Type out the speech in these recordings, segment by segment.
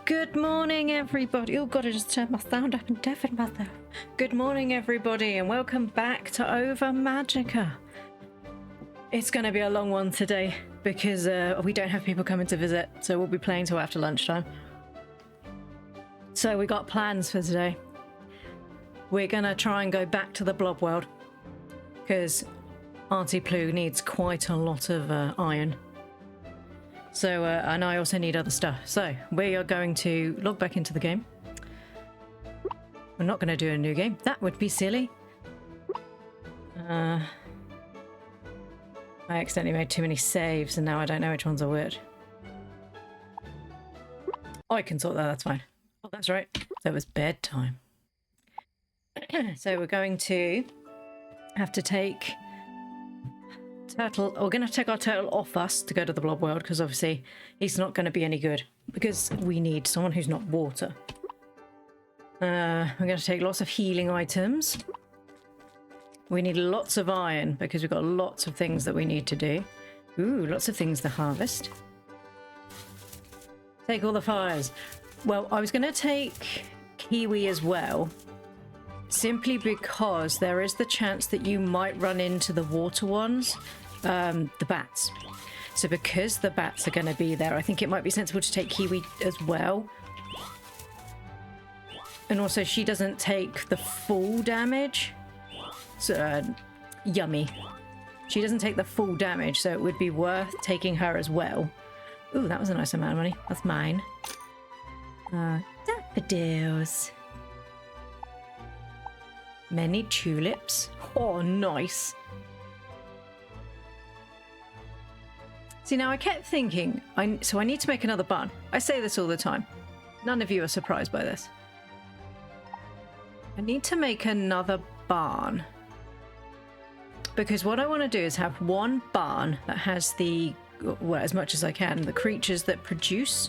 Good morning, everybody. Oh god, I just turned my sound up and deafened myself. Good morning, everybody, and welcome back to Ova Magica. It's going to be a long one today because we don't have people coming to visit, so we'll be playing till after lunchtime. So we got plans for today. We're going to try and go back to the blob world because Auntie Plu needs quite a lot of iron. So, and I also need other stuff. So, we are going to log back into the game. We're not going to do a new game. That would be silly. I accidentally made too many saves and now I don't know which ones are which. I can sort that, that's fine. Oh, that's right. So it was bedtime. So we're going to have to take... Turtle, we're going to take our turtle off us to go to the blob world because obviously he's not going to be any good because we need someone who's not water. We're going to take lots of healing items. We need lots of iron because we've got lots of things that we need to do. Ooh, lots of things to harvest. Take all the fires. Well, I was going to take kiwi as well, simply because there is the chance that you might run into the water ones, the bats. So because the bats are going to be there, I think it might be sensible to take kiwi as well. And also she doesn't take the full damage. So, yummy. She doesn't take the full damage, so it would be worth taking her as well. Ooh, that was a nice amount of money. That's mine. Daffodils. Many tulips. Oh, nice. See, now I kept thinking, so I need to make another barn. I say this all the time. None of you are surprised by this. I need to make another barn. Because what I want to do is have one barn that has the, well, as much as I can, the creatures that produce.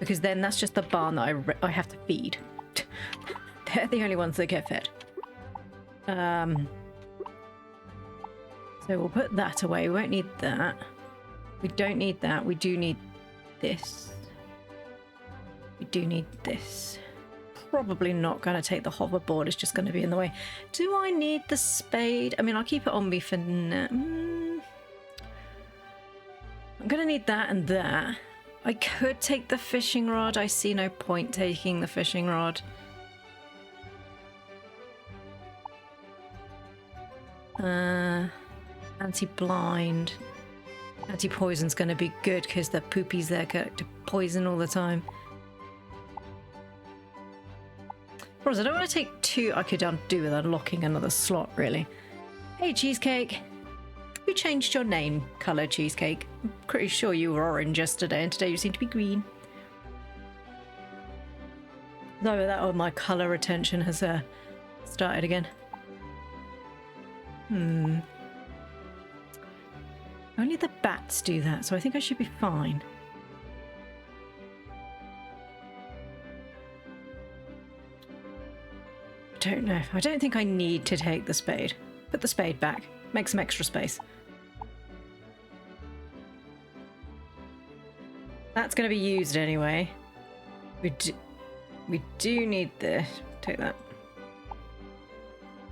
Because then that's just the barn that I have to feed. They're the only ones that get fed. So we'll put that away. We won't need that. We don't need that. We do need this. We do need this. Probably not going to take the hoverboard. It's just going to be in the way. Do I need the spade? I mean, I'll keep it on me for now. I'm going to need that and that. I could take the fishing rod. I see no point taking the fishing rod. Anti-blind. Anti-poison's going to be good because the poopies there get to poison all the time. Problem is, I don't want to take two. I could do with unlocking another slot, really. Hey, Cheesecake. You changed your name colour, Cheesecake. I'm pretty sure you were orange yesterday, and today you seem to be green. Though that, oh, my colour retention has started again. Only the bats do that, so I think I should be fine. I don't know. I don't think I need to take the spade. Put the spade back. Make some extra space. That's going to be used anyway. We do need this. Take that.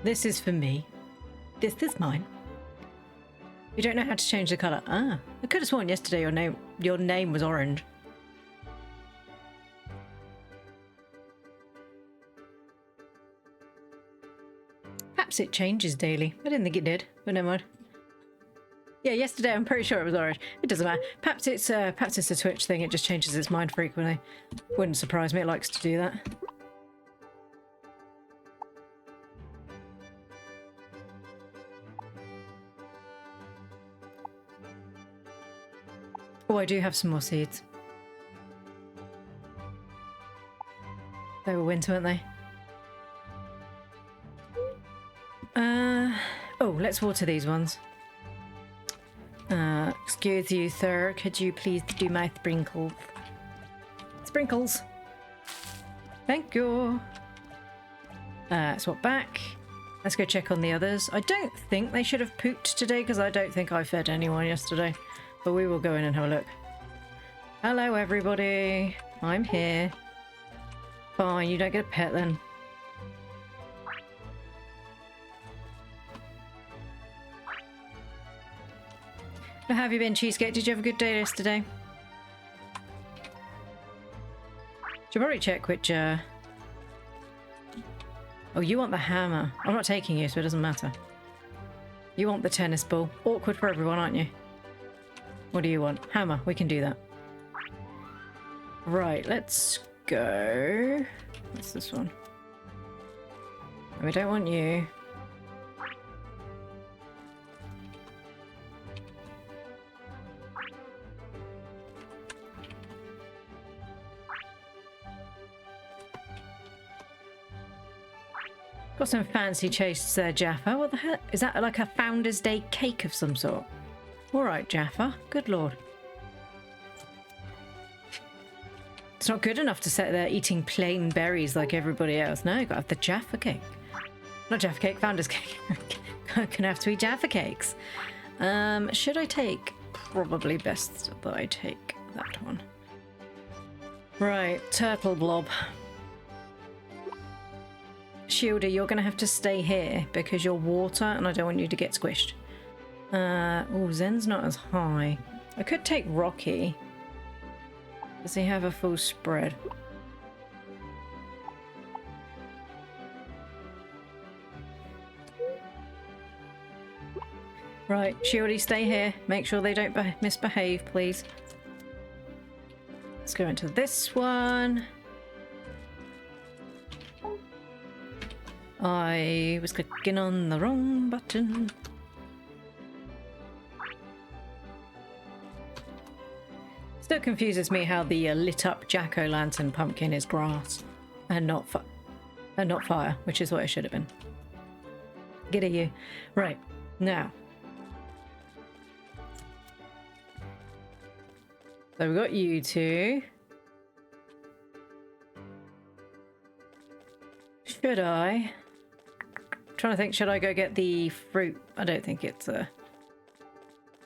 This is for me. This is mine. You don't know how to change the colour. Ah, I could have sworn yesterday your name was orange. Perhaps it changes daily. I didn't think it did, but never mind. Yeah, yesterday I'm pretty sure it was orange. It doesn't matter. Perhaps it's a Twitch thing. It just changes its mind frequently. Wouldn't surprise me. It likes to do that. Oh, I do have some more seeds. They were winter, weren't they? Oh, let's water these ones. Excuse you, sir. Could you please do my sprinkles? Sprinkles. Thank you. Swap back. Let's go check on the others. I don't think they should have pooped today because I don't think I fed anyone yesterday. But we will go in and have a look. Hello, everybody. I'm here. Fine, you don't get a pet then. How have you been, Cheesecake? Did you have a good day yesterday? Should probably check which, Oh, you want the hammer. I'm not taking you, so it doesn't matter. You want the tennis ball. Awkward for everyone, aren't you? What do you want? Hammer. We can do that. Right, let's go. What's this one? We don't want you. Got some fancy tastes there, Jaffa. What the hell? Is that like a Founder's Day cake of some sort? Alright, Jaffa. Good lord. It's not good enough to sit there eating plain berries like everybody else. No, you gotta have the Jaffa cake. Not Jaffa cake, Founder's cake. Gonna have to eat Jaffa cakes. Should I take? Probably best that I take that one. Right, turtle blob. Shieldy, you're going to have to stay here because you're water and I don't want you to get squished. Oh, Zen's not as high. I could take Rocky. Does he have a full spread? Right, Shieldy, stay here. Make sure they don't misbehave, please. Let's go into this one. I was clicking on the wrong button. Still confuses me how the lit up jack-o'-lantern pumpkin is grass and not fire, which is what it should have been. Get at you. Right, now. So we've got you two. Should I? Trying to think, should I go get the fruit? I don't think it's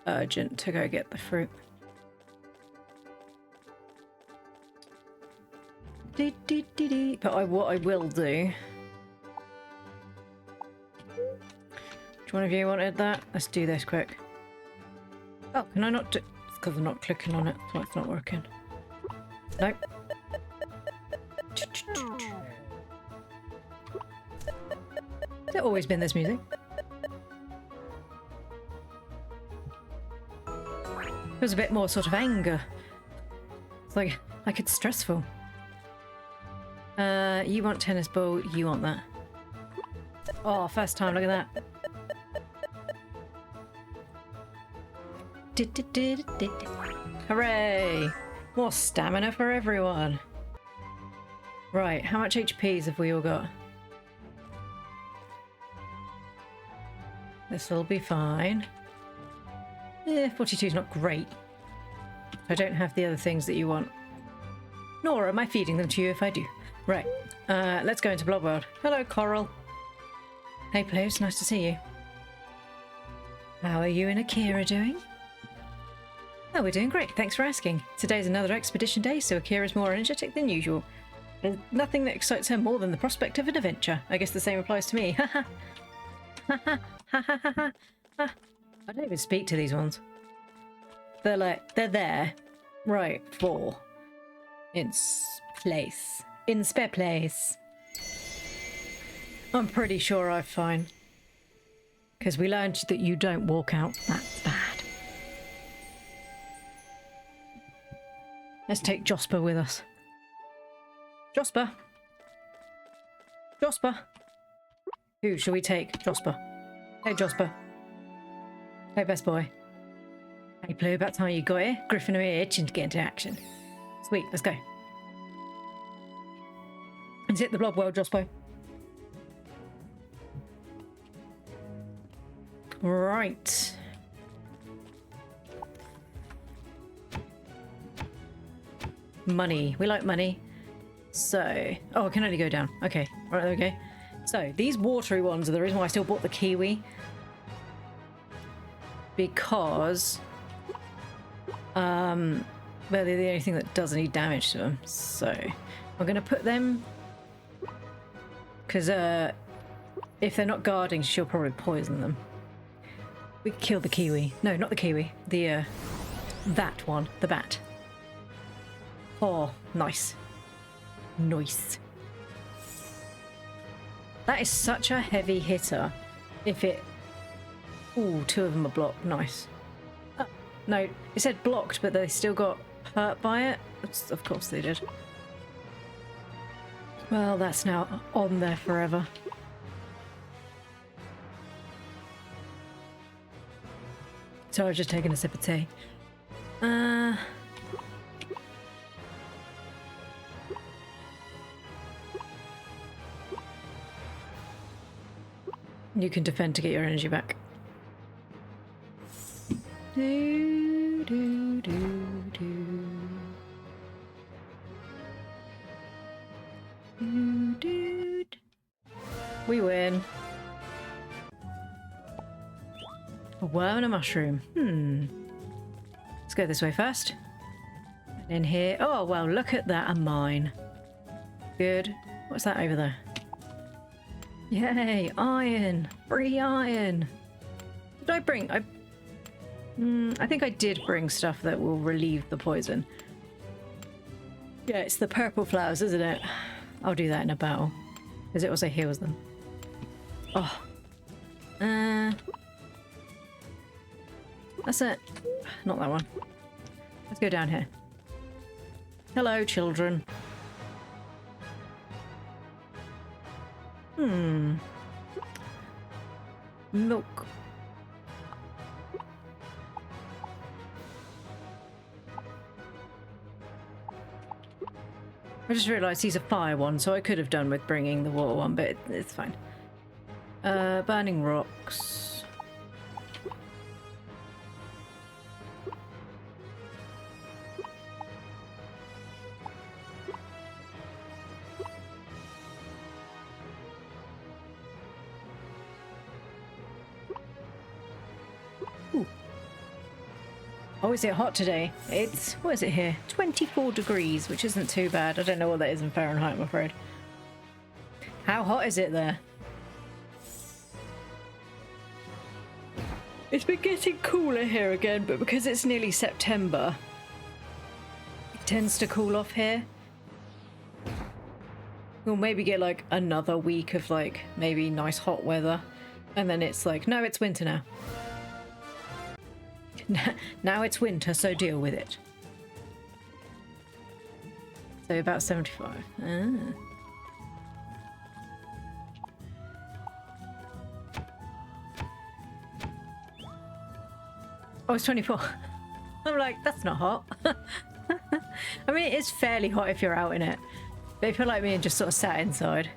urgent to go get the fruit. But what I will do. Which one of you wanted that? Let's do this quick. Oh, can I not do? It's because I'm not clicking on it, so it's not working. Nope. Has it always been this music? There's a bit more sort of anger. It's like it's stressful. You want tennis ball, you want that. Oh, first time, look at that. Hooray! More stamina for everyone. Right, how much HPs have we all got? This'll be fine. 42 is not great. I don't have the other things that you want. Nor am I feeding them to you if I do. Right, let's go into Blob World. Hello, Coral. Hey, players, nice to see you. How are you and Akira doing? Oh, we're doing great, thanks for asking. Today's another expedition day, so Akira's more energetic than usual. There's nothing that excites her more than the prospect of an adventure. I guess the same applies to me. Haha. Haha. I don't even speak to these ones. They're there. Right, for. In place. In spare place. I'm pretty sure I'm fine. Because we learned that you don't walk out. That's bad. Let's take Josper with us. Josper. Josper. Who shall we take? Josper. Hey, Josper. Hey, best boy. Hey, Blue, about time you got here. Griffin are here, itching to get into action. Sweet, let's go. Is it the Blob World, Jospo? Right. Money. We like money. So... Oh, I can only go down. Okay. Right, there we go. So, these watery ones are the reason why I still bought the kiwi. Because... well, they're the only thing that does any damage to them. So, I'm going to put them Because if they're not guarding, she'll probably poison them. We could kill the kiwi. No, not the kiwi. The that one. The bat. Oh, nice. Nice. That is such a heavy hitter. If it... Ooh, 2 of them are blocked. Nice. Oh, no, it said blocked, but they still got hurt by it. Of course they did. Well, that's now on there forever. So I've just taken a sip of tea. You can defend to get your energy back. Do, do, do, do. Do, do. We win. A worm and a mushroom. Let's go this way first. And in here. Oh, well, look at that. A mine. Good. What's that over there? Yay, iron. Free iron. What did I bring? I think I did bring stuff that will relieve the poison. Yeah, it's the purple flowers, isn't it? I'll do that in a battle. Because it also heals them. Oh. That's it. Not that one. Let's go down here. Hello, children. Milk. I just realised he's a fire one, so I could have done with bringing the water one, but it's fine. Burning rocks. Oh, is it hot today? It's, what is it here? 24 degrees, which isn't too bad. I don't know what that is in Fahrenheit, I'm afraid. How hot is it there? It's been getting cooler here again, but because it's nearly September, it tends to cool off here. We'll maybe get like another week of like maybe nice hot weather, and then it's like, no, it's winter now. Now it's winter, so deal with it. So about 75. Oh, it's 24. I'm like, that's not hot. I mean, it is fairly hot if you're out in it. But if you're like me and just sort of sat inside.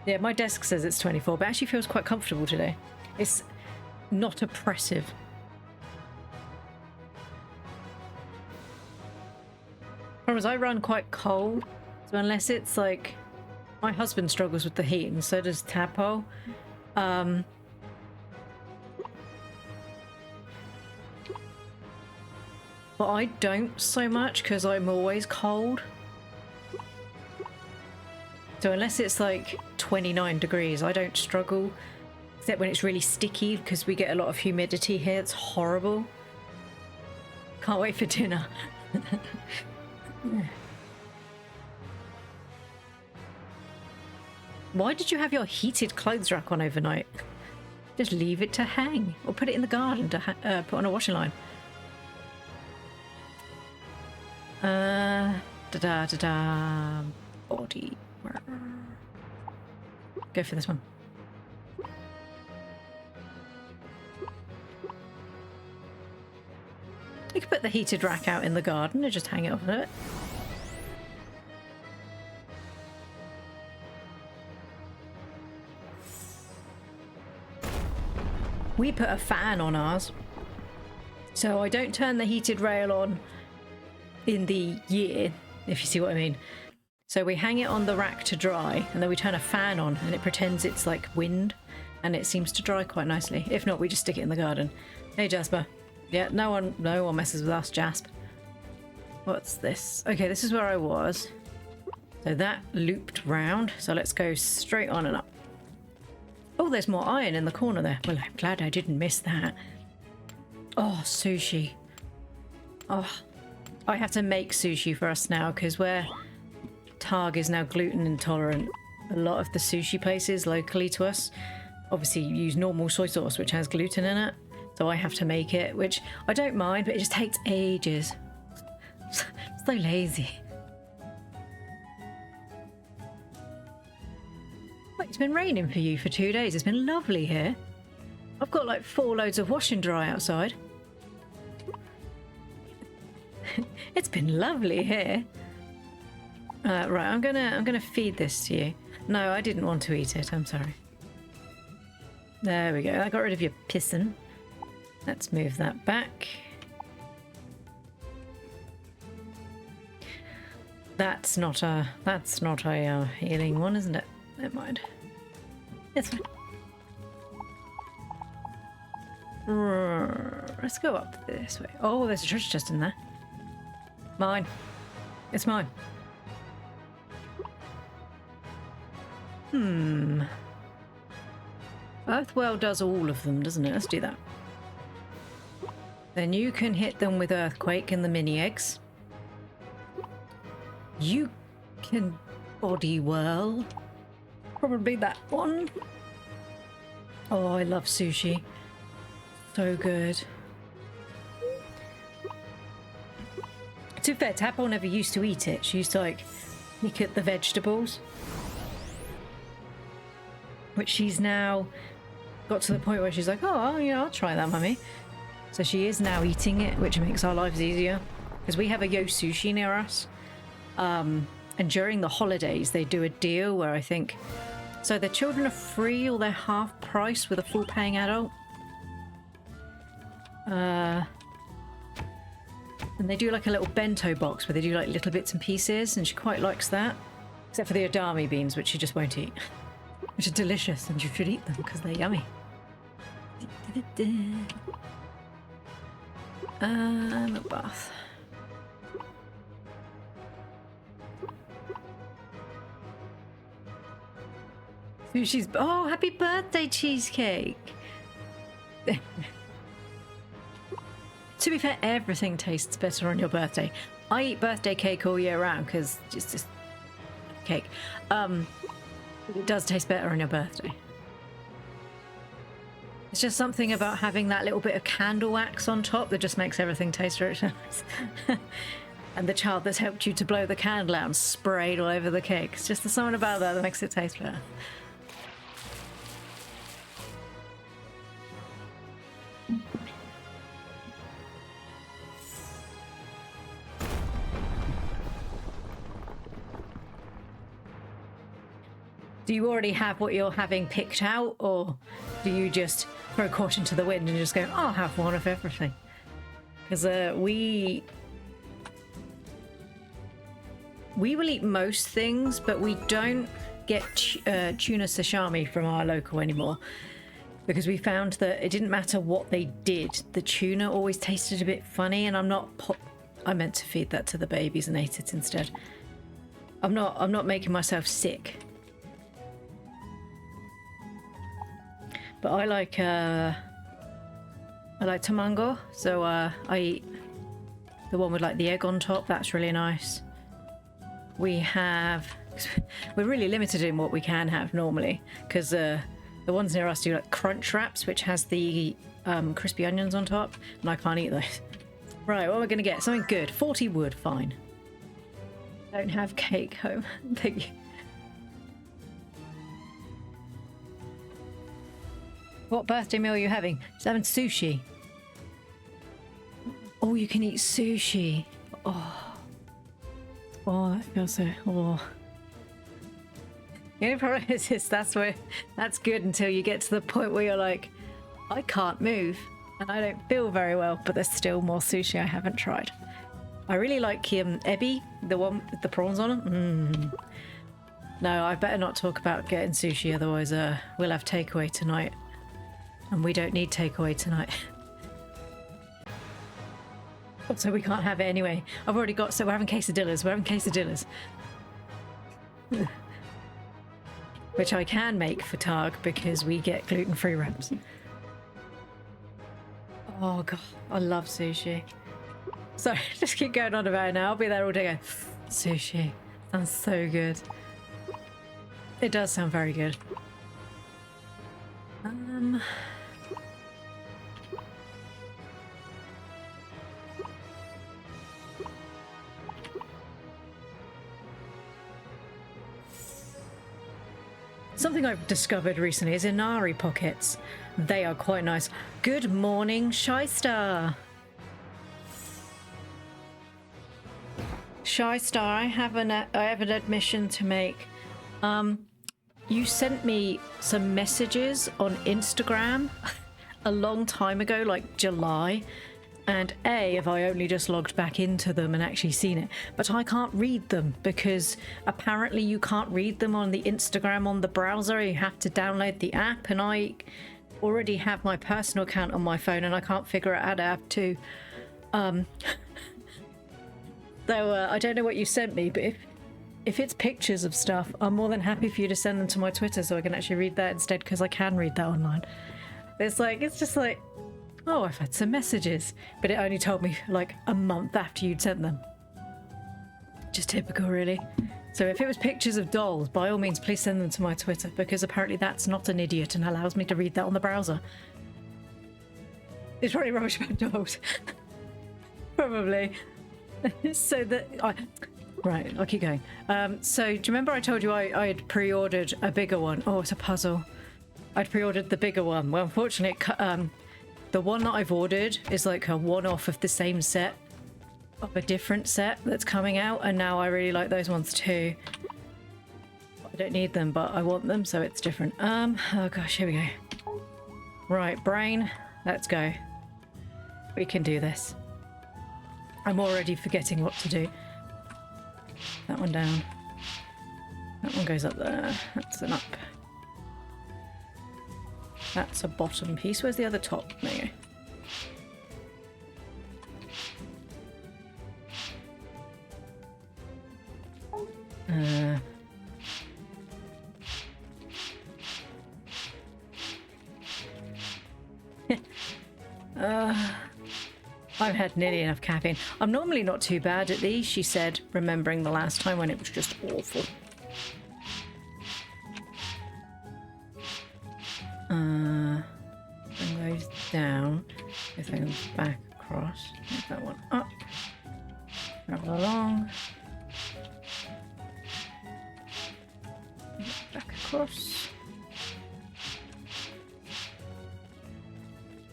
Yeah, my desk says it's 24, but it actually feels quite comfortable today. It's not oppressive. Problem is, I run quite cold, so unless it's like... My husband struggles with the heat, and so does Tadpole. But I don't so much, because I'm always cold. So unless it's like 29 degrees, I don't struggle. Except when it's really sticky, because we get a lot of humidity here. It's horrible. Can't wait for dinner. Why did you have your heated clothes rack on overnight? Just leave it to hang, or put it in the garden to put on a washing line. Da-da-da-da. Body. Go for this one. You could put the heated rack out in the garden and just hang it off of it. We put a fan on ours, so I don't turn the heated rail on in the year, if you see what I mean. So we hang it on the rack to dry, and then we turn a fan on, and it pretends it's like wind, and it seems to dry quite nicely. If not, we just stick it in the garden. Hey, Jasper. Yeah, no one messes with us, Jasp. What's this? Okay, this is where I was. So that looped round. So let's go straight on and up. Oh, there's more iron in the corner there. Well, I'm glad I didn't miss that. Oh, sushi. Oh, I have to make sushi for us now because Targ is now gluten intolerant. A lot of the sushi places locally to us obviously use normal soy sauce, which has gluten in it. So I have to make it, which I don't mind, but it just takes ages. So lazy. Wait, it's been raining for you for 2 days. It's been lovely here. I've got like 4 loads of wash and dry outside. It's been lovely here. Right, I'm gonna feed this to you. No, I didn't want to eat it. I'm sorry. There we go. I got rid of your piston. Let's move that back. That's not a healing one, isn't it? Never mind. It's fine. Let's go up this way. Oh, there's a treasure chest in there. Mine. It's mine. Earthwell does all of them, doesn't it? Let's do that. Then you can hit them with Earthquake and the mini eggs. You can body whirl. Probably that one. Oh, I love sushi. So good. To be fair, Tadpole never used to eat it. She used to like pick at the vegetables. Which she's now got to the point where she's like, oh, yeah, I'll try that, mummy. So she is now eating it, which makes our lives easier. Because we have a Yo Sushi near us. And during the holidays, they do a deal where I think... So the children are free or they're half price with a full paying adult. And they do like a little bento box where they do like little bits and pieces. And she quite likes that. Except for the edamame beans, which she just won't eat. Which are delicious and you should eat them because they're yummy. A bath. Sushi's... Oh, happy birthday, Cheesecake! To be fair, everything tastes better on your birthday. I eat birthday cake all year round because it's just cake. It does taste better on your birthday. It's just something about having that little bit of candle wax on top that just makes everything taste rich. And the child that's helped you to blow the candle out and sprayed all over the cake. It's just something about that that makes it taste better. Do you already have what you're having picked out, or do you just throw caution to the wind and just go, I'll have one of everything? Because we will eat most things, but we don't get tuna sashimi from our local anymore. Because we found that it didn't matter what they did, the tuna always tasted a bit funny, and I meant to feed that to the babies and ate it instead. I'm not making myself sick. But I like tamango, so I eat the one with like the egg on top. That's really nice. We're really limited in what we can have normally because the ones near us do like crunch wraps, which has the crispy onions on top, and I can't eat those. Right, what are we gonna get? Something good. 40 wood, fine. Don't have cake home. Thank you. What birthday meal are you having? Just having sushi. Oh, you can eat sushi. Oh, that feels so... Oh. The only problem is that's good until you get to the point where you're like, I can't move and I don't feel very well, but there's still more sushi I haven't tried. I really like ebi, the one with the prawns on it. No, I better not talk about getting sushi, otherwise we'll have takeaway tonight. And we don't need takeaway tonight. So we can't have it anyway. I've already got... So we're having quesadillas. Which I can make for Targ because we get gluten-free wraps. Oh god, I love sushi. Sorry, just keep going on about it now. I'll be there all day going, sushi. Sounds so good. It does sound very good. Something I've discovered recently is Inari pockets. They are quite nice. Good morning, Shystar. Shystar, I have an admission to make. You sent me some messages on Instagram a long time ago, like July. And have I only just logged back into them and actually seen it, but I can't read them because apparently you can't read them on the Instagram on the browser. You have to download the app, and I already have my personal account on my phone and I can't figure out how to have to. So I don't know what you sent me, but if it's pictures of stuff, I'm more than happy for you to send them to my Twitter so I can actually read that instead, because I can read that online. It's just like, oh, I've had some messages, but it only told me like a month after you'd sent them. Just typical, really. So if it was pictures of dolls, by all means, please send them to my Twitter, because apparently that's not an idiot and allows me to read that on the browser. It's probably rubbish about dolls. Probably. So that right, I'll keep going. So do you remember I told you I had pre-ordered a bigger one? Oh, it's a puzzle. I'd pre-ordered the bigger one. Well, unfortunately, the one that I've ordered is like a one-off of the same set, of a different set that's coming out, and now I really like those ones too. I don't need them, but I want them, so it's different. Oh gosh, here we go. Right, brain, let's go. We can do this. I'm already forgetting what to do. That one down. That one goes up there. That's an up. That's a bottom piece. Where's the other top? There you go. I've had nearly enough caffeine. I'm normally not too bad at these, she said, remembering the last time when it was just awful. Bring those down. If I go back across, move that one up. Travel along. Back across.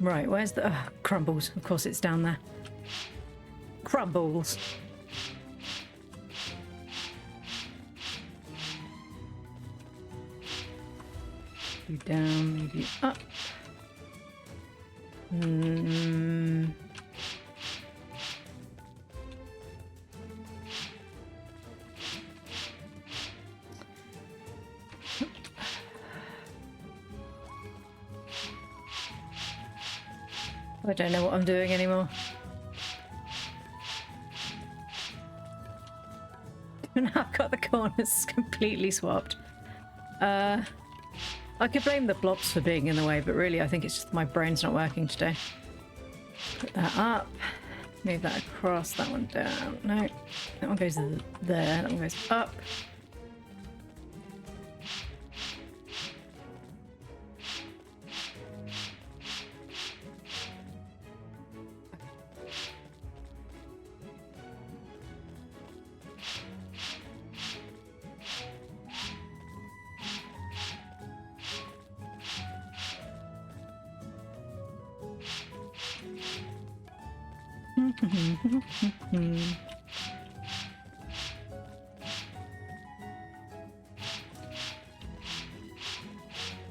Right, where's the crumbles? Of course it's down there. Crumbles. You down, maybe up. I don't know what I'm doing anymore. Now I've got the corners completely swapped. I could blame the blobs for being in the way, but really I think it's just my brain's not working today. Put that up. Move that across. That one down. No. That one goes there. That one goes up.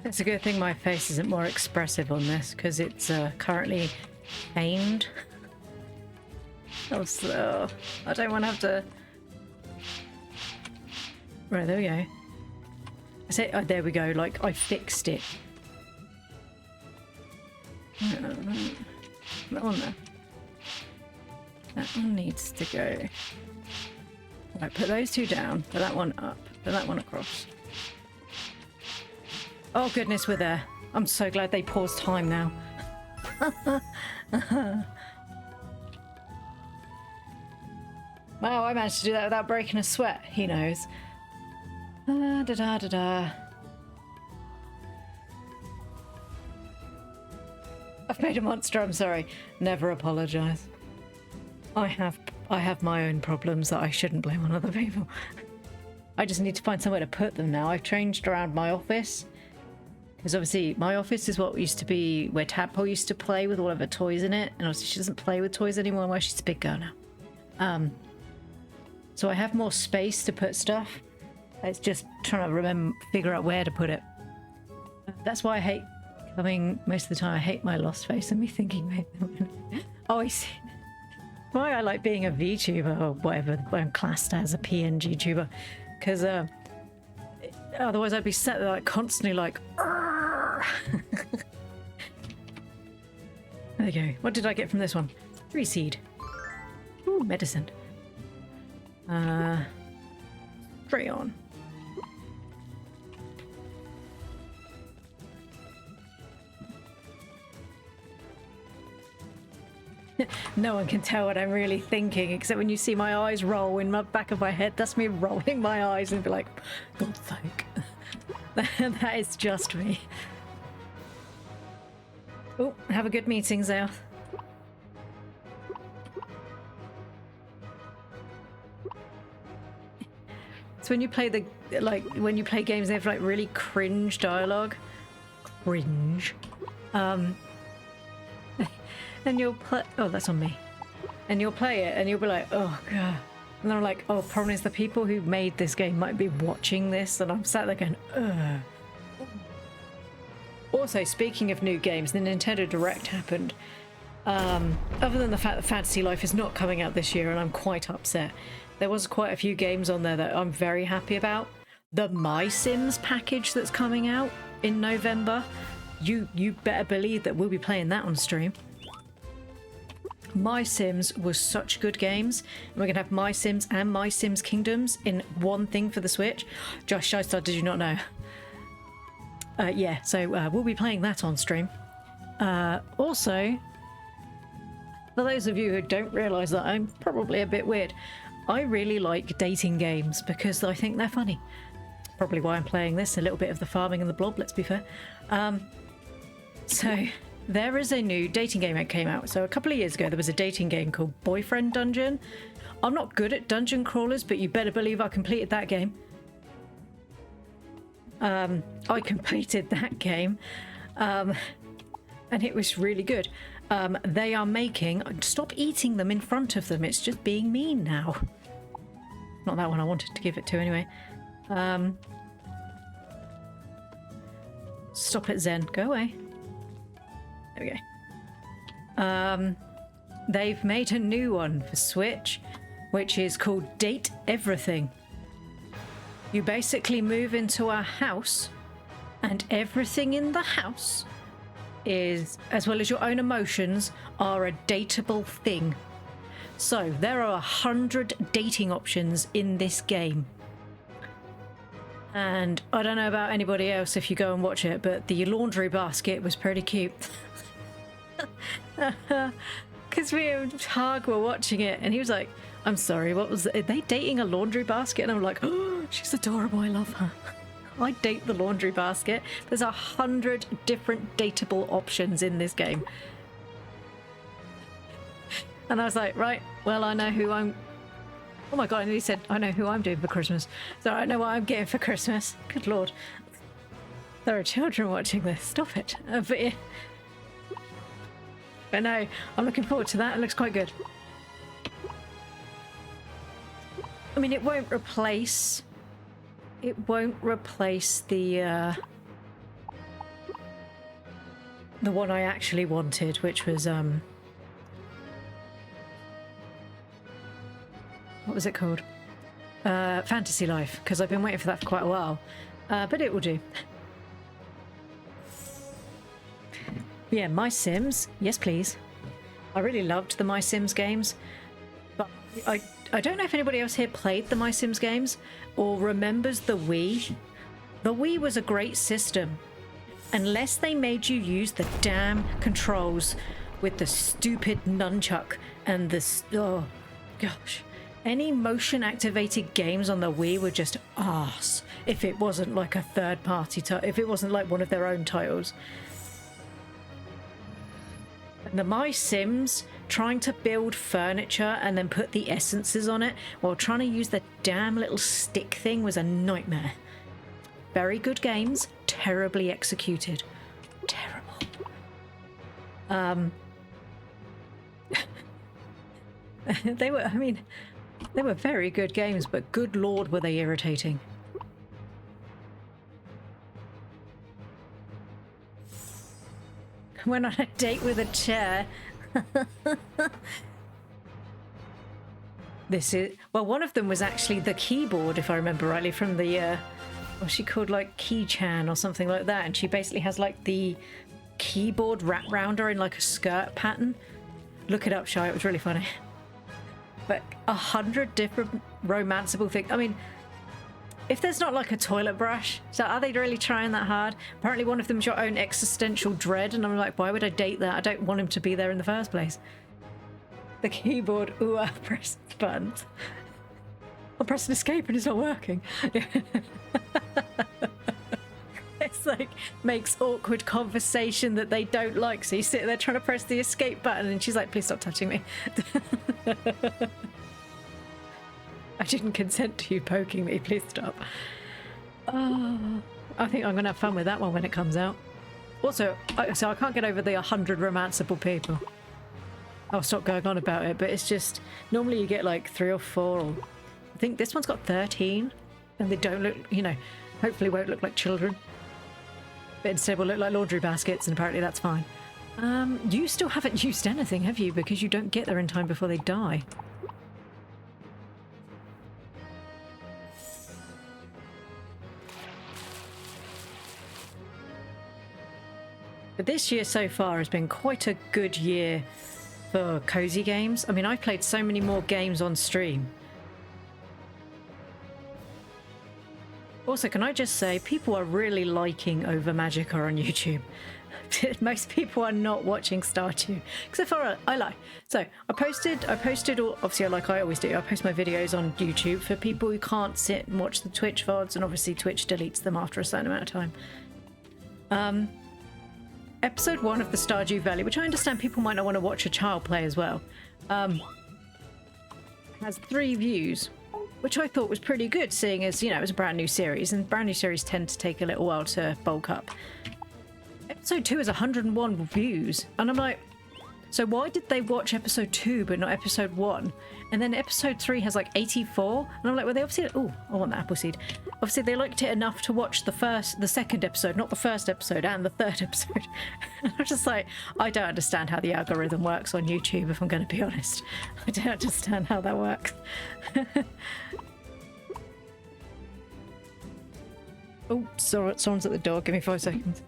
It's a good thing my face isn't more expressive on this, because it's currently pained. Oh, so I don't want to have to... Right, there we go. I say, oh, there we go, like I fixed it. That one there. That one needs to go. Right, put those two down, put that one up. Put that one across. Oh goodness, we're there. I'm so glad they paused time now. Wow, I managed to do that without breaking a sweat. He knows. Da da da da. I've made a monster, I'm sorry. Never apologise. I have my own problems that I shouldn't blame on other people. I just need to find somewhere to put them now. I've changed around my office. Because obviously my office is what used to be where Tadpole used to play with all of her toys in it. And obviously she doesn't play with toys anymore. Well, she's a big girl now. So I have more space to put stuff. It's just trying to figure out where to put it. That's why I hate coming most of the time. I hate my lost face and me thinking, oh, I see. Why I like being a VTuber or whatever I'm classed as a PNG tuber. Because otherwise I'd be sat there like constantly like, there you go. What did I get from this one? 3 seed. Ooh, medicine. Straight on. No one can tell what I'm really thinking, except when you see my eyes roll in the back of my head. That's me rolling my eyes and be like, God's sake. That is just me. Oh, have a good meeting, Zelth. It's when you play when you play games, they have like really cringe dialogue. Cringe. And you'll play. Oh, that's on me. And you'll play it, and you'll be like, "Oh god!" And then I'm like, "Oh, problem is the people who made this game might be watching this," and I'm sat there going, "Ugh." Also, speaking of new games, the Nintendo Direct happened. Other than the fact that Fantasy Life is not coming out this year, and I'm quite upset. There was quite a few games on there that I'm very happy about. The My Sims package that's coming out in November. You better believe that we'll be playing that on stream. My Sims was such good games. And we're going to have My Sims and My Sims Kingdoms in one thing for the Switch. Josh Shystar, did you not know? Yeah, so we'll be playing that on stream. Also, for those of you who don't realise that I'm probably a bit weird, I really like dating games because I think they're funny. Probably why I'm playing this, a little bit of the farming and the blob, let's be fair. So there is a new dating game that came out. So a couple of years ago, there was a dating game called Boyfriend Dungeon. I'm not good at dungeon crawlers, but you better believe I completed that game. I completed that game, and it was really good. They are making... Stop eating them in front of them. It's just being mean now. Not that one I wanted to give it to anyway. Stop it, Zen. Go away. There we go. They've made a new one for Switch, which is called Date Everything. You basically move into a house, and everything in the house is, as well as your own emotions, are a dateable thing. So there are 100 dating options in this game. And I don't know about anybody else if you go and watch it, but the laundry basket was pretty cute. Because me and Hag were watching it, and he was like, I'm sorry, what was it? Are they dating a laundry basket? And I'm like, oh, she's adorable, I love her. I date the laundry basket. There's 100 different dateable options in this game. And I was like, right, well, I know who I'm... Oh my god, and he said, I know who I'm doing for Christmas. So I know what I'm getting for Christmas. Good lord. There are children watching this. Stop it. But yeah. But no, I'm looking forward to that. It looks quite good. I mean, it won't replace... It won't replace the one I actually wanted, which was, what was it called? Fantasy Life, because I've been waiting for that for quite a while. But it will do. Yeah, My Sims. Yes, please. I really loved the My Sims games. But I don't know if anybody else here played the My Sims games or remembers the Wii. The Wii was a great system. Unless they made you use the damn controls with the stupid nunchuck and this... Oh, gosh. Any motion-activated games on the Wii were just arse if it wasn't like a third-party title, if it wasn't like one of their own titles. And the My Sims, trying to build furniture and then put the essences on it while trying to use the damn little stick thing was a nightmare. Very good games, terribly executed. Terrible. They were, I mean, they were very good games, but good lord were they irritating. Went on a date with a chair. This is, well, one of them was actually the keyboard, if I remember rightly, from the what's she called, like Key-chan or something like that, and she basically has like the keyboard wrapped round her in like a skirt pattern. Look it up, Shy, it was really funny. But 100 different romanceable things. I mean, if there's not like a toilet brush, so are they really trying that hard? Apparently one of them's your own existential dread, and I'm like, why would I date that? I don't want him to be there in the first place. The keyboard, ooh, I pressed buttons. I'm pressing escape and it's not working. It's like, makes awkward conversation that they don't like. So you sit there trying to press the escape button and she's like, please stop touching me. I didn't consent to you poking me, please stop. Oh, I think I'm going to have fun with that one when it comes out. Also, so I can't get over the 100 romanceable people. I'll stop going on about it, but it's just, normally you get like 3 or 4, or I think this one's got 13, and they don't look, you know, hopefully won't look like children, but instead will look like laundry baskets, and apparently that's fine. You still haven't used anything, have you? Because you don't get there in time before they die. But this year so far has been quite a good year for cozy games. I mean, I've played so many more games on stream. Also, can I just say, people are really liking Ova Magica on YouTube. Most people are not watching Stardew, except for I lie. So I posted all, obviously like I always do, I post my videos on YouTube for people who can't sit and watch the Twitch VODs, and obviously Twitch deletes them after a certain amount of time. Episode 1 of the Stardew Valley, which I understand people might not want to watch a child play as well, has 3 views, which I thought was pretty good, seeing as, you know, it was a brand new series, and brand new series tend to take a little while to bulk up. Episode 2 has 101 views, and I'm like, so why did they watch episode 2 but not episode 1? And then episode 3 has like 84, and I'm like, well, they obviously, oh, I want the apple seed. Obviously they liked it enough to watch the second episode, not the first episode, and the third episode. And I'm just like, I don't understand how the algorithm works on YouTube, if I'm going to be honest. I don't understand how that works. Oh, sorry, someone's at the door. Give me 5 seconds.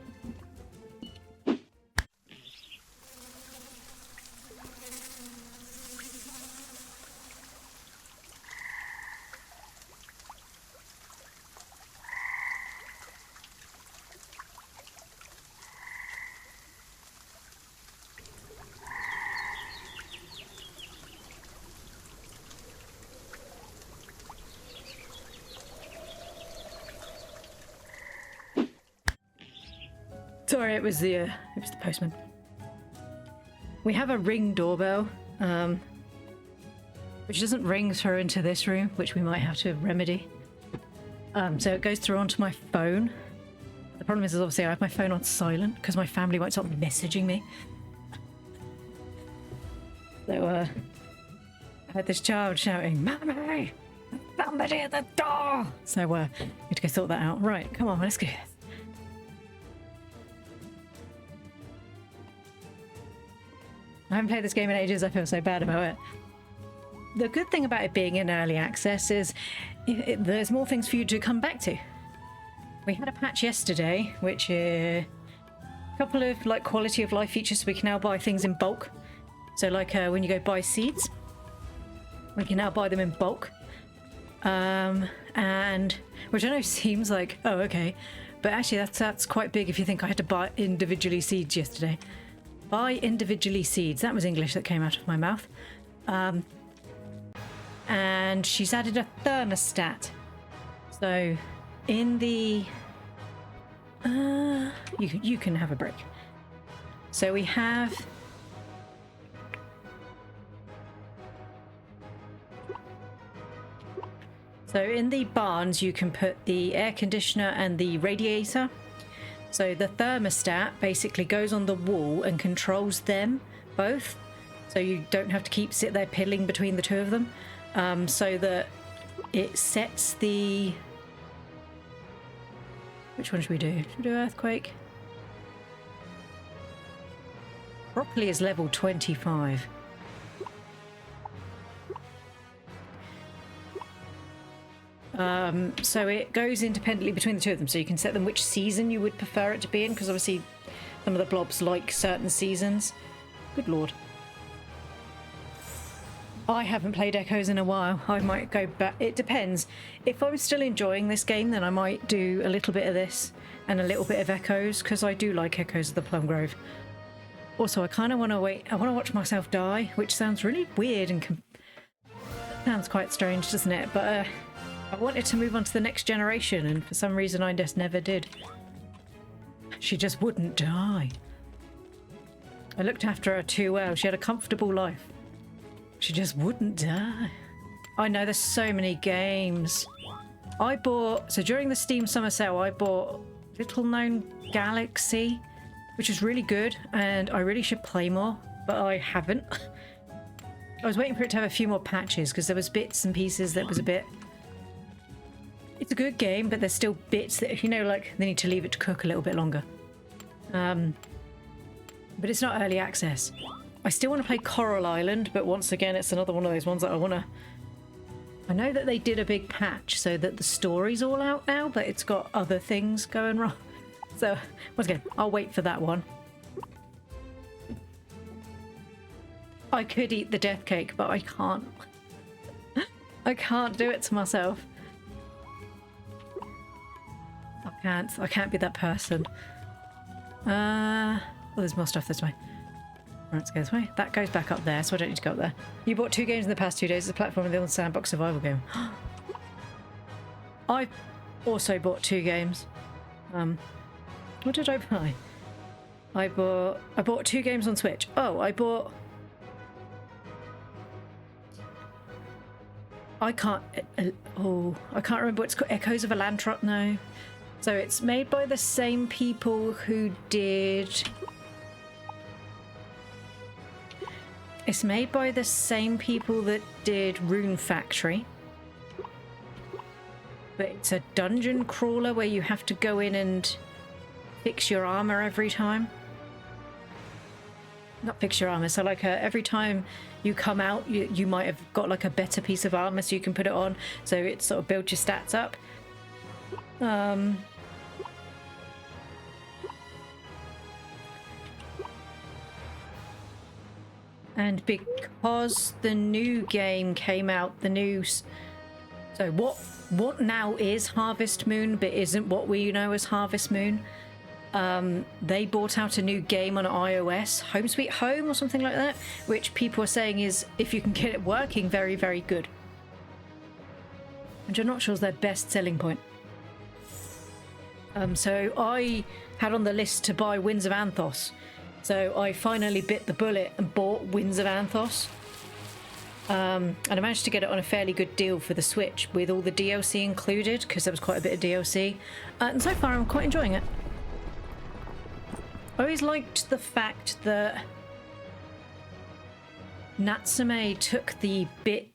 Sorry, it was the postman. We have a Ring doorbell, which doesn't ring through into this room, which we might have to remedy. So it goes through onto my phone. The problem is obviously I have my phone on silent because my family won't stop messaging me. So I had this child shouting, "Mommy, somebody at the door!" So we need to go sort that out. Right, come on, let's go. I haven't played this game in ages, I feel so bad about it. The good thing about it being in early access is there's more things for you to come back to. We had a patch yesterday, which a couple of like quality of life features, so we can now buy things in bulk. So like when you go buy seeds, We can now buy them in bulk. And which I know seems like, oh, okay. But actually that's quite big if you think I had to buy individually seeds yesterday. Buy individually seeds. That was English that came out of my mouth. And she's added a thermostat. So in the... you can have a break. So we have... So in the barns, you can put the air conditioner and the radiator. So the thermostat basically goes on the wall and controls them both. So you don't have to sit there piddling between the two of them. So that it sets the... Which one should we do? Should we do earthquake? Broccoli is level 25. So it goes independently between the two of them, so you can set them which season you would prefer it to be in, because obviously some of the blobs like certain seasons. Good lord. I haven't played Echoes in a while. I might go back. It depends. If I'm still enjoying this game, then I might do a little bit of this and a little bit of Echoes, because I do like Echoes of the Plum Grove. Also, I kind of want to wait. I want to watch myself die, which sounds really weird and sounds quite strange, doesn't it? But I wanted to move on to the next generation, and for some reason I just never did. She just wouldn't die. I looked after her too well. She had a comfortable life. She just wouldn't die. I know, there's so many games. I bought... So during the Steam Summer Sale, I bought Little Known Galaxy, which is really good, and I really should play more, but I haven't. I was waiting for it to have a few more patches, because there was bits and pieces that was a bit... It's a good game, but there's still bits that, you know, like, they need to leave it to cook a little bit longer. But it's not early access. I still want to play Coral Island, but once again, it's another one of those ones that I want to... I know that they did a big patch so that the story's all out now, but it's got other things going wrong. So, once again, I'll wait for that one. I could eat the death cake, but I can't. I can't do it to myself. I can't be that person. Well, there's more stuff this way. Let's go this way. That goes back up there, so I don't need to go up there. You bought 2 games in the past 2 days. The platform and the old sandbox survival game. I also bought 2 games. What did I buy? I bought 2 games on Switch. Oh, I bought... I can't remember what it's called. Echoes of Elantrop? No. So it's made by the same people who did... It's made by the same people that did Rune Factory. But it's a dungeon crawler where you have to go in and fix your armor every time. Not fix your armor, so like every time you come out, you might have got like a better piece of armor so you can put it on. So it sort of builds your stats up. And because the new game came out, so what now is Harvest Moon but isn't what we know as Harvest Moon, they brought out a new game on iOS, Home Sweet Home or something like that, which people are saying is, if you can get it working, very, very good. Which I'm not sure is their best selling point. So I had on the list to buy Winds of Anthos. So I finally bit the bullet and bought Winds of Anthos. And I managed to get it on a fairly good deal for the Switch with all the DLC included, because there was quite a bit of DLC. And so far I'm quite enjoying it. I always liked the fact that Natsume took the bit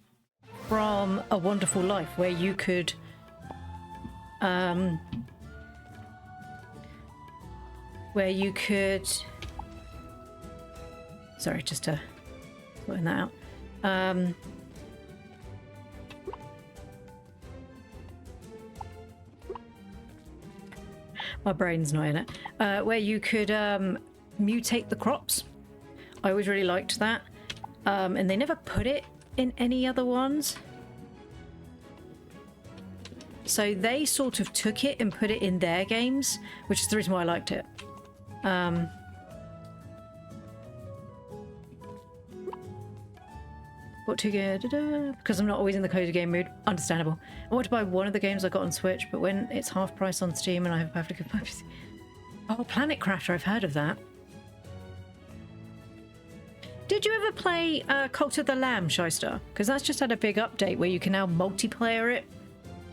from A Wonderful Life where you could sorry, just to sorting that out. My brain's not in it. Where you could mutate the crops. I always really liked that. And they never put it in any other ones. So they sort of took it and put it in their games, which is the reason why I liked it. What to get? Because I'm not always in the cozy game mood. Understandable. I want to buy one of the games I got on Switch, but when it's half price on Steam and I have perfectly good purpose. Oh, Planet Crafter, I've heard of that. Did you ever play Cult of the Lamb, Shyster? Because that's just had a big update where you can now multiplayer it.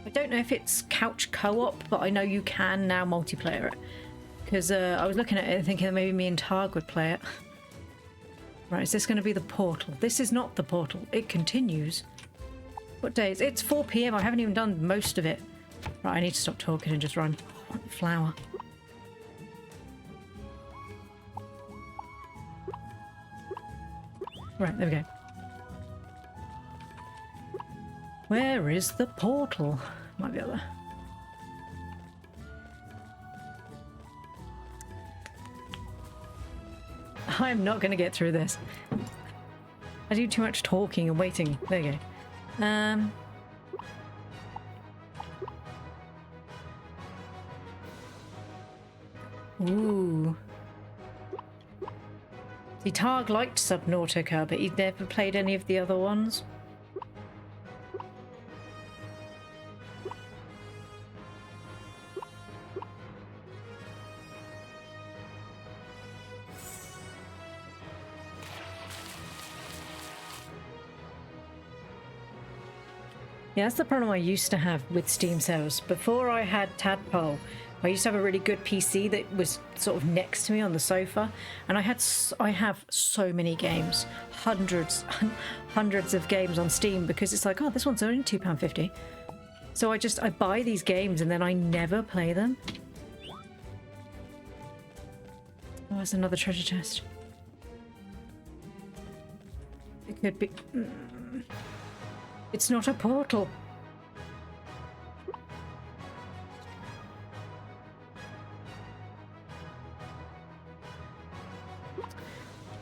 I don't know if it's couch co-op, but I know you can now multiplayer it. Because I was looking at it and thinking that maybe me and Targ would play it. Right, is this going to be the portal? This is not the portal. It continues. What day is it? It's 4 PM. I haven't even done most of it. Right, I need to stop talking and just run. Oh, I want the flower. Right, there we go. Where is the portal? Might be over. I'm not going to get through this. I do too much talking and waiting. There you go. Ooh. See, Targ liked Subnautica, but he'd never played any of the other ones. Yeah, that's the problem I used to have with Steam sales. Before I had Tadpole, I used to have a really good PC that was sort of next to me on the sofa, and I have so many games, hundreds of games on Steam, because it's like, oh, this one's only £2.50. So I buy these games and then I never play them. Oh, there's another treasure chest. It could be... It's not a portal.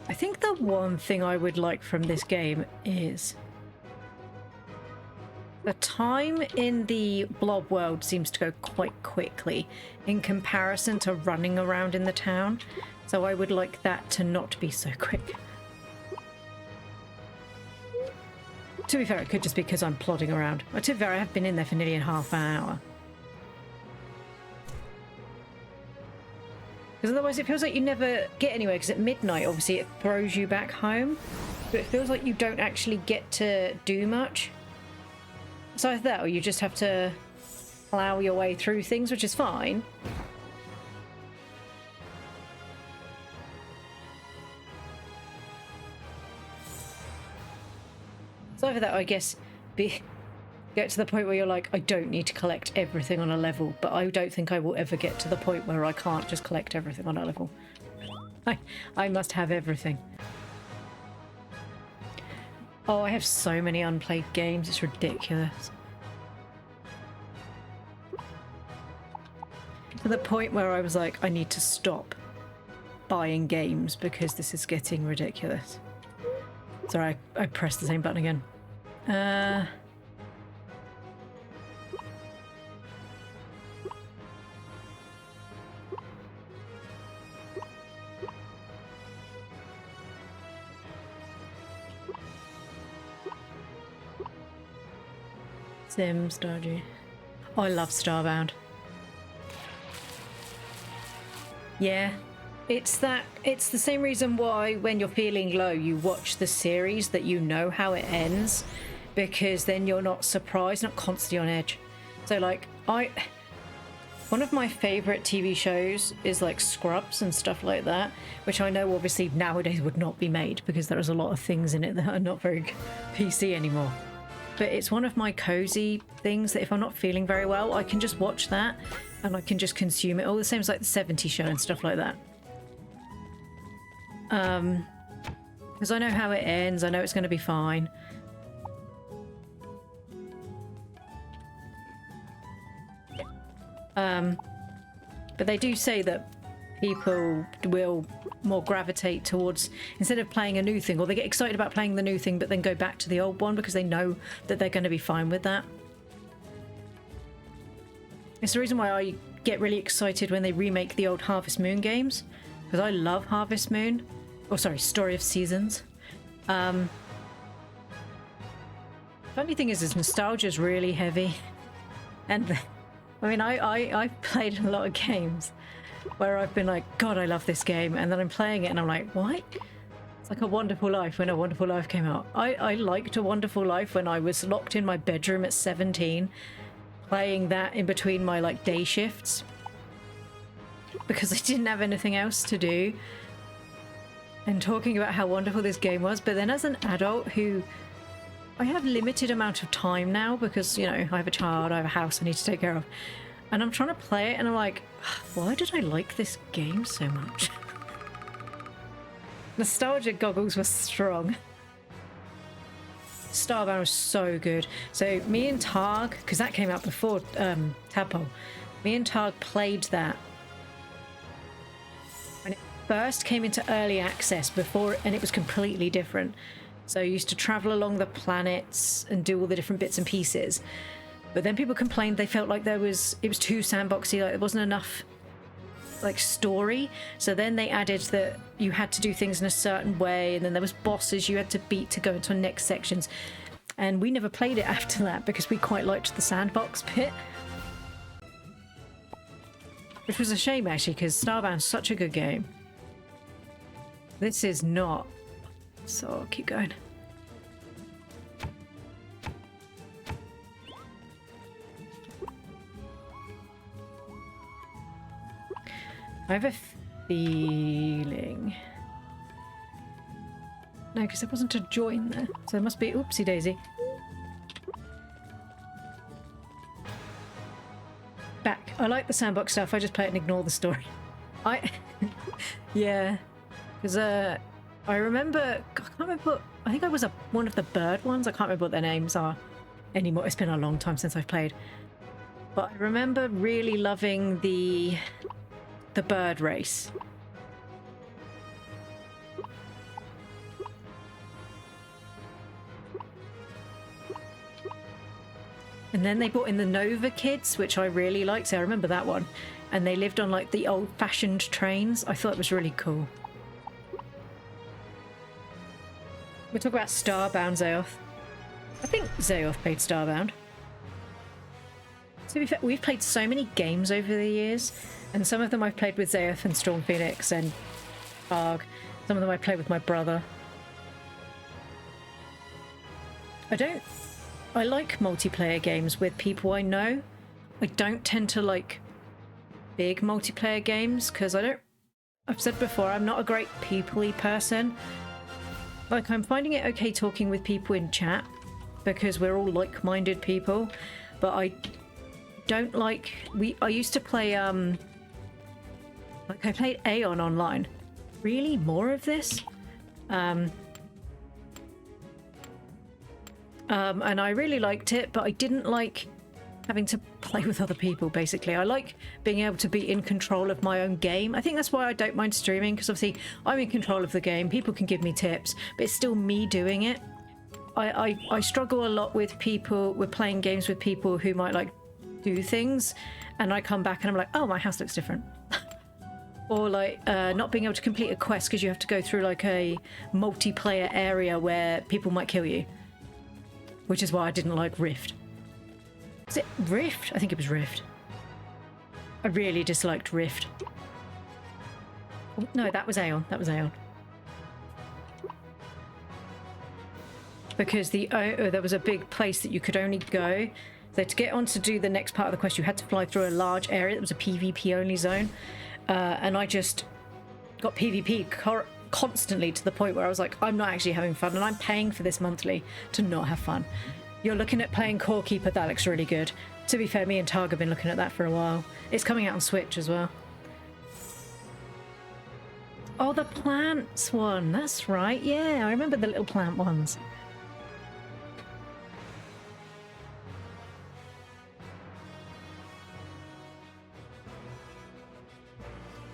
I think the one thing I would like from this game is the time in the blob world seems to go quite quickly in comparison to running around in the town. So I would like that to not be so quick. To be fair, it could just be because I'm plodding around. But to be fair, I have been in there for nearly a half an hour. Because otherwise it feels like you never get anywhere, because at midnight, obviously, it throws you back home. But it feels like you don't actually get to do much. So either that, or you just have to plow your way through things, which is fine. So either that, I guess, get to the point where you're like, I don't need to collect everything on a level, but I don't think I will ever get to the point where I can't just collect everything on a level. I must have everything. Oh, I have so many unplayed games, it's ridiculous. To the point where I was like, I need to stop buying games because this is getting ridiculous. Sorry, I pressed the same button again. Sim, Stardew. Oh, I love Starbound. Yeah. It's the same reason why when you're feeling low you watch the series that you know how it ends, because then you're not surprised, not constantly on edge. So like one of my favorite TV shows is like Scrubs and stuff like that, which I know obviously nowadays would not be made because there is a lot of things in it that are not very PC anymore. But it's one of my cozy things that if I'm not feeling very well, I can just watch that and I can just consume it. All the same as like the 70s show and stuff like that. Because I know how it ends, I know it's going to be fine. But they do say that people will more gravitate towards, instead of playing a new thing, or they get excited about playing the new thing but then go back to the old one because they know that they're going to be fine with that. It's the reason why I get really excited when they remake the old Harvest Moon games, because I love Harvest Moon. Oh, sorry, Story of Seasons. Funny thing is nostalgia is really heavy. And I mean, I've played a lot of games where I've been like, God, I love this game. And then I'm playing it and I'm like, what? It's like A Wonderful Life when A Wonderful Life came out. I liked A Wonderful Life when I was locked in my bedroom at 17, playing that in between my like day shifts, because I didn't have anything else to do, and talking about how wonderful this game was. But then as an adult who, I have limited amount of time now because, you know, I have a child, I have a house I need to take care of, and I'm trying to play it and I'm like, why did I like this game so much? Nostalgia goggles were strong. Starbound was so good. So me and Targ, because that came out before Tadpole, me and Targ played that when it first came into early access before, and it was completely different. So I used to travel along the planets and do all the different bits and pieces. But then people complained they felt like it was too sandboxy, like there wasn't enough like story. So then they added that you had to do things in a certain way, and then there was bosses you had to beat to go into next sections. And we never played it after that because we quite liked the sandbox bit. Which was a shame actually, because Starbound's such a good game. This is not. So I'll keep going. I have a feeling. No, because there wasn't a join there. So it must be oopsie daisy. Back. I like the sandbox stuff. I just play it and ignore the story. Yeah. Because I remember, I can't remember, I think I was one of the bird ones. I can't remember what their names are anymore. It's been a long time since I've played. But I remember really loving the bird race. And then they brought in the Nova Kids, which I really liked. So I remember that one. And they lived on like the old-fashioned trains. I thought it was really cool. We'll talk about Starbound, Zaoth. I think Zaoth played Starbound. To be fair, we've played so many games over the years, and some of them I've played with Zaoth and Storm Phoenix and Arg. Some of them I played with my brother. I like multiplayer games with people I know. I don't tend to like big multiplayer games because I've said before, I'm not a great people-y person. Like, I'm finding it okay talking with people in chat because we're all like-minded people, but I don't like... I used to play, like, I played Aeon online. Really? More of this? And I really liked it, but I didn't like having to play with other people, basically. I like being able to be in control of my own game. I think that's why I don't mind streaming, because obviously I'm in control of the game. People can give me tips, but it's still me doing it. I struggle a lot with playing games with people who might like do things, and I come back and I'm like, oh, my house looks different. Or like not being able to complete a quest because you have to go through like a multiplayer area where people might kill you. Which is why I didn't like Rift. Was it Rift? I think it was Rift. I really disliked Rift. Oh, no, that was Aeon. That was Aeon. Because there was a big place that you could only go. So to get on to do the next part of the quest, you had to fly through a large area that was a PvP only zone. And I just got PvP constantly to the point where I was like, I'm not actually having fun, and I'm paying for this monthly to not have fun. You're looking at playing Core Keeper. That looks really good. To be fair, me and Targ have been looking at that for a while. It's coming out on Switch as well. Oh, the plants one. That's right. Yeah, I remember the little plant ones.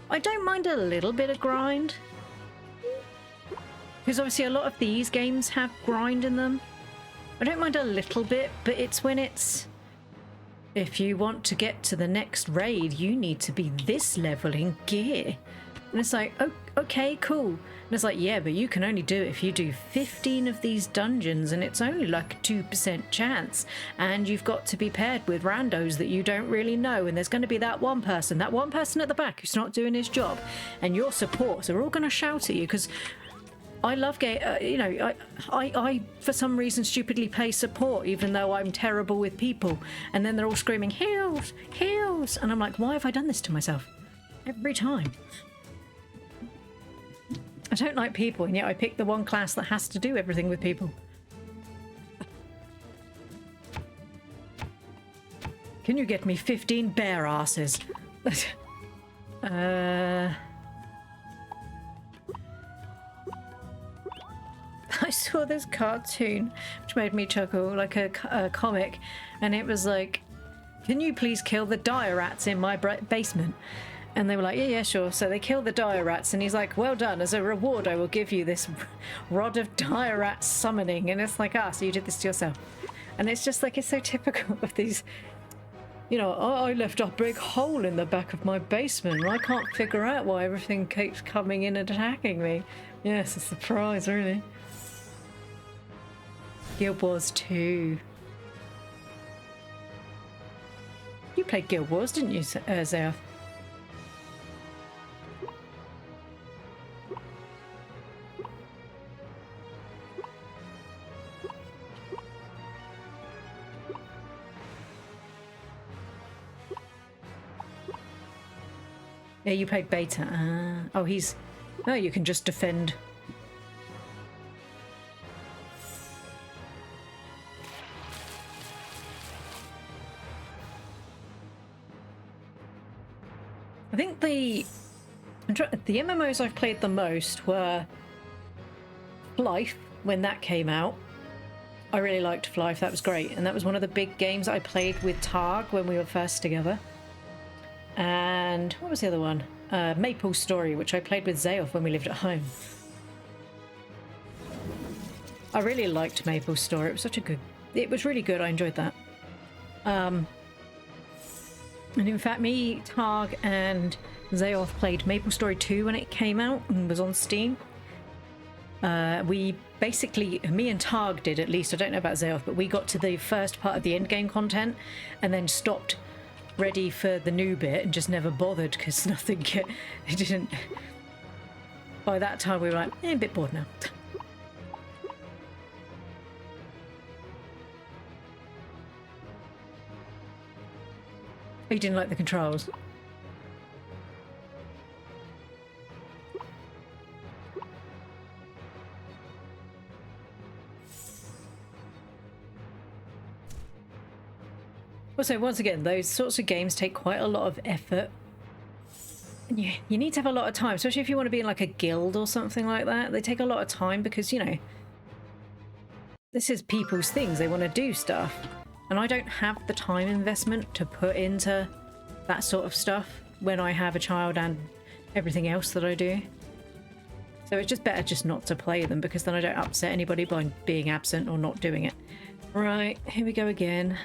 I don't mind a little bit of grind. Because obviously a lot of these games have grind in them. I don't mind a little bit, but it's when it's... If you want to get to the next raid, you need to be this level in gear. And it's like, oh, okay, cool. And it's like, yeah, but you can only do it if you do 15 of these dungeons, and it's only like a 2% chance. And you've got to be paired with randos that you don't really know. And there's going to be that one person at the back who's not doing his job. And your supports are all going to shout at you because... I love you know, I for some reason stupidly play support even though I'm terrible with people, and then they're all screaming heals, heals, and I'm like, why have I done this to myself every time? I don't like people, and yet I pick the one class that has to do everything with people. Can you get me 15 bear asses? I saw this cartoon which made me chuckle, like a comic, and it was like, can you please kill the dire rats in my basement? And they were like, yeah, sure. So they kill the dire rats, and he's like, well done, as a reward I will give you this rod of dire rat summoning. And it's like, so you did this to yourself. And it's just like, it's so typical of these, you know, I left a big hole in the back of my basement and I can't figure out why everything keeps coming in and attacking me. Yes, a surprise, really. Guild Wars 2. You played Guild Wars, didn't you, Zayaf? Yeah, you played beta. Oh, he's... Oh, you can just defend... I think the MMOs I've played the most were Life, when that came out. I really liked Life, that was great. And that was one of the big games I played with Targ when we were first together. And what was the other one? Maple Story, which I played with Zayoff when we lived at home. I really liked Maple Story. It was such a good... It was really good. I enjoyed that. And in fact, me, Targ, and Zayoff played Maple Story 2 when it came out and was on Steam. We basically, me and Targ did at least, I don't know about Zayoff, but we got to the first part of the endgame content and then stopped ready for the new bit and just never bothered because nothing, it didn't... By that time we were like, a bit bored now. You didn't like the controls? Also, once again, those sorts of games take quite a lot of effort. And you need to have a lot of time, especially if you want to be in like a guild or something like that. They take a lot of time because, you know, this is people's things. They want to do stuff. And I don't have the time investment to put into that sort of stuff when I have a child and everything else that I do. So it's just better just not to play them because then I don't upset anybody by being absent or not doing it. Right, here we go again.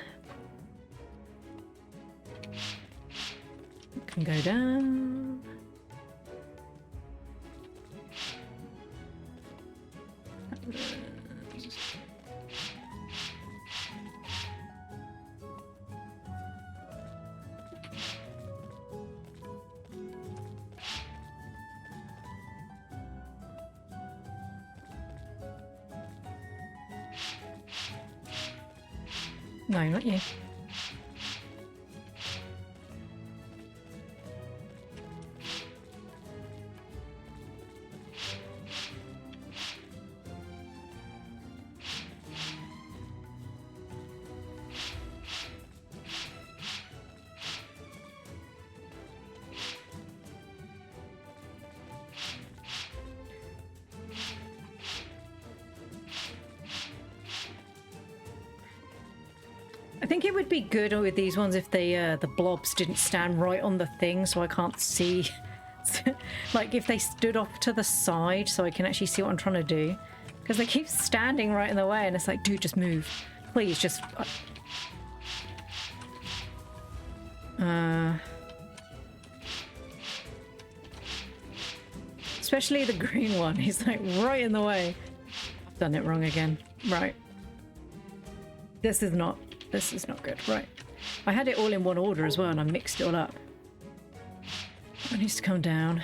Can go down. No, not you. I think it would be good with these ones if they the blobs didn't stand right on the thing so I can't see Like if they stood off to the side so I can actually see what I'm trying to do. Because they keep standing right in the way and it's like, dude, just move. Please, just... Especially the green one. He's like right in the way. I've done it wrong again. Right. This is not good. Right. I had it all in one order as well and I mixed it all up. It needs to come down.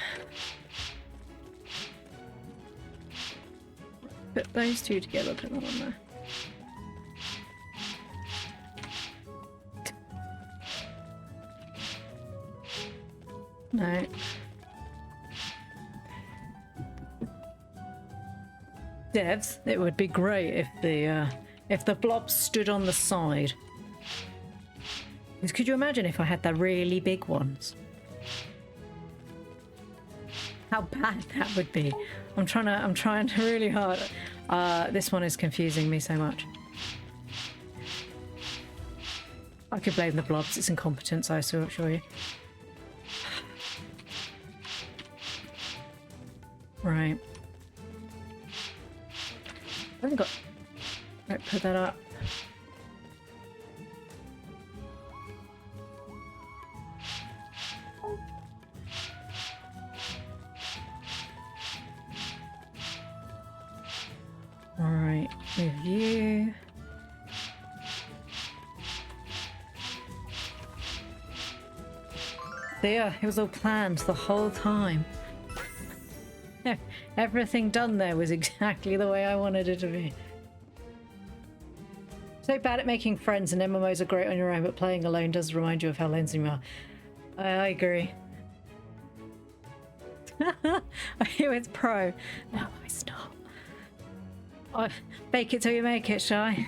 Put those two together, put that on there. No. Devs, it would be great if the blobs stood on the side. Because could you imagine if I had the really big ones? How bad that would be. I'm trying really hard. This one is confusing me so much. I could blame the blobs, it's incompetence, I assure you. Right. I haven't got... Right, put that up. Alright, with you. There, it was all planned the whole time. Everything done there was exactly the way I wanted it to be. So bad at making friends, and MMOs are great on your own, but playing alone does remind you of how lonesome you are. I agree. I hear it's pro. No, it's not. Oh, bake it till you make it, Shy.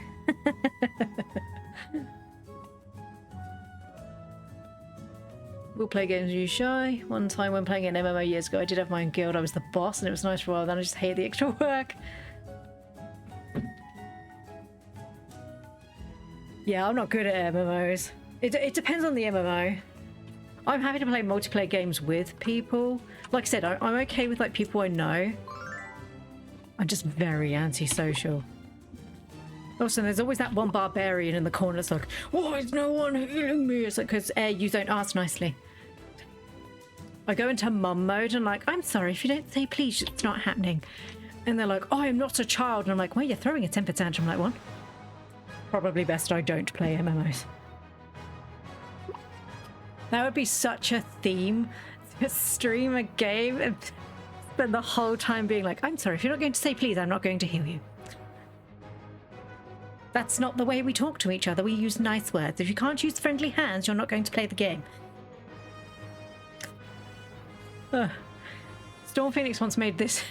We'll play games with you, Shy. One time when playing an MMO years ago, I did have my own guild. I was the boss and it was nice for a while, then I just hated the extra work. Yeah, I'm not good at MMOs. It depends on the MMO. I'm happy to play multiplayer games with people. Like I said, I'm okay with like people I know. I'm just very antisocial. Also, there's always that one barbarian in the corner that's like, why is no one healing me? It's like, because you don't ask nicely. I go into mum mode and like, I'm sorry, if you don't say please, it's not happening. And they're like, oh, I'm not a child. And I'm like, well, you're throwing a temper tantrum. I'm like, what? Probably best I don't play MMOs. That would be such a theme to stream a game and spend the whole time being like, I'm sorry, if you're not going to say please, I'm not going to heal you. That's not the way we talk to each other. We use nice words. If you can't use friendly hands, you're not going to play the game. Storm Phoenix once made this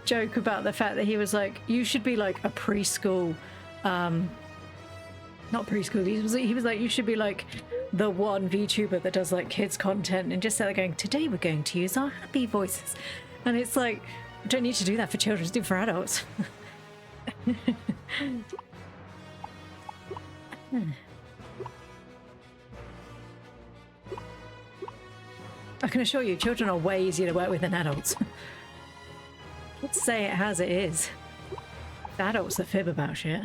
joke about the fact that he was like, you should be like a preschool, not preschool, he was like, you should be like the one VTuber that does like kids content and just start going, today we're going to use our happy voices. And it's like, I don't need to do that for children, just do it for adults. I can assure you, children are way easier to work with than adults. Let's say it as it is. It's adults that fib about shit.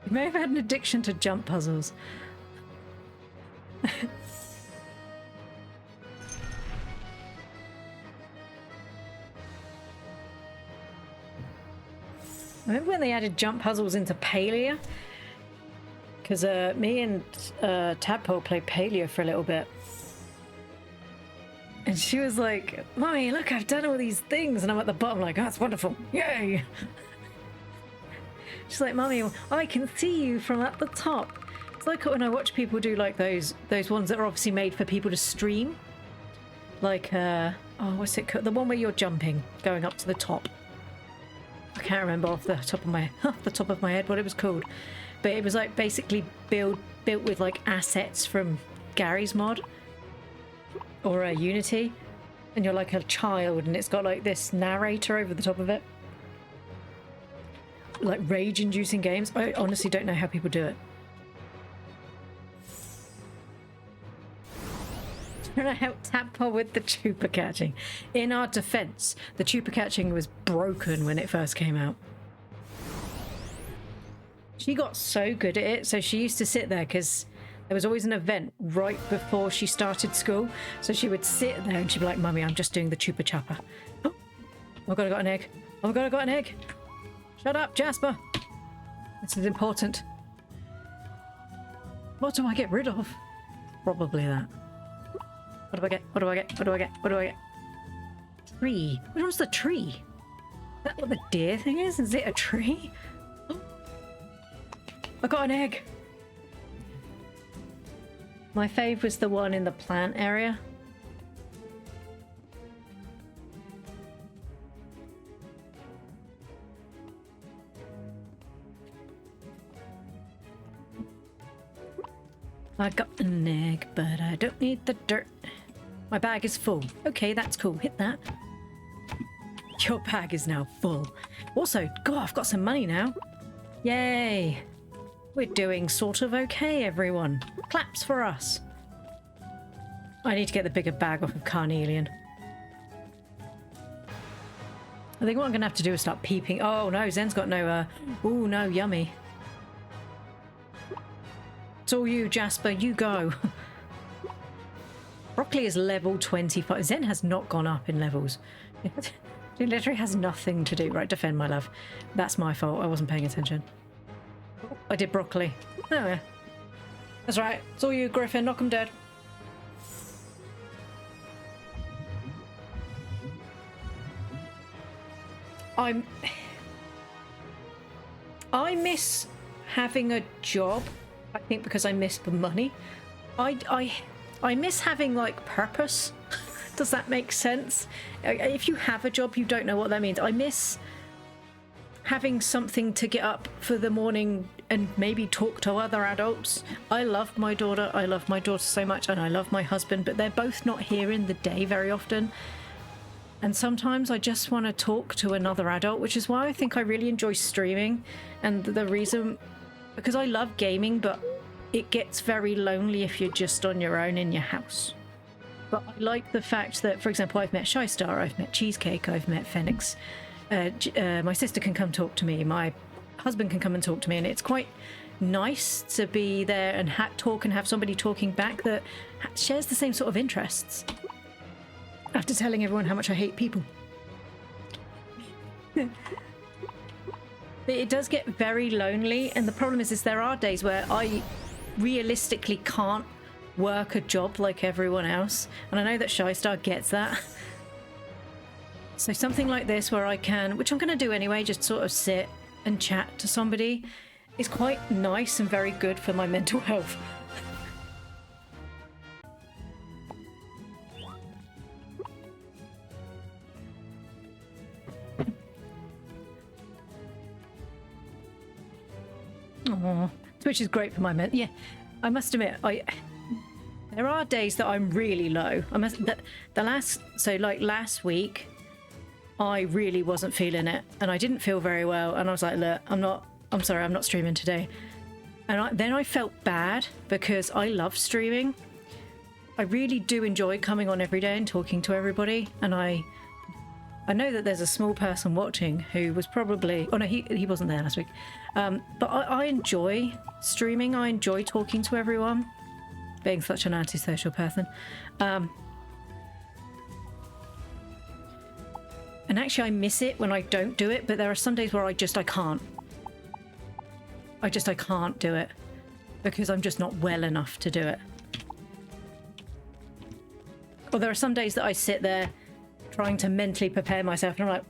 You may have had an addiction to jump puzzles. I remember when they added jump puzzles into Paleo? Because me and Tadpole played Paleo for a little bit. And she was like, Mommy, look, I've done all these things. And I'm at the bottom like, oh, that's wonderful. Yay! She's like, Mommy, I can see you from at the top. It's like when I watch people do like those ones that are obviously made for people to stream. Like, oh, what's it called? The one where you're jumping, going up to the top. I can't remember off the top of my head what it was called. But it was like basically built with like assets from Gary's mod or Unity, and you're like a child and it's got like this narrator over the top of it. Like rage-inducing games. I honestly don't know how people do it. Trying to help Tadpole with the tuber catching. In our defense, the tuber catching was broken when it first came out. She got so good at it, so she used to sit there because there was always an event right before she started school. So she would sit there and she'd be like, Mummy, I'm just doing the chupa chopper. Oh my god, I got an egg. Oh my god, I got an egg. Shut up, Jasper. This is important. What do I get rid of? Probably that. What do I get? What do I get? What do I get? What do I get? Tree. Which one's the tree? Is that what the deer thing is? Is it a tree? Oh. I got an egg. My fave was the one in the plant area. I got an egg, but I don't need the dirt. My bag is full. Okay, that's cool. Hit that. Your bag is now full. Also, God, I've got some money now. Yay. We're doing sort of okay, everyone. Claps for us. I need to get the bigger bag off of Carnelian. I think what I'm going to have to do is start peeping. Oh, no, Zen's got no... Ooh, no, yummy. It's all you, Jasper. You go. Broccoli is level 25. Zen has not gone up in levels. It literally has nothing to do. Right, defend, my love. That's my fault. I wasn't paying attention. I did broccoli. Oh, yeah. That's right. It's all you, Griffin. Knock 'em dead. I miss having a job. I think because I miss the money. I miss having like purpose. Does that make sense? If you have a job, you don't know what that means. I miss having something to get up for the morning and maybe talk to other adults. I love my daughter. I love my daughter so much, and I love my husband, but they're both not here in the day very often. And sometimes I just want to talk to another adult, which is why I think I really enjoy streaming. And the reason, because I love gaming, but it gets very lonely if you're just on your own in your house. But I like the fact that, for example, I've met Shystar, I've met Cheesecake, I've met Phoenix. My sister can come talk to me, my husband can come and talk to me, and it's quite nice to be there and talk and have somebody talking back that shares the same sort of interests. After telling everyone how much I hate people. It does get very lonely, and the problem is there are days where I realistically can't work a job like everyone else, and I know that Shystar gets that. So something like this where I can, which I'm going to do anyway, just sort of sit and chat to somebody, is quite nice and very good for my mental health. Aww. Which is great for my men. Yeah, I must admit, there are days that I'm really low. Last week, I really wasn't feeling it, and I didn't feel very well. And I was like, look, I'm sorry, I'm not streaming today. And then I felt bad because I love streaming. I really do enjoy coming on every day and talking to everybody. And I know that there's a small person watching who was probably... Oh, no, he wasn't there last week. But I enjoy streaming. I enjoy talking to everyone, being such an antisocial person. And actually, I miss it when I don't do it, but there are some days where I can't. I can't do it because I'm just not well enough to do it. Or there are some days that I sit there trying to mentally prepare myself, and I'm like,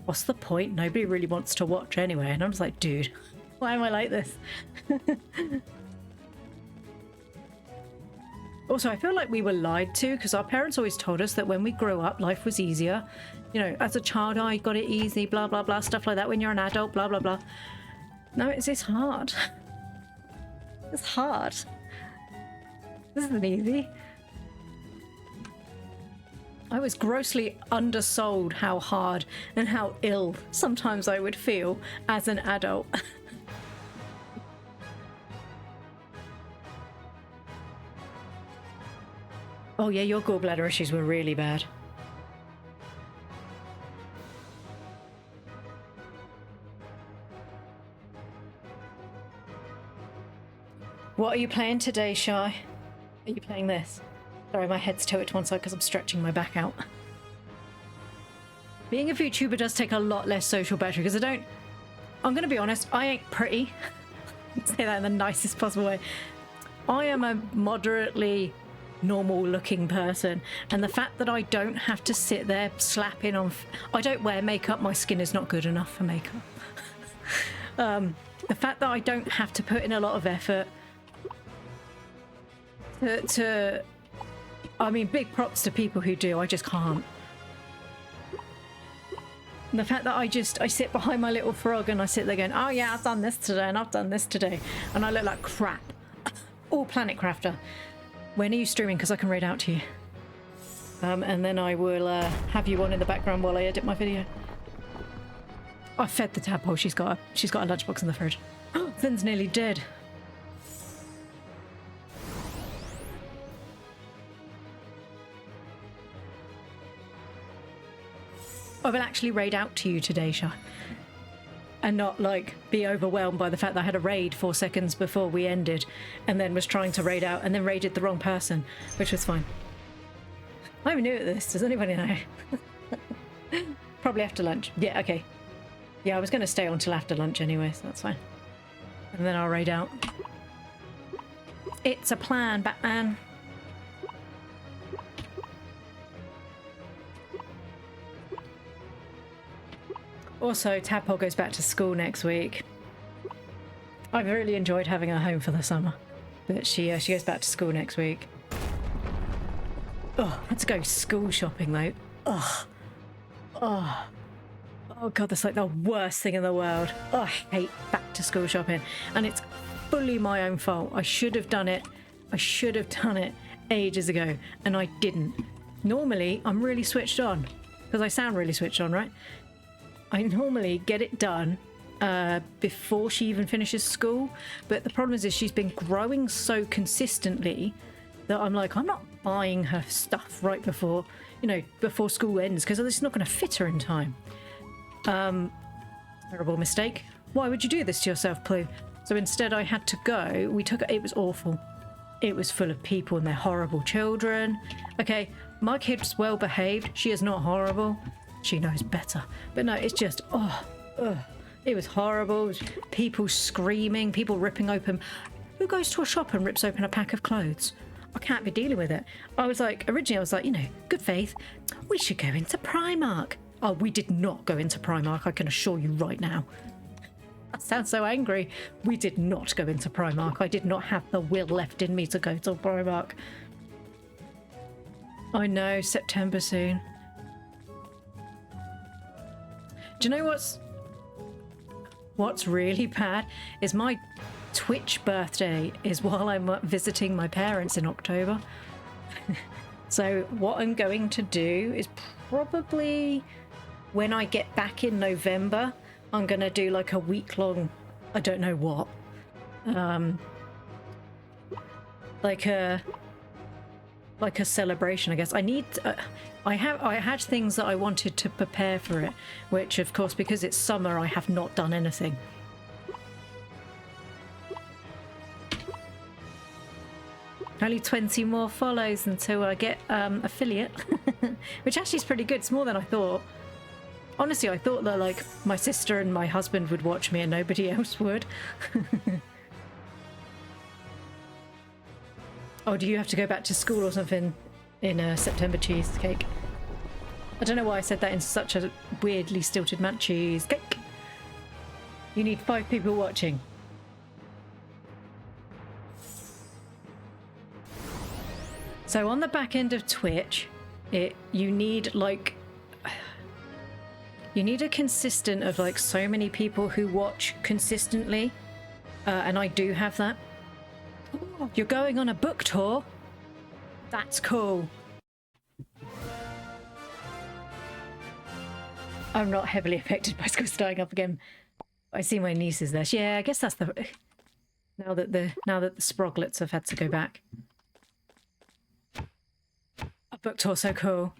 what's the point? Nobody really wants to watch anyway. And I'm just like, dude, why am I like this? Also, I feel like we were lied to because our parents always told us that when we grew up, life was easier. You know, as a child, I got it easy, blah, blah, blah, stuff like that. When you're an adult, blah, blah, blah. No, it's hard. It's hard. This isn't easy. I was grossly undersold how hard and how ill sometimes I would feel as an adult. Oh yeah, your gallbladder issues were really bad. What are you playing today, Shy? Are you playing this? Sorry, my head's tilted to one side because I'm stretching my back out. Being a VTuber does take a lot less social battery because I'm going to be honest, I ain't pretty. Say that in the nicest possible way. I am a moderately normal looking person, and the fact that I don't have to sit there slapping on... I don't wear makeup, my skin is not good enough for makeup. The fact that I don't have to put in a lot of effort I mean, big props to people who do. I just can't. And the fact that I sit behind my little frog and I sit there going, oh yeah, I've done this today and I've done this today, and I look like crap. All Planet Crafter. When are you streaming? Because I can read out to you. And then I will have you on in the background while I edit my video. I fed the tadpole. She's got a lunchbox in the fridge. Finn's nearly dead. I will actually raid out to you today, Shah. And not, like, be overwhelmed by the fact that I had a raid 4 seconds before we ended and then was trying to raid out and then raided the wrong person, which was fine. I'm new at this. Does anybody know? Probably after lunch. Yeah, okay. Yeah, I was going to stay on till after lunch anyway, so that's fine. And then I'll raid out. It's a plan, Batman. Also, Tadpole goes back to school next week. I've really enjoyed having her home for the summer, but she goes back to school next week. Oh, I had to go school shopping though. Ugh. Oh. Oh god, that's like the worst thing in the world. Oh, I hate back to school shopping, and it's fully my own fault. I should have done it. I should have done it ages ago, and I didn't. Normally, I'm really switched on because I sound really switched on, right? I normally get it done before she even finishes school, but the problem is she's been growing so consistently that I'm like, I'm not buying her stuff right before, before school ends, because it's not going to fit her in time. Terrible mistake. Why would you do this to yourself, Pooh? So instead I had to go. It was awful. It was full of people and they're horrible children. Okay, my kid's well behaved. She is not horrible. She knows better. But no, it's just, it was horrible. It was people screaming, people ripping open. Who goes to a shop and rips open a pack of clothes? I can't be dealing with it. Originally I was like, good faith, we should go into Primark. Oh, we did not go into Primark, I can assure you right now. I sound so angry. We did not go into Primark. I did not have the will left in me to go to Primark. I know, September soon. Do you know what's really bad? Is my Twitch birthday is while I'm visiting my parents in October. So what I'm going to do is probably when I get back in November, I'm going to do like a week-long, I don't know what, like a celebration, I guess. I had things that I wanted to prepare for it, which of course, because it's summer, I have not done anything. Only 20 more follows until I get affiliate, which actually is pretty good. It's more than I thought. Honestly, I thought that like my sister and my husband would watch me and nobody else would. Oh, do you have to go back to school or something in a September cheesecake? I don't know why I said that in such a weirdly stilted manner. Cheesecake. You need 5 people watching. So on the back end of Twitch, you need a consistent of like so many people who watch consistently, and I do have that. Oh, you're going on a book tour? That's cool. I'm not heavily affected by school starting up again. I see my nieces there. Yeah, I guess that's the now that the Sproglets have had to go back. book tour so cool.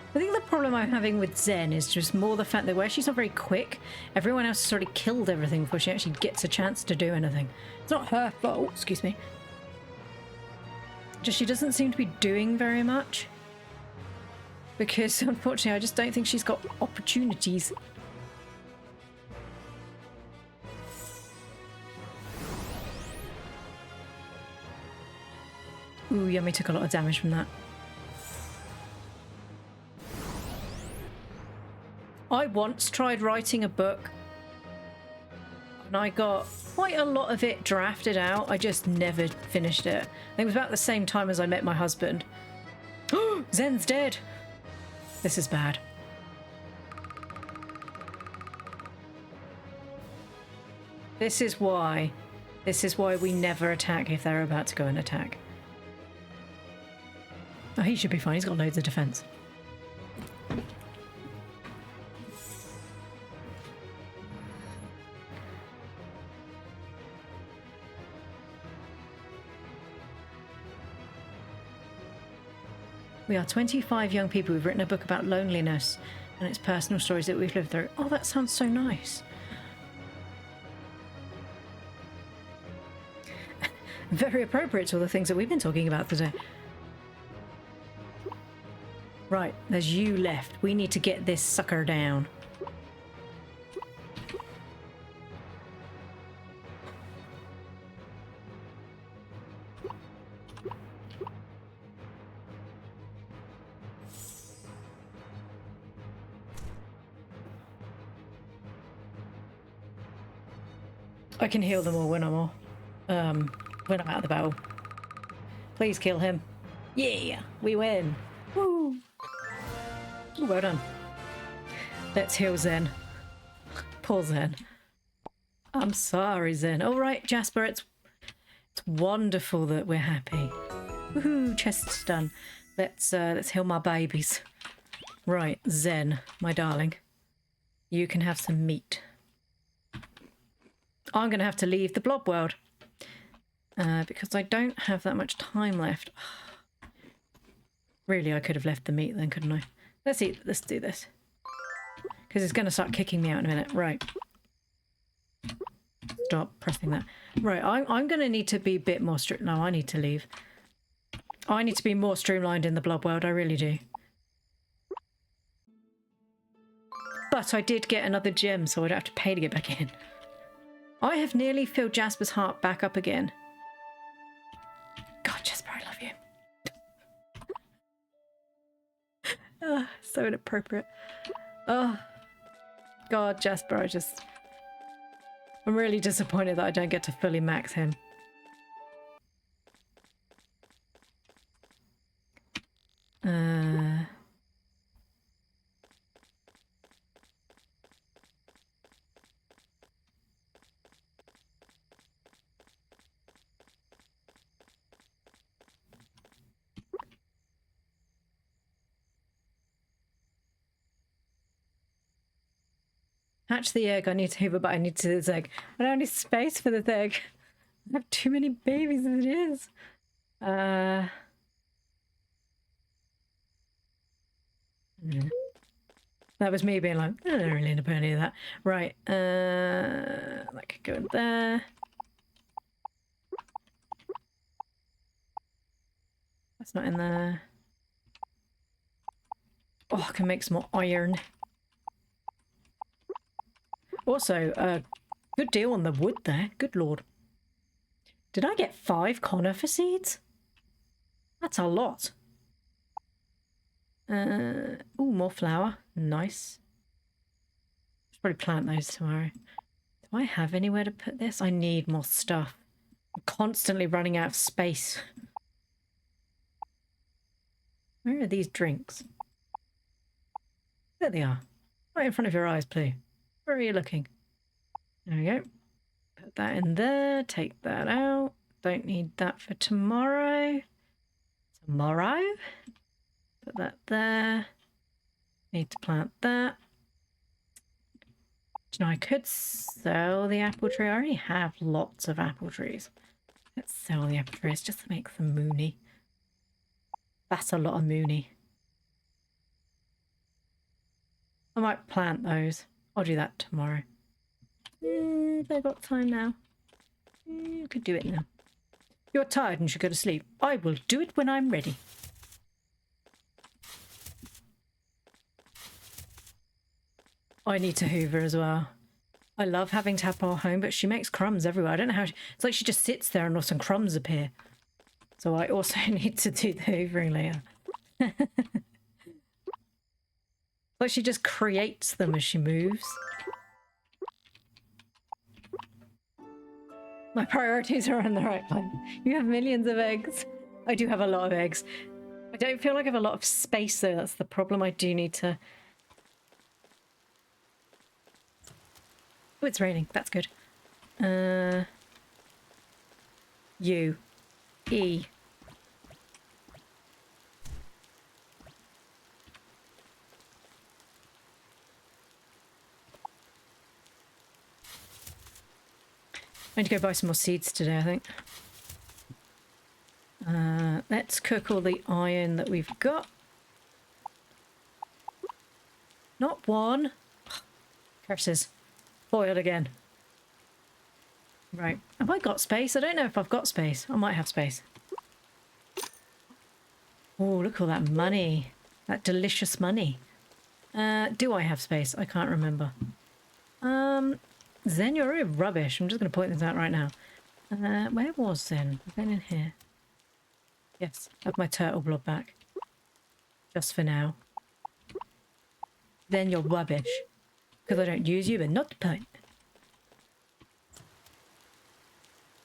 I think the problem I'm having with Zen is just more the fact that where she's not very quick, everyone else has already killed everything before she actually gets a chance to do anything. It's not her fault, excuse me. Just she doesn't seem to be doing very much. Because unfortunately I just don't think she's got opportunities. Ooh, Yummy took a lot of damage from that. I once tried writing a book and I got quite a lot of it drafted out. I just never finished it. I think it was about the same time as I met my husband. Oh, Zen's dead. This is bad. This is why we never attack if they're about to go and attack. Oh, he should be fine. He's got loads of defense. We are 25 young people who've written a book about loneliness and its personal stories that we've lived through. Oh, that sounds so nice. Very appropriate to all the things that we've been talking about today. Right, there's you left. We need to get this sucker down. I can heal them all when I'm out of the battle. Please kill him. Yeah, we win. Woo! Ooh, well done. Let's heal Zen. Poor Zen. I'm sorry, Zen. All right, Jasper, it's wonderful that we're happy. Woohoo! Chest's done. Let's heal my babies. Right, Zen, my darling. You can have some meat. I'm going to have to leave the blob world because I don't have that much time left. Really, I could have left the meat then, couldn't I? Let's eat. Let's do this because it's going to start kicking me out in a minute. Right. Stop pressing that. Right, I'm going to need to be a bit more strict. No, I need to leave. I need to be more streamlined in the blob world. I really do. But I did get another gem, so I don't have to pay to get back in. I have nearly filled Jasper's heart back up again. God, Jasper, I love you. So inappropriate. Oh, God, Jasper, I'm really disappointed that I don't get to fully max him. Hatch the egg. I need to hoover, but I need to this egg. I don't need space for this egg. I have too many babies as it is. That was me being like, I don't really need to put any of that. Right. That could go in there. That's not in there. Oh, I can make some more iron. Also, good deal on the wood there. Good lord. Did I get 5 conifer seeds? That's a lot. Ooh, more flour. Nice. Should probably plant those tomorrow. Do I have anywhere to put this? I need more stuff. I'm constantly running out of space. Where are these drinks? There they are. Right in front of your eyes, Blue. Where are you looking? There we go. Put that in there. Take that out. Don't need that for tomorrow. Tomorrow? Put that there. Need to plant that. You know, I could sell the apple tree. I already have lots of apple trees. Let's sell the apple trees just to make some moony. That's a lot of moony. I might plant those. I'll do that tomorrow. Have I got time now? Could do it now. You're tired and should go to sleep. I will do it when I'm ready. I need to hoover as well. I love having Tadpole home, but she makes crumbs everywhere. I don't know how... It's like she just sits there and all some crumbs appear. So I also need to do the hoovering later. Like she just creates them as she moves. My priorities are on the right one. You have millions of eggs. I do have a lot of eggs. I don't feel like I have a lot of space though. That's the problem. I do need to... Oh, it's raining. That's good. U. E. I need to go buy some more seeds today, I think. Let's cook all the iron that we've got. Not one. Curses. Boiled again. Right. Have I got space? I don't know if I've got space. I might have space. Oh, look at all that money. That delicious money. Do I have space? I can't remember. Zen, you're really rubbish. I'm just going to point this out right now. Where was Zen? I've been in here. Yes, I have my turtle blob back. Just for now. Then you're rubbish. Because I don't use you, but not the point.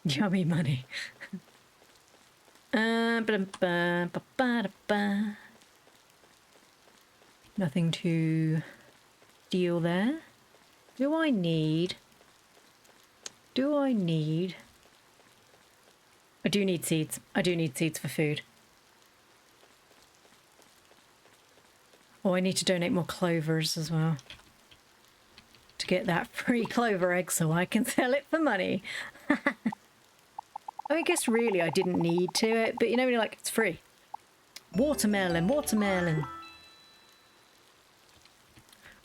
Yummy money. Nothing to deal there. Do I need... I do need seeds. I do need seeds for food. Oh, I need to donate more clovers as well. To get that free clover egg so I can sell it for money. I guess really I didn't need to it, but you know when you're like, it's free. Watermelon, watermelon.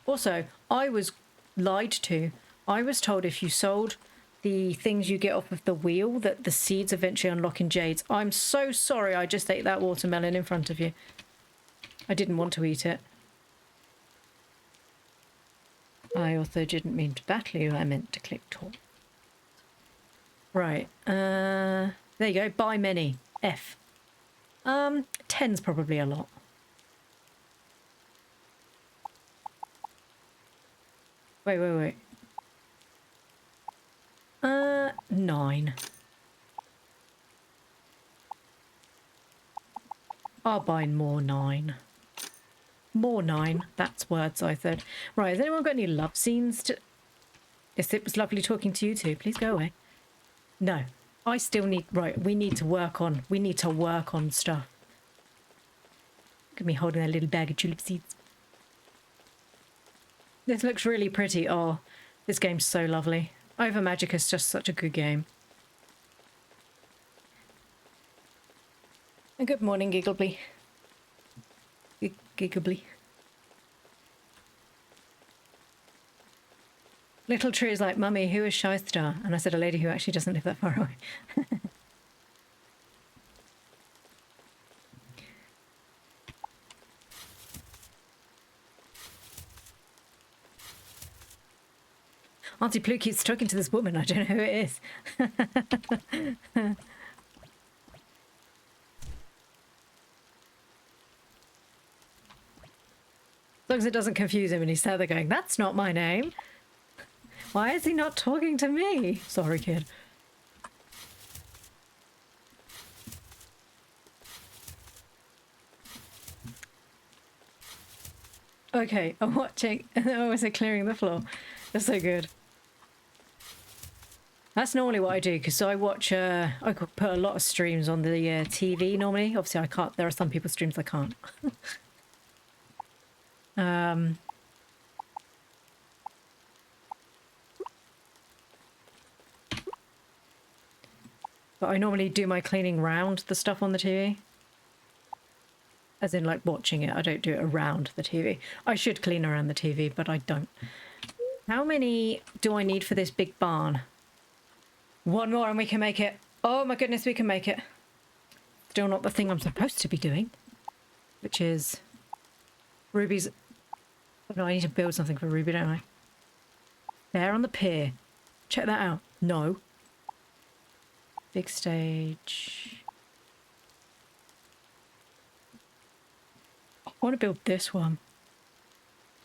Also, I was lied to. I was told if you sold the things you get off of the wheel that the seeds eventually unlock in jades. I'm so sorry I just ate that watermelon in front of you. I didn't want to eat it. I also didn't mean to battle you. I meant to click talk. Right. There you go. Buy many. F. 10's probably a lot. Wait. 9. I'll buy more 9. More 9. That's words I said. Right, has anyone got any love scenes to... Yes, it was lovely talking to you too. Please go away. No. I still need... Right, we need to work on stuff. Look at me holding that little bag of tulip seeds. This looks really pretty. Oh, this game's so lovely. Ova Magica is just such a good game. And good morning, Gigglebly. Gigglebly. Little tree is like, Mummy, who is Shystar? And I said, a lady who actually doesn't live that far away. Auntie Blue keeps talking to this woman. I don't know who it is. As long as it doesn't confuse him and he's there going, that's not my name. Why is he not talking to me? Sorry, kid. Okay, I'm watching. Oh, is it clearing the floor? That's so good. That's normally what I do because I watch. I could put a lot of streams on the TV normally. Obviously, I can't. There are some people's streams I can't. But I normally do my cleaning round the stuff on the TV. As in, like, watching it. I don't do it around the TV. I should clean around the TV, but I don't. How many do I need for this big barn? One more and we can make it. Oh my goodness, we can make it. Still not the thing I'm supposed to be doing. Which is... Ruby's... Oh no, I need to build something for Ruby, don't I? There on the pier. Check that out. No. Big stage. I want to build this one.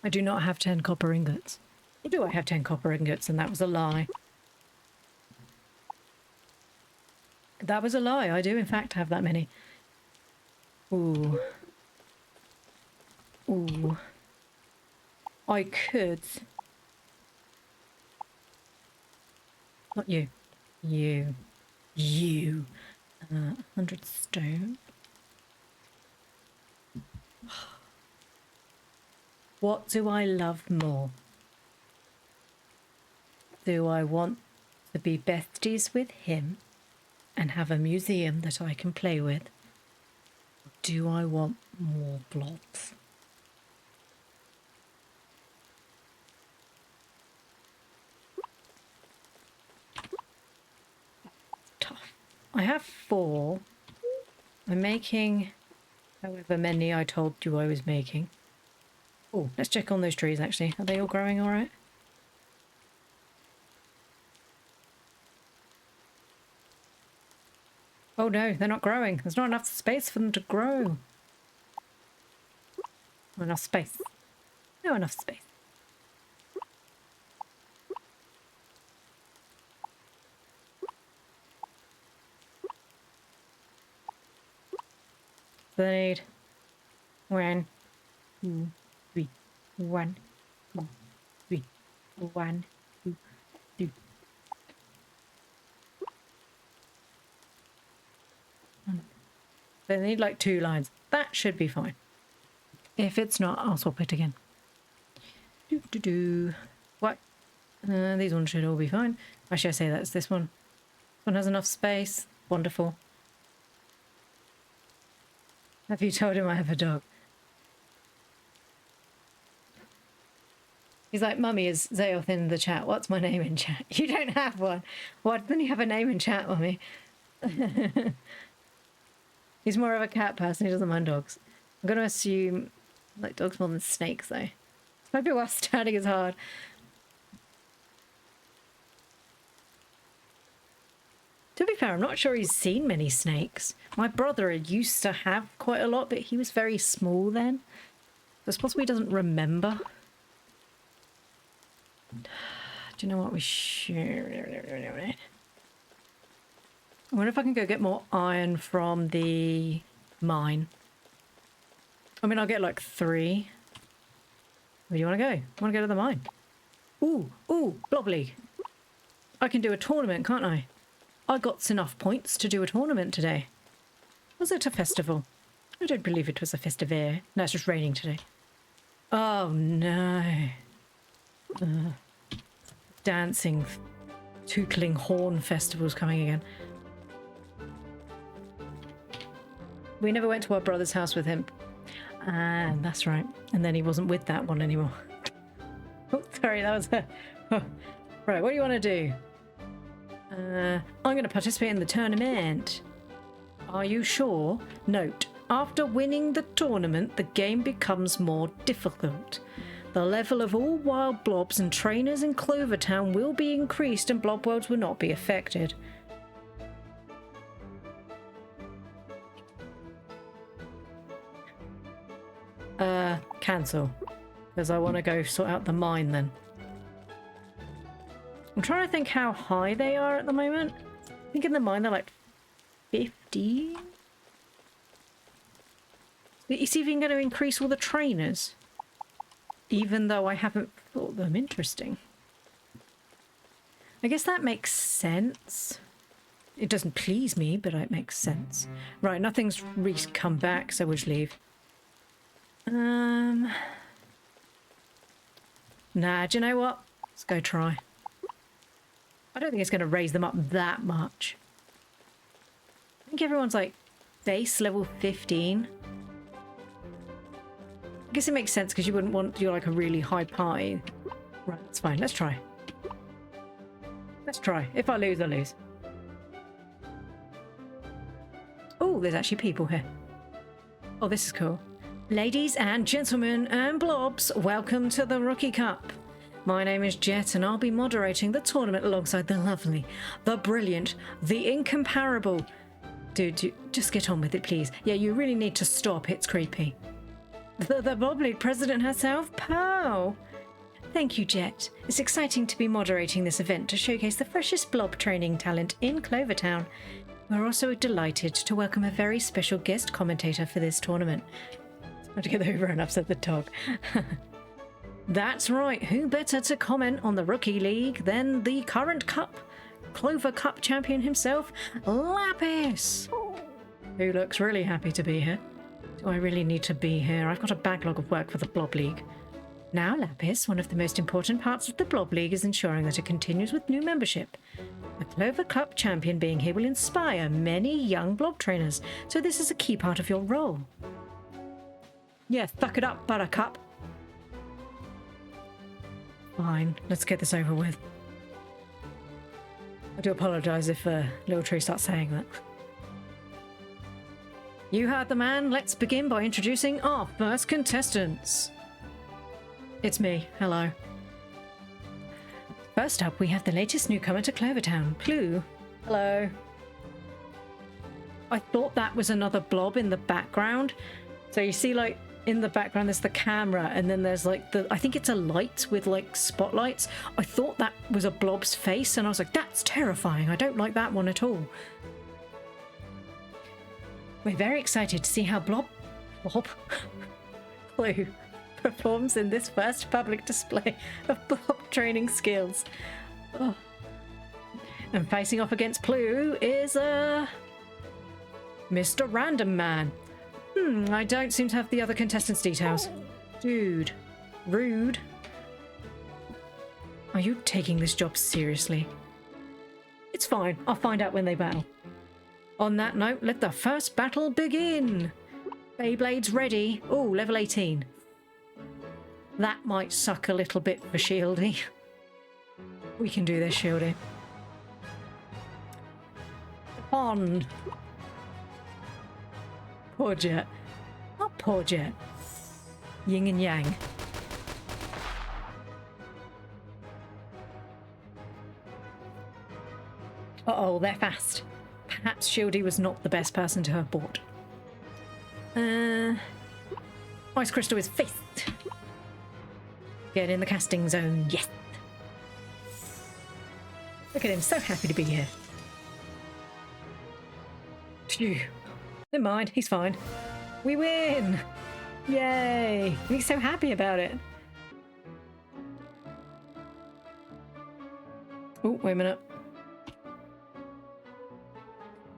I do not have 10 copper ingots. Or do I have 10 copper ingots? And that was a lie. That was a lie. I do in fact have that many. Ooh. Ooh. I could... Not you. You. You. 100 stone. What do I love more? Do I want to be besties with him and have a museum that I can play with? Or do I want more blobs? Tough. I have 4. I'm making however many I told you I was making. Oh, let's check on those trees actually. Are they all growing all right? Oh no, they're not growing. There's not enough space for them to grow. Not enough space. No enough space. So they need 1, 2, 3. 1, 2, 3. 1, 2, 3. They need like 2 lines. That should be fine. If it's not, I'll swap it again. What? These ones should all be fine. Actually, I say that's this one. This one has enough space. Wonderful. Have you told him I have a dog? He's like, Mummy, is Zayoth in the chat? What's my name in chat? You don't have one. Why don't you have a name in chat, Mummy? He's more of a cat person. He doesn't mind dogs. I'm going to assume like dogs more than snakes, though. Maybe while standing is hard. To be fair, I'm not sure he's seen many snakes. My brother used to have quite a lot, but he was very small then. So it's possible he doesn't remember. Do you know what we should... I wonder if I can go get more iron from the mine. I mean, I'll get like 3. Where do you want to go? I want to go to the mine. Ooh, Blob League. I can do a tournament, can't I? I got enough points to do a tournament today. Was it a festival? I don't believe it was a festivere. No, it's just raining today. Oh no. Dancing, tootling horn festival's coming again. We never went to our brother's house with him. And that's right. And then he wasn't with that one anymore. Oh, sorry, that was a... Oh. Right, what do you want to do? I'm going to participate in the tournament. Are you sure? Note, after winning the tournament, the game becomes more difficult. The level of all wild blobs and trainers in Clovertown will be increased and blob worlds will not be affected. Cancel. Because I want to go sort out the mine then. I'm trying to think how high they are at the moment. I think in the mine they're like 50. Is he even going to increase all the trainers? even though I haven't thought them interesting. I guess that makes sense. It doesn't please me, but it makes sense. Right, nothing's come back, so we'll just leave. Nah, do you know what? Let's go try. I don't think it's going to raise them up that much. I think everyone's like base level 15. I guess it makes sense because you wouldn't want to do like a really high party. Right, that's fine. Let's try. Let's try. If I lose, I lose. Oh, there's actually people here. Oh, this is cool. Ladies and gentlemen and blobs, welcome to the Rookie Cup. My name is Jet and I'll be moderating the tournament alongside the lovely, the brilliant, the incomparable... Dude, just get on with it, please. Yeah, you really need to stop. It's creepy. The Blob League president herself, Pow! Thank you, Jet. It's exciting to be moderating this event to showcase the freshest blob training talent in Clovertown. We're also delighted to welcome a very special guest commentator for this tournament. I have to get over and upset the dog. That's right, who better to comment on the Rookie League than the current Clover Cup champion himself, Lapis, who looks really happy to be here. Do I really need to be here? I've got a backlog of work for the Blob League. Now, Lapis, one of the most important parts of the Blob League is ensuring that it continues with new membership. The Clover Cup champion being here will inspire many young blob trainers, so this is a key part of your role. Yeah, suck it up, Buttercup. Fine, let's get this over with. I do apologise if Little Tree starts saying that. You heard the man. Let's begin by introducing our first contestants. It's me. Hello. First up, we have the latest newcomer to Clovertown, Clue. Hello. I thought that was another blob in the background. So you see, like, in the background there's the camera and then there's like I think it's a light with like spotlights. I thought that was a blob's face and I was like, that's terrifying. I don't like that one at all. We're very excited to see how Blob Clue performs in this first public display of blob training skills. Oh. And facing off against Clue is Mr. Random Man. I don't seem to have the other contestants' details. Dude. Rude. Are you taking this job seriously? It's fine. I'll find out when they battle. On that note, let the first battle begin. Beyblades ready. Oh, level 18. That might suck a little bit for Shieldy. We can do this, Shieldy. On. Poor Jet. Not poor Jet. Yin and yang. Uh-oh, they're fast. Perhaps Shieldy was not the best person to have bought. Ice Crystal is fifth. Get in the casting zone, yes. Look at him, so happy to be here. Phew. Never mind, he's fine. We win! Yay! He's so happy about it. Oh, wait a minute.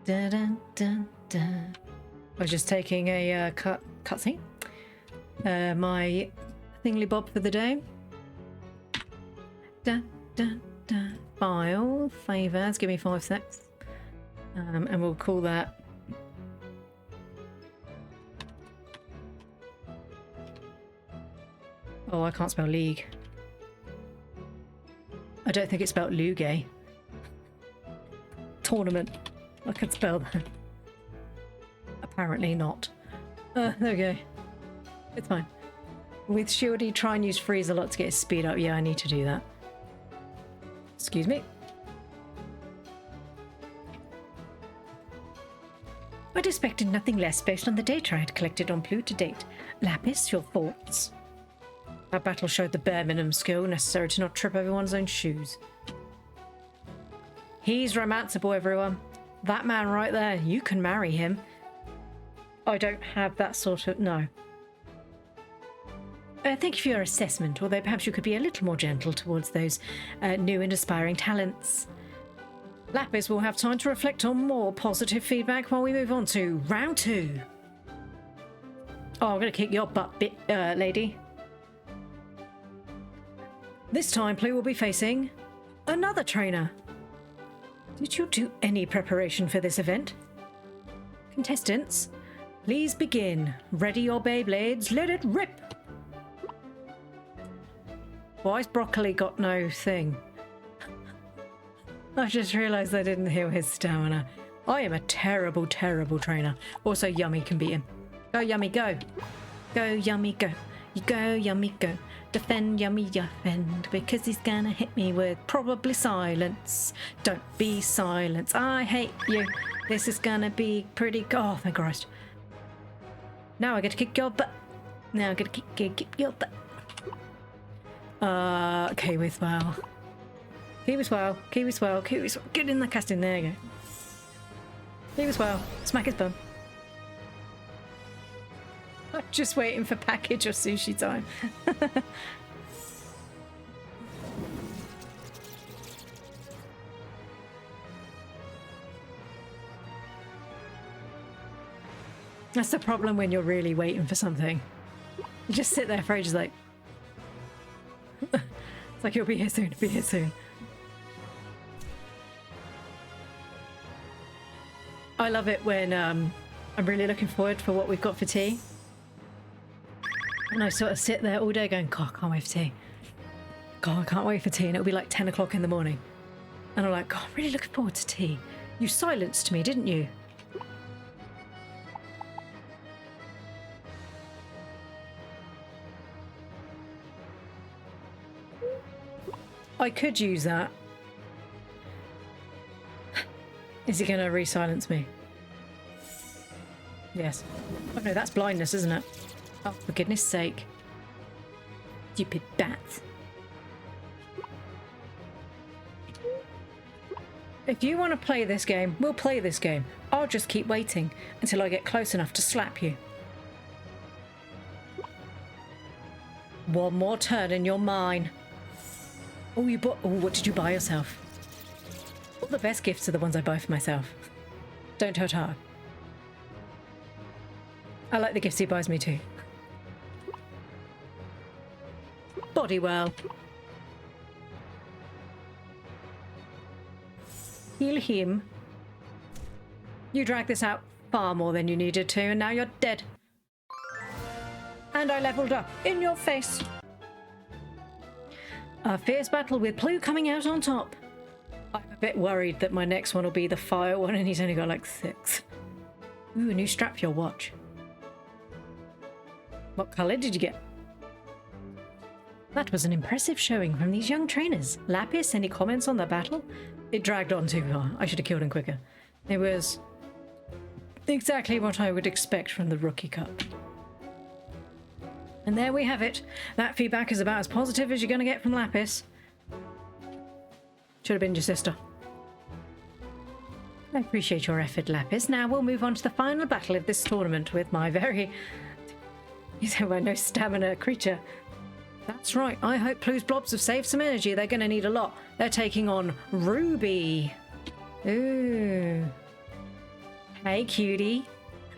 Dun, dun, dun, dun. I was just taking a cutscene. My thingy bob for the day. Dun, dun, dun. File, favors, give me 5 secs. And we'll call that. Oh, I can't spell league. I don't think it's spelled Lugay. Tournament. I can spell that. Apparently not. There we go. It's fine. With Shieldy, try and use freeze a lot to get his speed up. Yeah, I need to do that. Excuse me. I'd expected nothing less based on the data I had collected on Blue to date. Lapis, your thoughts? Our battle showed the bare minimum skill necessary to not trip over one's own shoes. He's romanceable, everyone. That man right there, you can marry him. I don't have that sort of... no. Thank you for your assessment, although perhaps you could be a little more gentle towards those new and aspiring talents. Lapis will have time to reflect on more positive feedback while we move on to round 2. Oh, I'm going to kick your butt, lady. This time, Plue will be facing another trainer. Did you do any preparation for this event? Contestants, please begin. Ready your Beyblades, let it rip! Why's Broccoli got no thing? I just realised I didn't heal his stamina. I am a terrible, terrible trainer. Also, Yummy can beat him. Go, Yummy, go. Go, Yummy, go. You go, Yummy, go. Defend, Yummy, defend. Because he's gonna hit me with probably silence. Don't be silent. I hate you. This is gonna be pretty... Oh, thank Christ. Now I get to kick your butt. Now I get to kick your butt. Kiwi swell. Kiwi swell. Kiwi swell. Kiwi swell. Get in the casting. There you go. Kiwi swell. Smack his bum. I'm just waiting for package or sushi time. That's the problem when you're really waiting for something. You just sit there for ages like... It's like, you'll be here soon, be here soon. I love it when I'm really looking forward for what we've got for tea. And I sort of sit there all day going, God, I can't wait for tea. God, I can't wait for tea. And it'll be like 10 o'clock in the morning. And I'm like, God, I'm really looking forward to tea. You silenced me, didn't you? I could use that. Is he going to re-silence me? Yes. Oh no, that's blindness, isn't it? Oh, for goodness sake. Stupid bats. If you want to play this game, we'll play this game. I'll just keep waiting until I get close enough to slap you. One more turn and you're mine. Oh, you bought... Oh, what did you buy yourself? All the best gifts are the ones I buy for myself. Don't tell Tara. I like the gifts he buys me too. Body well. Heal him. You dragged this out far more than you needed to, and now you're dead. And I leveled up in your face. A fierce battle with Plue coming out on top. I'm a bit worried that my next one will be the fire one and he's only got like 6. Ooh, a new strap for your watch. What colour did you get? That was an impressive showing from these young trainers. Lapis, any comments on the battle? It dragged on too far. I should have killed him quicker. It was exactly what I would expect from the Rookie Cup. And there we have it. That feedback is about as positive as you're going to get from Lapis. Should have been your sister. I appreciate your effort, Lapis. Now we'll move on to the final battle of this tournament with my very... You said my no stamina creature. That's right. I hope Plue's blobs have saved some energy. They're going to need a lot. They're taking on Ruby. Ooh. Hey, cutie.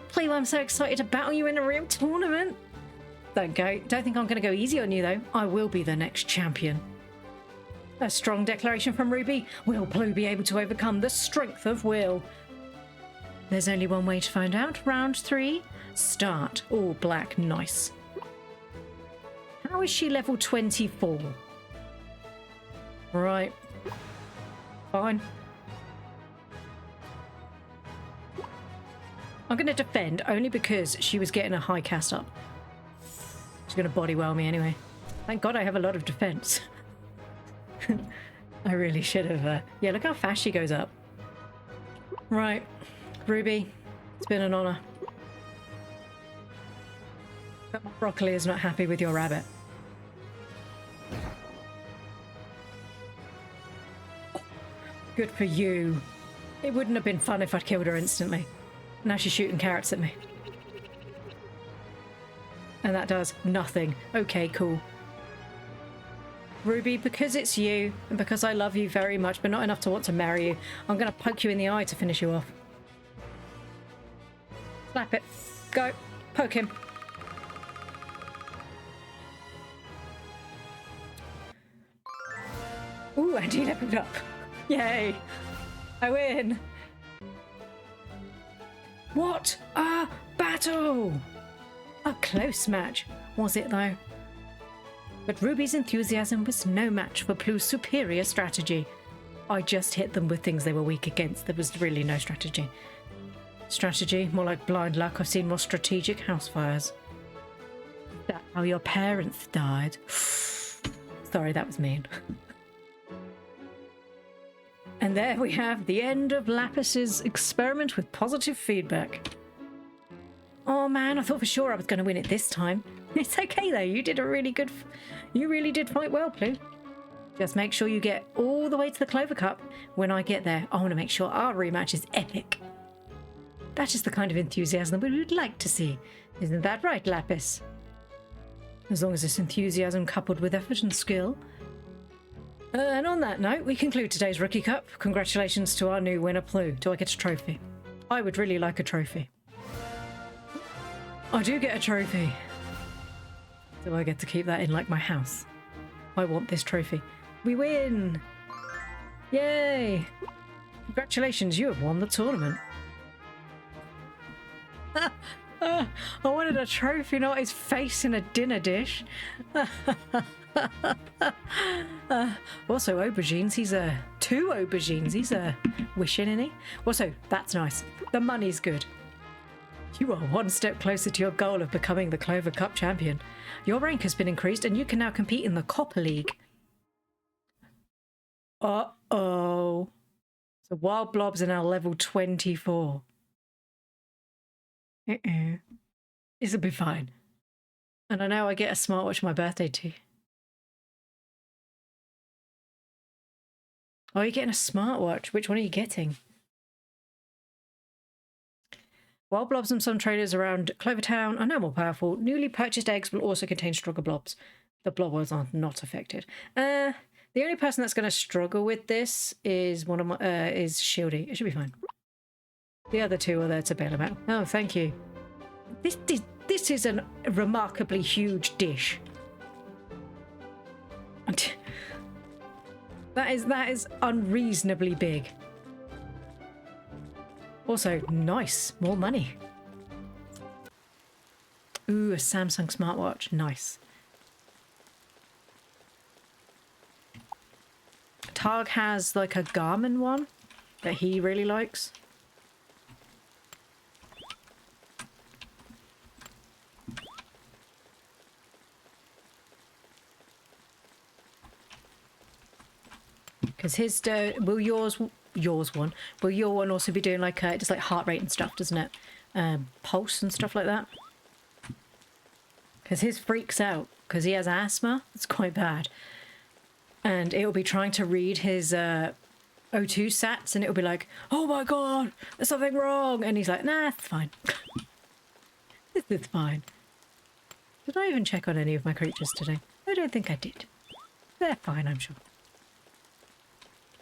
Plue, I'm so excited to battle you in a real tournament. Don't think I'm going to go easy on you, though. I will be the next champion. A strong declaration from Ruby. Will Plue be able to overcome the strength of will? There's only one way to find out. Round 3. Start. All black. Nice. How is she level 24? Right. Fine. I'm going to defend only because she was getting a high cast up. She's going to body well me anyway. Thank God I have a lot of defense. I really should have... Yeah, look how fast she goes up. Right. Ruby, it's been an honor. But my broccoli is not happy with your rabbit. Good for you. It wouldn't have been fun if I'd killed her instantly. Now she's shooting carrots at me. And that does nothing. Okay, cool. Ruby, because it's you, and because I love you very much, but not enough to want to marry you, I'm going to poke you in the eye to finish you off. Slap it. Go. Poke him. Ooh, and he leveled up. Yay. I win. What a battle! A close match, was it though? But Ruby's enthusiasm was no match for Plu's superior strategy. I just hit them with things they were weak against. There was really no strategy. Strategy? More like blind luck. I've seen more strategic house fires. Is that how your parents died? Sorry, that was mean. And there we have the end of Lapis's experiment with positive feedback. Oh man, I thought for sure I was going to win it this time. It's okay though, you did a really good... You really did fight well, Plu. Just make sure you get all the way to the Clover Cup. When I get there, I want to make sure our rematch is epic. That is the kind of enthusiasm we would like to see. Isn't that right, Lapis? As long as it's enthusiasm coupled with effort and skill. And on that note, we conclude today's Rookie Cup. Congratulations to our new winner, Plu. Do I get a trophy? I would really like a trophy. I do get a trophy. Do I get to keep that in like my house? I want this trophy. We win! Yay! Congratulations, you have won the tournament. I wanted a trophy, not his face in a dinner dish. Also, aubergines. He's two aubergines. He's wishing, isn't he? Also, that's nice. The money's good. You are one step closer to your goal of becoming the Clover Cup champion. Your rank has been increased and you can now compete in the Copper League. Uh-oh. So wild blobs are now level 24. This will be fine. And I know I get a smartwatch for my birthday too. Oh, you're getting a smartwatch. Which one are you getting? Wild blobs and some traders around Clovertown are no more powerful. Newly purchased eggs will also contain stronger blobs. The blobbers are not affected. The only person that's going to struggle with this is one of my is Shieldy. It should be fine. The other two are there to bail him out. Oh, thank you. This is a remarkably huge dish. That is unreasonably big. Also, nice. More money. Ooh, a Samsung smartwatch. Nice. Targ has like a Garmin one that he really likes. Because his will your one also be doing like just like heart rate and stuff, doesn't it? Pulse and stuff like that. Because his freaks out because he has asthma. It's quite bad, and it will be trying to read his O2 sats, and it will be like, "Oh my god, there's something wrong," and he's like, "Nah, it's fine. This is fine." Did I even check on any of my creatures today? I don't think I did. They're fine, I'm sure.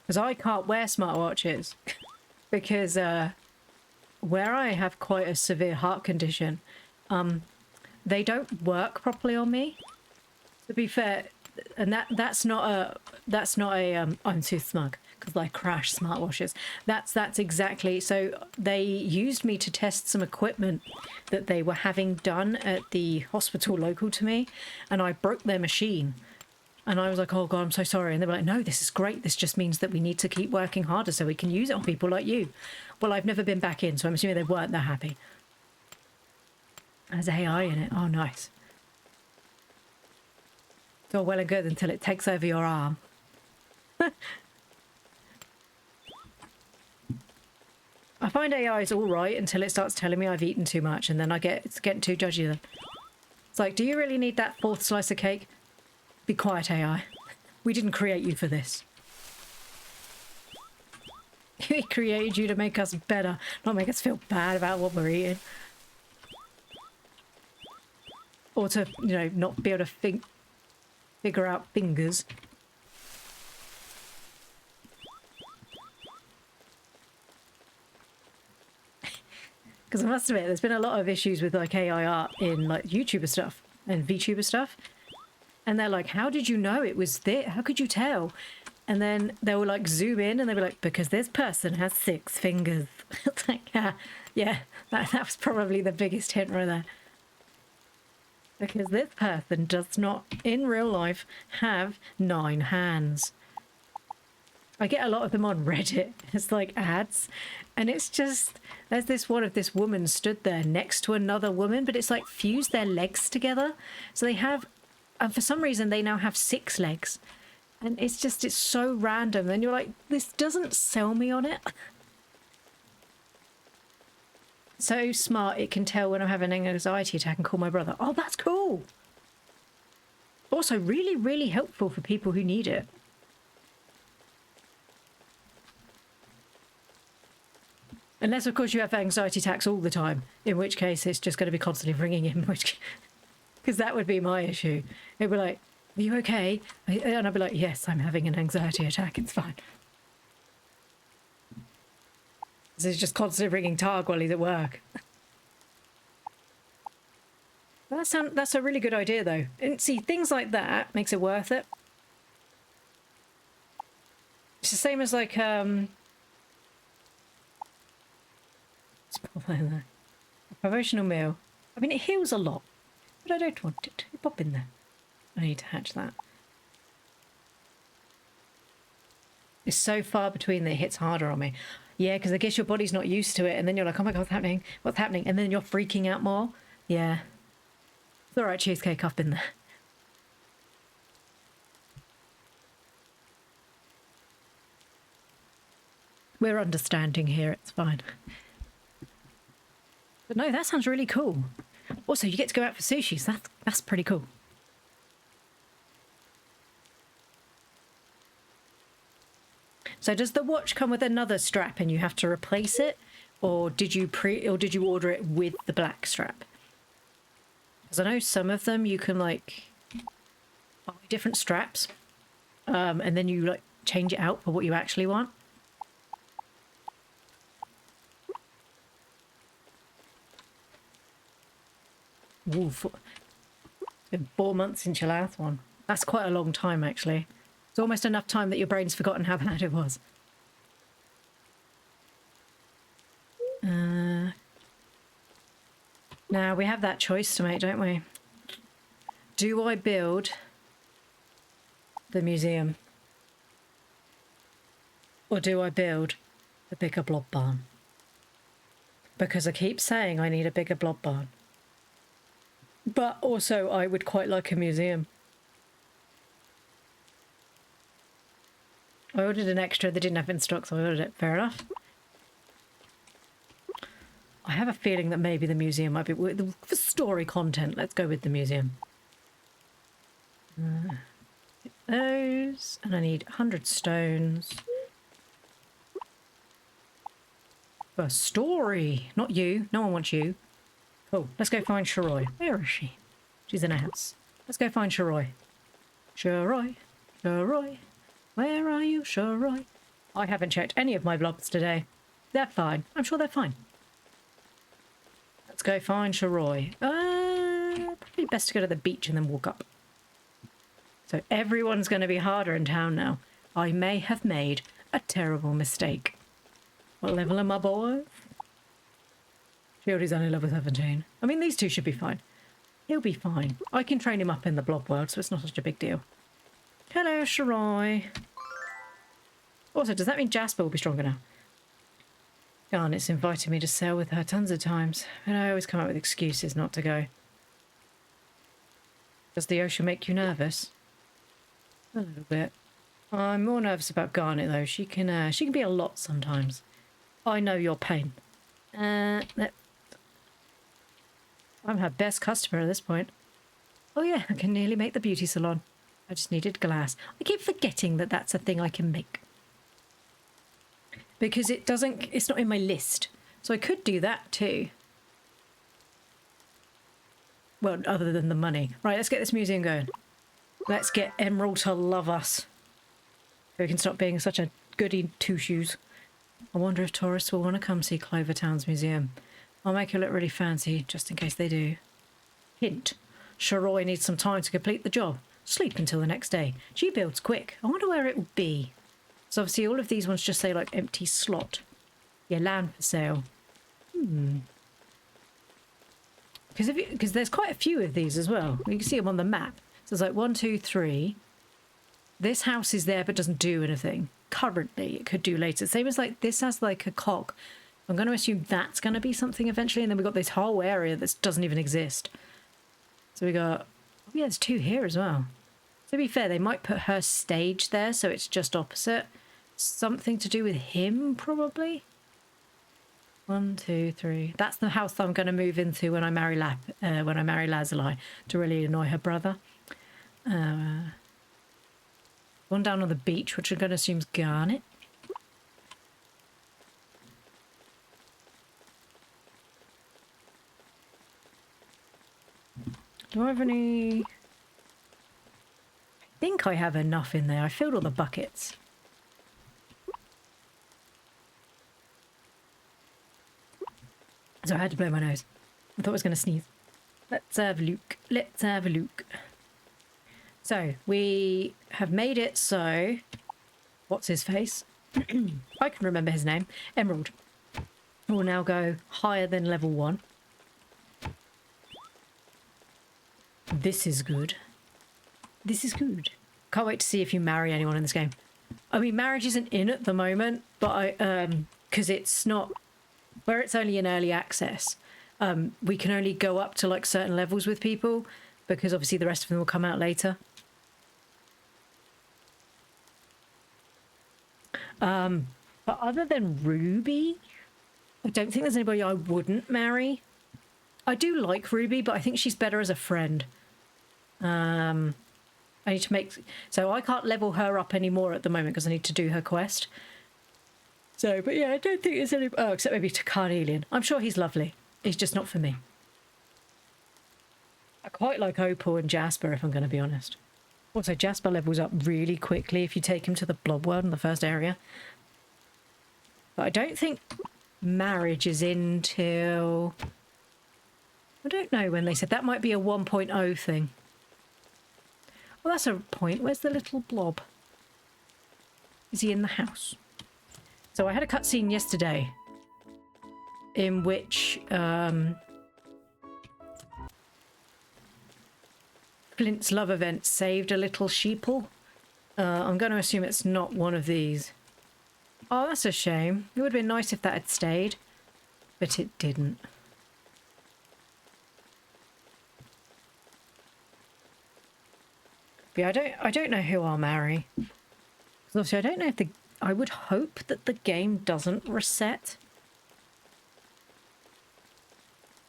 Because I can't wear smartwatches because where I have quite a severe heart condition, they don't work properly on me. To be fair, and that's not a I'm too smug because I crash smartwatches. That's exactly. So they used me to test some equipment that they were having done at the hospital local to me, and I broke their machine. And I was like, oh God, I'm so sorry. And they were like, no, this is great. This just means that we need to keep working harder so we can use it on people like you. Well, I've never been back in, so I'm assuming they weren't that happy. There's AI in it. Oh, nice. It's all well and good until it takes over your arm. I find AI is all right until it starts telling me I've eaten too much, and then it's getting too judgy then. It's like, do you really need that fourth slice of cake? Be quiet, AI. We didn't create you for this. We created you to make us better, not make us feel bad about what we're eating. or to, you know, not be able to figure out fingers. Because I must admit, there's been a lot of issues with like AI art in like YouTuber stuff and VTuber stuff. And they're like, how did you know it was there? How could you tell? And then they will like zoom in and they'll be like, because this person has 6 fingers. It's like, yeah, that was probably the biggest hint right there. Because this person does not, in real life, have 9 hands. I get a lot of them on Reddit. It's like ads. And it's just, there's this one of this woman stood there next to another woman, but it's like fused their legs together. So they have, and for some reason they now have 6 legs. And it's just, it's so random. And you're like, this doesn't sell me on it. So smart, it can tell when I'm having an anxiety attack and call my brother. Oh, that's cool. Also, really, really helpful for people who need it. Unless, of course, you have anxiety attacks all the time, in which case it's just going to be constantly ringing in, because that would be my issue. It'd be like, are you okay? And I'd be like, yes, I'm having an anxiety attack. It's fine. So it's just constantly ringing Targ while he's at work. That's a really good idea, though. And see, things like that makes it worth it. It's the same as like, a promotional meal. I mean, it heals a lot, but I don't want it. Pop in there. I need to hatch that. It's so far between that it hits harder on me. Yeah, because I guess your body's not used to it, and then you're like, oh my god, what's happening? What's happening? And then you're freaking out more. Yeah. It's alright, cheesecake, up in there. We're understanding here, it's fine. But no, that sounds really cool. Also, you get to go out for sushi, so that's pretty cool. So does the watch come with another strap and you have to replace it? Or did you order it with the black strap? Because I know some of them you can like buy different straps, and then you like change it out for what you actually want. Ooh, it's been 4 months since your last one. That's quite a long time, actually. It's almost enough time that your brain's forgotten how bad it was. Now, we have that choice to make, don't we? Do I build the museum? Or do I build the bigger blob barn? Because I keep saying I need a bigger blob barn. But also, I would quite like a museum. I ordered an extra they didn't have in stock, so I ordered it. Fair enough. I have a feeling that maybe the museum might be... For story content, let's go with the museum. Those. And I need 100 stones. For story. Not you. No one wants you. Cool. Let's go find Shiroi. Where is she? She's in a house. Let's go find Shiroi. Shiroi. Shiroi. Where are you, Shiroi? I haven't checked any of my blobs today. They're fine. I'm sure they're fine. Let's go find Shiroi. Probably best to go to the beach and then walk up. So everyone's going to be harder in town now. I may have made a terrible mistake. What level am I, boys? Shieldy's only level 17. I mean, these two should be fine. He'll be fine. I can train him up in the blob world, so it's not such a big deal. Hello, Shiroi. Also, does that mean Jasper will be stronger now? Garnet's invited me to sail with her tons of times, and I always come up with excuses not to go. Does the ocean make you nervous? A little bit. I'm more nervous about Garnet, though. She can be a lot sometimes. I know your pain. I'm her best customer at this point. Oh yeah, I can nearly make the beauty salon. I just needed glass. I keep forgetting that that's a thing I can make. Because it's not in my list. So I could do that too. Well, other than the money. Right, let's get this museum going. Let's get Emerald to love us. So we can stop being such a goody two-shoes. I wonder if tourists will want to come see Clovertown's museum. I'll make it look really fancy, just in case they do. Hint. Sharoy needs some time to complete the job. Sleep until the next day. She builds quick. I wonder where it will be. So obviously all of these ones just say like empty slot. Yeah, land for sale. Because there's quite a few of these as well. You can see them on the map. So it's like 1, 2, 3. This house is there but doesn't do anything. Currently, it could do later. Same as like this has like a cock. I'm going to assume that's going to be something eventually. And then we've got this whole area that doesn't even exist. So we got... Oh yeah, there's 2 here as well. To be fair, they might put her stage there so it's just opposite. Something to do with him, probably? 1, 2, 3. That's the house that I'm going to move into when I marry Lazuli to really annoy her brother. One down on the beach, which I'm going to assume is Garnet. Do I have any... I think I have enough in there. I filled all the buckets. So I had to blow my nose. I thought I was going to sneeze. Let's have a look. Let's have a look. So, we have made it so... What's his face? I can remember his name. Emerald. Will now go higher than level 1. This is good. This is good. Can't wait to see if you marry anyone in this game. I mean, marriage isn't in at the moment, but because it's not... Where it's only in early access, we can only go up to like certain levels with people because obviously the rest of them will come out later. But other than Ruby, I don't think there's anybody I wouldn't marry. I do like Ruby, but I think she's better as a friend. I need to make... So I can't level her up anymore at the moment because I need to do her quest. So, but yeah, I don't think there's any... Oh, except maybe to Carnelian. I'm sure he's lovely. He's just not for me. I quite like Opal and Jasper, if I'm going to be honest. Also, Jasper levels up really quickly if you take him to the blob world in the first area. But I don't think marriage is in till... I don't know when they said. That might be a 1.0 thing. Well, that's a point. Where's the little blob? Is he in the house? So I had a cutscene yesterday in which Flint's love event saved a little sheeple. I'm going to assume it's not one of these. Oh, that's a shame. It would have been nice if that had stayed, but it didn't. Yeah, I don't know who I'll marry. Because obviously I don't know if the... I would hope that the game doesn't reset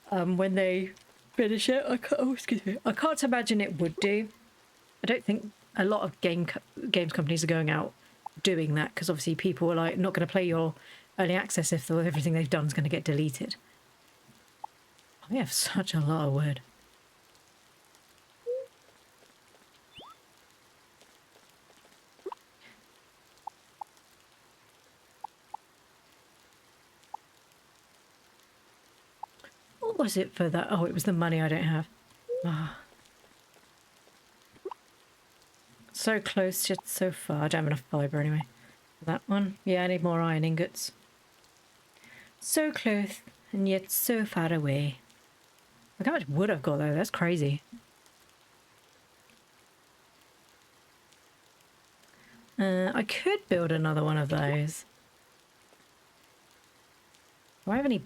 when they finish it. Excuse me. I can't imagine it would do. I don't think a lot of games companies are going out doing that because obviously people are like not going to play your early access if everything they've done is going to get deleted. We have such a lot of wood. What was it for that? Oh, it was the money I don't have. Ah. So close, yet so far. I don't have enough fibre anyway. That one. Yeah, I need more iron ingots. So close, and yet so far away. Look how much wood I've got though. That's crazy. I could build another one of those. Do I have any...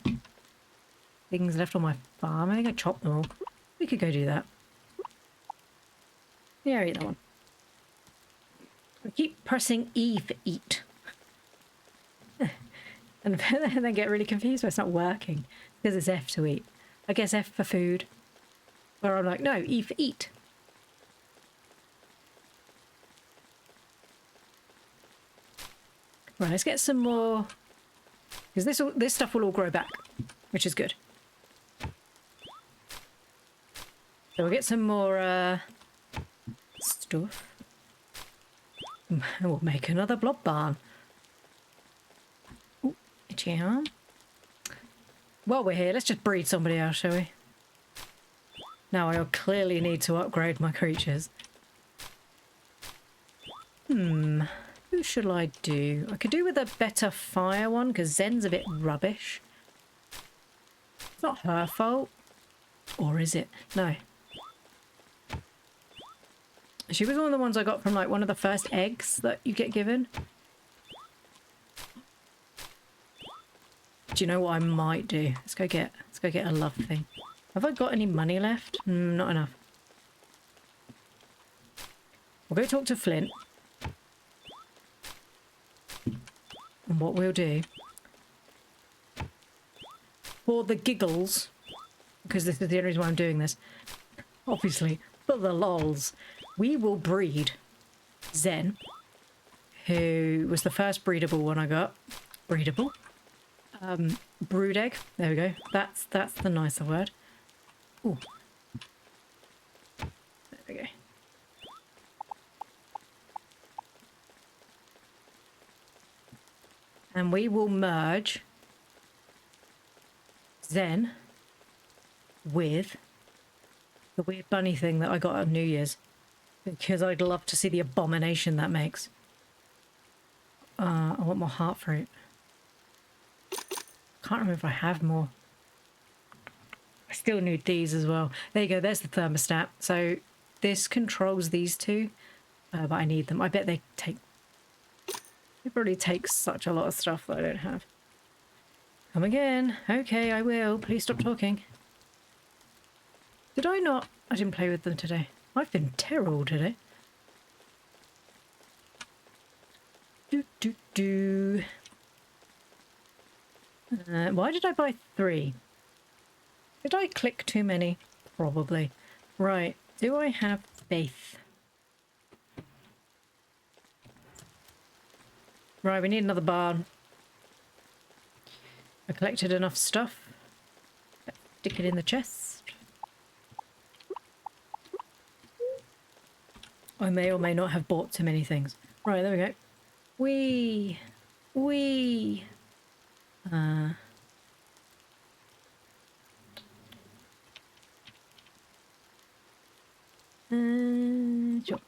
things left on my farm? I think I chopped them all. We could go do that. Yeah, eat that one. I keep pressing E for eat. And then get really confused when it's not working. Because it's F to eat. I guess F for food. Where I'm like, no, E for eat. Right, let's get some more... Because this stuff will all grow back, which is good. So we'll get some more stuff. And we'll make another blob barn. Ooh, itchy arm. While we're here, let's just breed somebody else, shall we? Now I clearly need to upgrade my creatures. Who shall I do? I could do with a better fire one, because Zen's a bit rubbish. It's not her fault. Or is it? No. She was one of the ones I got from like one of the first eggs that you get given. Do you know what I might do? Let's go get a love thing. Have I got any money left? Not enough. We'll go talk to Flint. And what we'll do, for the giggles, because this is the only reason why I'm doing this, obviously, for the lols, we will breed Zen, who was the first breedable one I got. Breedable? Brood egg. There we go. That's the nicer word. Ooh. There we go. And we will merge Zen with the weird bunny thing that I got on New Year's. Because I'd love to see the abomination that makes. I want more heart fruit. Can't remember if I have more. I still need these as well. There you go, there's the thermostat. So this controls these two, but I need them. I bet they probably take such a lot of stuff that I don't have. Come again. Okay, I will. Please stop talking. Did I not? I didn't play with them today. I've been terrible today. Why did I buy 3? Did I click too many? Probably. Right. Do I have faith? Right, we need another barn. I collected enough stuff. Let's stick it in the chest. I may or may not have bought too many things. Right, there we go. Wee! Sure.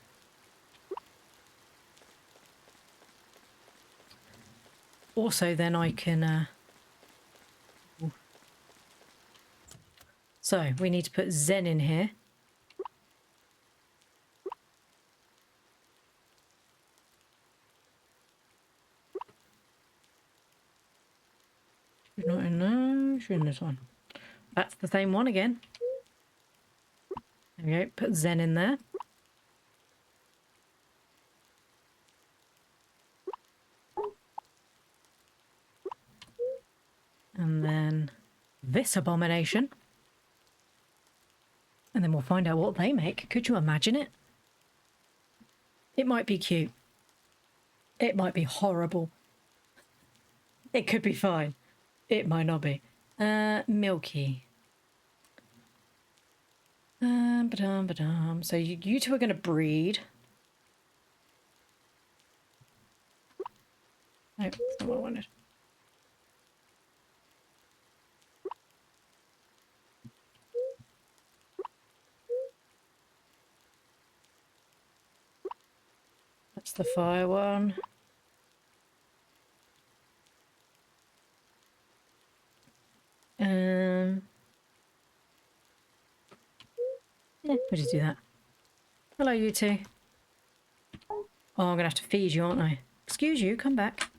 Also, then I can, So, we need to put Zen in here. She's not in there, she's in this one. That's the same one again. There we go, put Zen in there. And then this abomination. And then we'll find out what they make. Could you imagine it? It might be cute. It might be horrible. It could be fine. It might not be. Milky. So you two are going to breed. No, that's not what I wanted. That's the fire one. Yeah, we'll just do that. Hello, you two. Oh, I'm gonna have to feed you, aren't I? Excuse you, come back.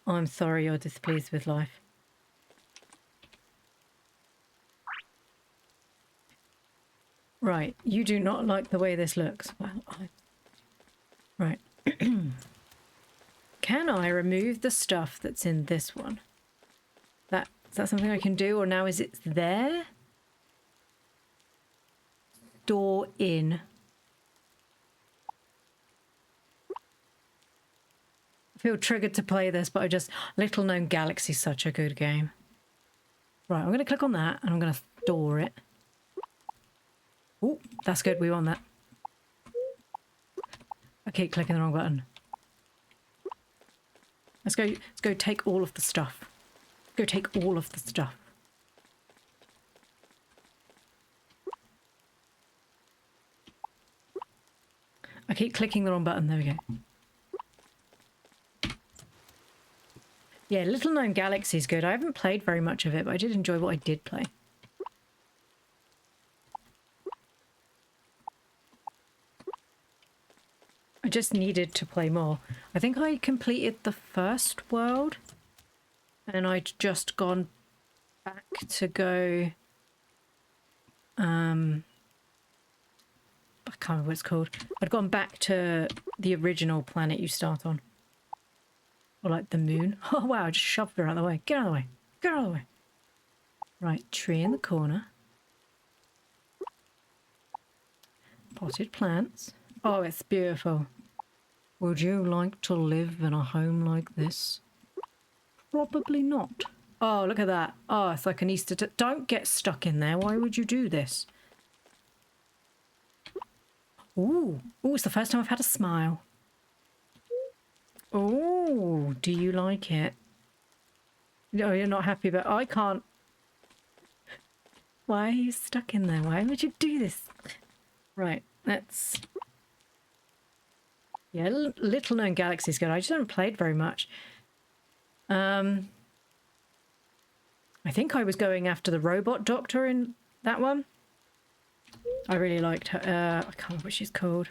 I'm sorry you're displeased with life. Right, you do not like the way this looks. Well, Right. Can I remove the stuff that's in this one? Is that something I can do, or now is it there? Store in. I feel triggered to play this, but Little Known Galaxy is such a good game. Right, I'm going to click on that and I'm going to store it. Oh, that's good. We won that. I keep clicking the wrong button. Let's go take all of the stuff. Go take all of the stuff. I keep clicking the wrong button. There we go. Yeah, Little Known Galaxy is good. I haven't played very much of it, but I did enjoy what I did play. I just needed to play more. I think I completed the first world, and I'd just gone back to go... I can't remember what it's called. I'd gone back to the original planet you start on. Or like the moon. Oh wow, I just shoved her out of the way. Get out of the way. Get out of the way. Right, tree in the corner. Potted plants. Oh, it's beautiful. Would you like to live in a home like this? Probably not. Oh, look at that. Oh, it's like an Easter... Don't get stuck in there. Why would you do this? Ooh. Ooh, it's the first time I've had a smile. Oh, do you like it? No, you're not happy, but I can't... Why are you stuck in there? Why would you do this? Right, let's... Yeah, Little Known Galaxy is good. I just haven't played very much. I think I was going after the robot doctor in that one. I really liked her. I can't remember what she's called.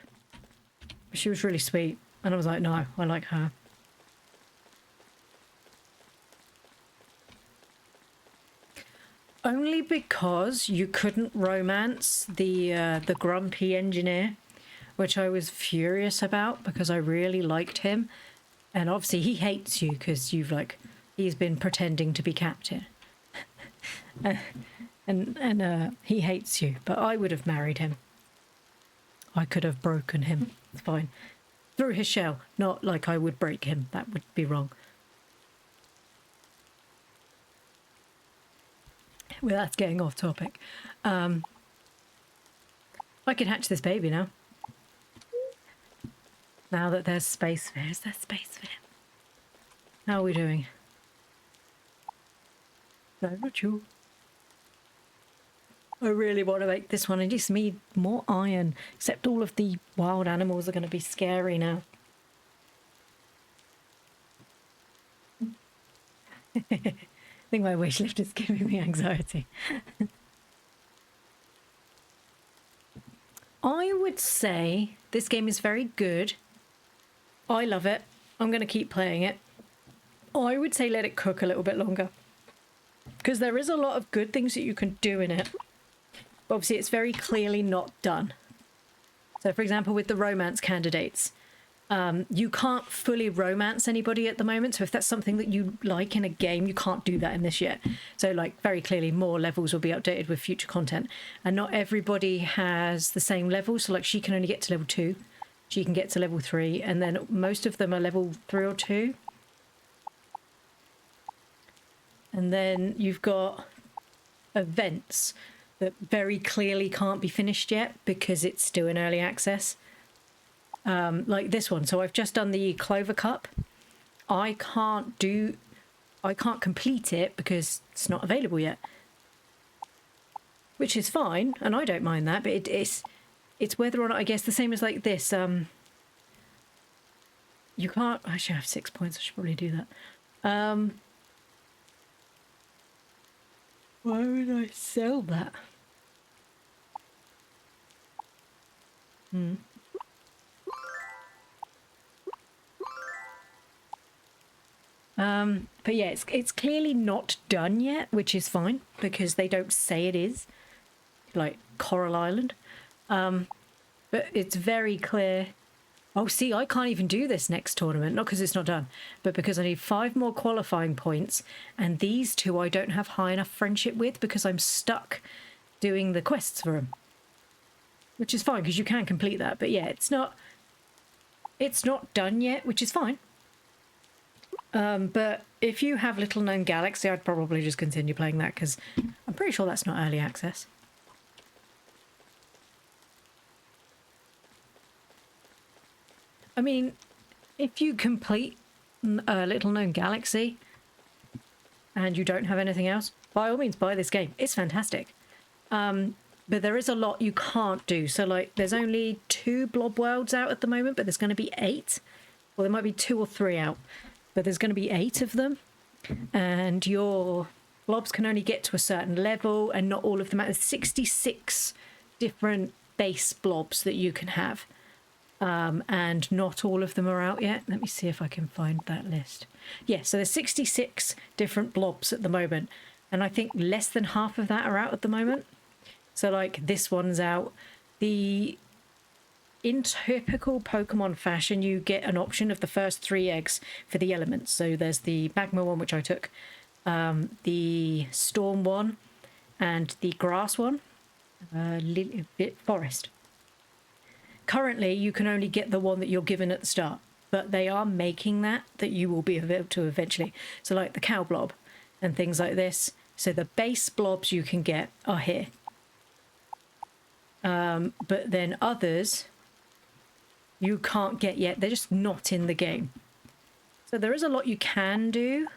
But she was really sweet. And I was like, no, I like her. Only because you couldn't romance the grumpy engineer, which I was furious about because I really liked him. And obviously he hates you because you've he's been pretending to be captain. and he hates you, but I would have married him. I could have broken him. It's fine. Through his shell, not like I would break him. That would be wrong. Well, that's getting off topic. I can hatch this baby now. Now that there's space for him. Is there space for him? How are we doing? No, not sure. I really want to make this one. I just need more iron. Except all of the wild animals are going to be scary now. I think my wish list is giving me anxiety. I would say this game is very good. I love it. I'm going to keep playing it. I would say let it cook a little bit longer. Because there is a lot of good things that you can do in it. But obviously it's very clearly not done. So for example, with the romance candidates, you can't fully romance anybody at the moment. So if that's something that you like in a game, you can't do that in this yet. So like very clearly more levels will be updated with future content. And not everybody has the same level. So like she can only get to level 2. She can get to level 3. And then most of them are level 3 or 2. And then you've got events that very clearly can't be finished yet because it's still in early access. Like this one. So I've just done the Clover Cup. I can't complete it because it's not available yet. Which is fine, and I don't mind that, but it's whether or not, I guess the same as like this. You can't... I should have 6 points. I should probably do that. Why would I sell that? But yeah, it's clearly not done yet, which is fine because they don't say it is, like Coral Island. But it's very clear. Oh, see, I can't even do this next tournament, not because it's not done, but because I need 5 more qualifying points, and these 2 I don't have high enough friendship with because I'm stuck doing the quests for them. Which is fine, because you can complete that, but yeah, it's not done yet, which is fine. But if you have Little Known Galaxy, I'd probably just continue playing that, because I'm pretty sure that's not early access. I mean, if you complete a Little Known Galaxy and you don't have anything else, by all means buy this game. It's fantastic. But there is a lot you can't do. So like there's only 2 blob worlds out at the moment, but there's going to be 8. Well, there might be 2 or 3 out, but there's going to be 8 of them. And your blobs can only get to a certain level, and not all of them. There's 66 different base blobs that you can have. And not all of them are out yet. Let me see if I can find that list. Yeah, so there's 66 different blobs at the moment. And I think less than half of that are out at the moment. So like this one's out. In typical Pokemon fashion, you get an option of the first 3 eggs for the elements. So there's the magma one, which I took, the storm one, and the grass one, forest. Currently, you can only get the one that you're given at the start, but they are making that you will be able to eventually. So like the cow blob and things like this. So the base blobs you can get are here. But then others you can't get yet. They're just not in the game. So there is a lot you can do,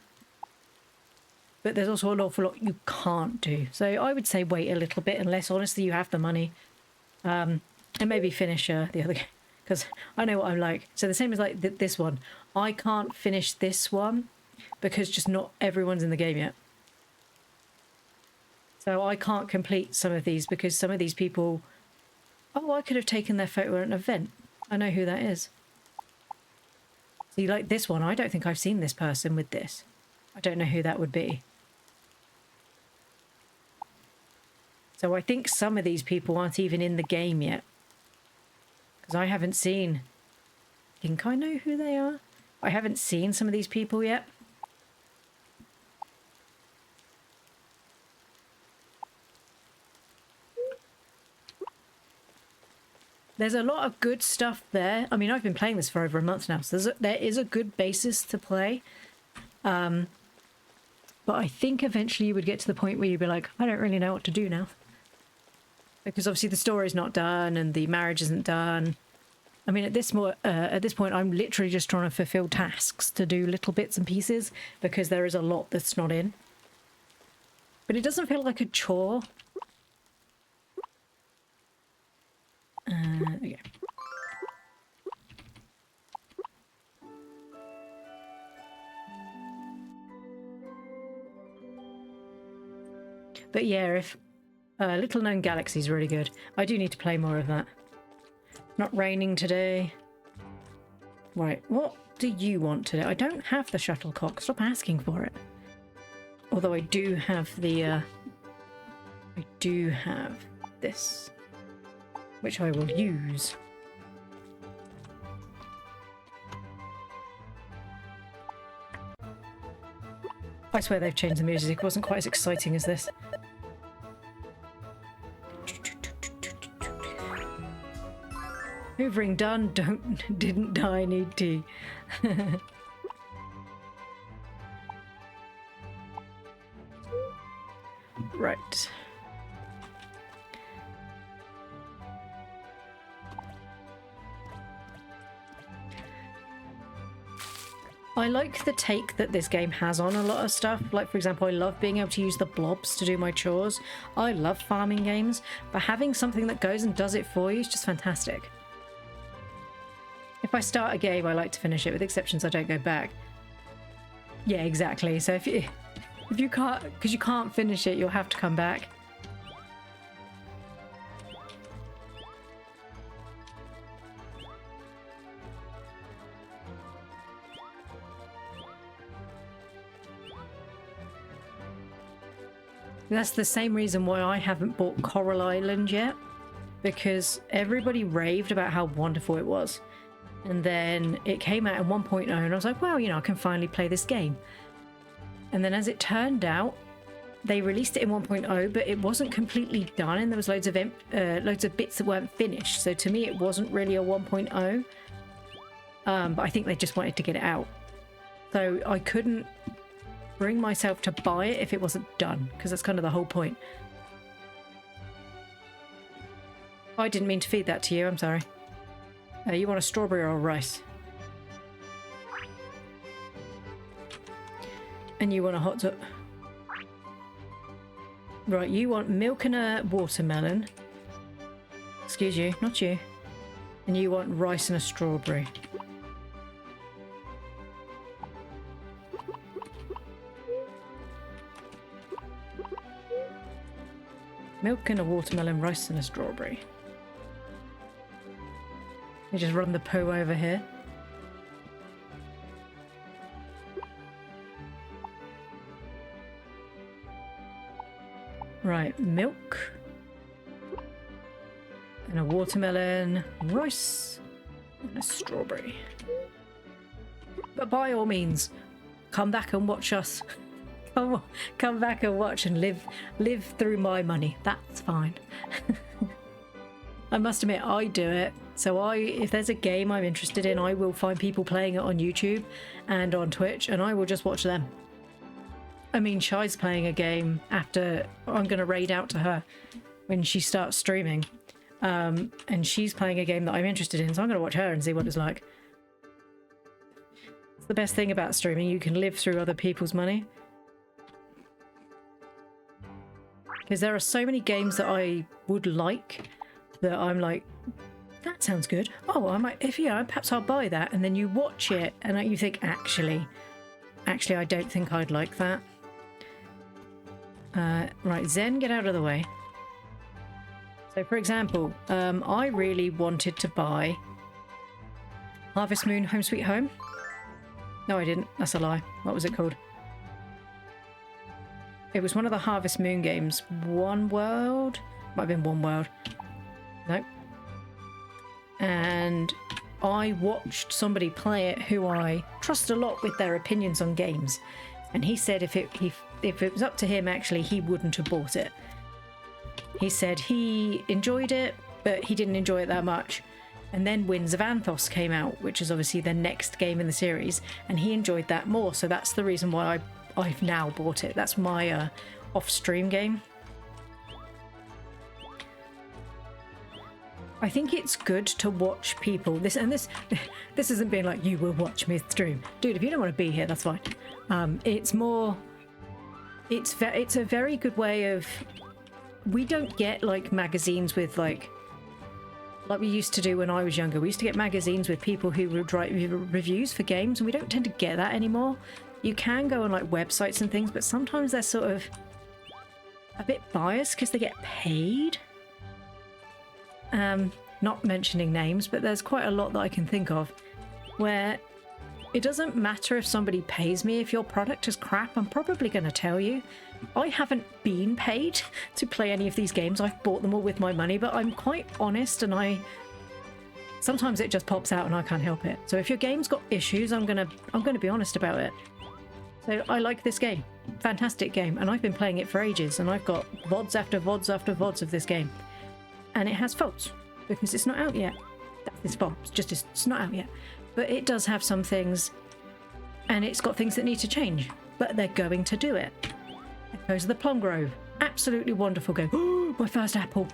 but there's also an awful lot you can't do. So I would say wait a little bit, unless honestly you have the money. And maybe finish the other game, because I know what I'm like. So the same as like this one. I can't finish this one because just not everyone's in the game yet. So I can't complete some of these because some of these people... Oh, I could have taken their photo at an event. I know who that is. See, like this one, I don't think I've seen this person with this. I don't know who that would be. So I think some of these people aren't even in the game yet. Because I haven't seen... I think I know who they are. I haven't seen some of these people yet. There's a lot of good stuff there. I mean, I've been playing this for over a month now, so there is a good basis to play. But I think eventually you would get to the point where you'd be like, I don't really know what to do now. Because obviously the story's not done and the marriage isn't done. I mean, at this point, I'm literally just trying to fulfill tasks to do little bits and pieces because there is a lot that's not in. But it doesn't feel like a chore. There we go. But yeah, if Little Known Galaxy is really good. I do need to play more of that. Not raining today. Right, what do you want today? I don't have the shuttlecock. Stop asking for it. Although I do have the... I do have this, which I will use. I swear they've changed the music. It wasn't quite as exciting as this. Hoovering done, didn't die, need tea. Right. I like the take that this game has on a lot of stuff. Like, for example, I love being able to use the blobs to do my chores. I love farming games, but having something that goes and does it for you is just fantastic. If I start a game, I like to finish it, with exceptions I don't go back. Yeah, exactly. So if you can't, because you can't finish it, you'll have to come back. That's the same reason why I haven't bought Coral Island yet, because everybody raved about how wonderful it was. And then it came out in 1.0 and I was like, well, you know, I can finally play this game. And then as it turned out, they released it in 1.0, but it wasn't completely done and there was loads of bits that weren't finished. So to me, it wasn't really a 1.0. But I think they just wanted to get it out. So I couldn't bring myself to buy it if it wasn't done, because that's kind of the whole point. I didn't mean to feed that to you, I'm sorry. You want a strawberry or a rice? And you want a hot dog. Right, you want milk and a watermelon. Excuse you, not you. And you want rice and a strawberry. Milk and a watermelon, rice and a strawberry. You just run the poo over here. Right, milk and a watermelon, rice and a strawberry. But by all means, come back and watch us. Come back and watch and live through my money. That's fine. I must admit, I do it. So if there's a game I'm interested in, I will find people playing it on YouTube and on Twitch, and I will just watch them. I mean, Shy's playing a game after I'm going to raid out to her when she starts streaming. And she's playing a game that I'm interested in, so I'm going to watch her and see what it's like. It's the best thing about streaming. You can live through other people's money. Because there are so many games that I would like that I'm like, that sounds good. Oh, I might, perhaps I'll buy that. And then you watch it and you think, actually, I don't think I'd like that. Right, Zen, get out of the way. So, for example, I really wanted to buy Harvest Moon Home Sweet Home. No, I didn't. That's a lie. What was it called? It was one of the Harvest Moon games. One World? Might have been One World. Nope. And I watched somebody play it who I trust a lot with their opinions on games. And he said if it was up to him, actually, he wouldn't have bought it. He said he enjoyed it, but he didn't enjoy it that much. And then Winds of Anthos came out, which is obviously the next game in the series, and he enjoyed that more. So that's the reason why I've now bought it. That's my off-stream game. I think it's good to watch people. This isn't being like, you will watch me stream. Dude, if you don't want to be here, that's fine. It's more... It's a very good way of... We don't get, like, magazines with, like we used to do when I was younger. We used to get magazines with people who would write reviews for games, and we don't tend to get that anymore. You can go on, like, websites and things, but sometimes they're sort of a bit biased because they get paid. Not mentioning names, but there's quite a lot that I can think of where it doesn't matter if somebody pays me. If your product is crap, I'm probably going to tell you. I haven't been paid to play any of these games. I've bought them all with my money, but I'm quite honest, and sometimes it just pops out and I can't help it. So if your game's got issues, I'm gonna be honest about it. So I like this game. Fantastic game, and I've been playing it for ages, and I've got VODs after VODs after VODs of this game. And it has faults because it's not out yet. That's its fault. It's not out yet. But it does have some things, and it's got things that need to change, but they're going to do it. Echoes of the Plum Grove. Absolutely wonderful game. Oh, my first apple.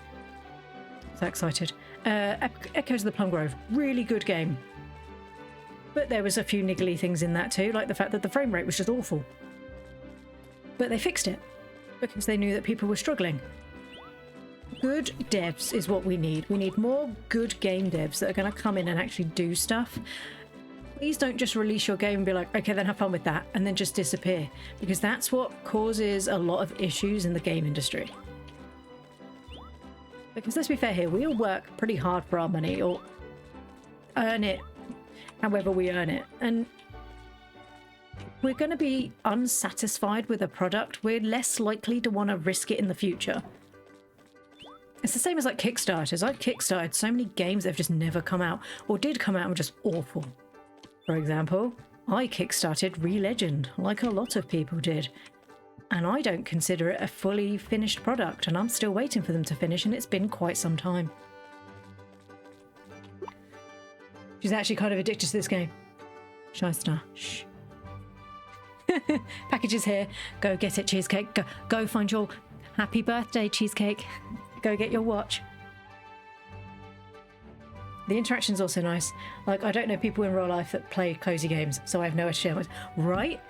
So excited. Echoes of the Plum Grove. Really good game. But there was a few niggly things in that too, like the fact that the frame rate was just awful. But they fixed it because they knew that people were struggling. Good devs is what we need. We need more good game devs that are going to come in and actually do stuff. Please don't just release your game and be like, okay, then have fun with that, and then just disappear. Because that's what causes a lot of issues in the game industry. Because let's be fair here, we all work pretty hard for our money, or earn it however we earn it. And we're going to be unsatisfied with a product. We're less likely to want to risk it in the future. It's the same as like Kickstarters. I've kickstarted so many games that have just never come out, or did come out and were just awful. For example, I kickstarted Re-Legend, like a lot of people did. And I don't consider it a fully finished product, and I'm still waiting for them to finish, and it's been quite some time. She's actually kind of addicted to this game. Shy Star. Shh. Package is here. Go get it, Cheesecake. Go find your happy birthday, Cheesecake. Go get your watch. The interaction's also nice. Like, I don't know people in real life that play cozy games, so I have no share with. Right?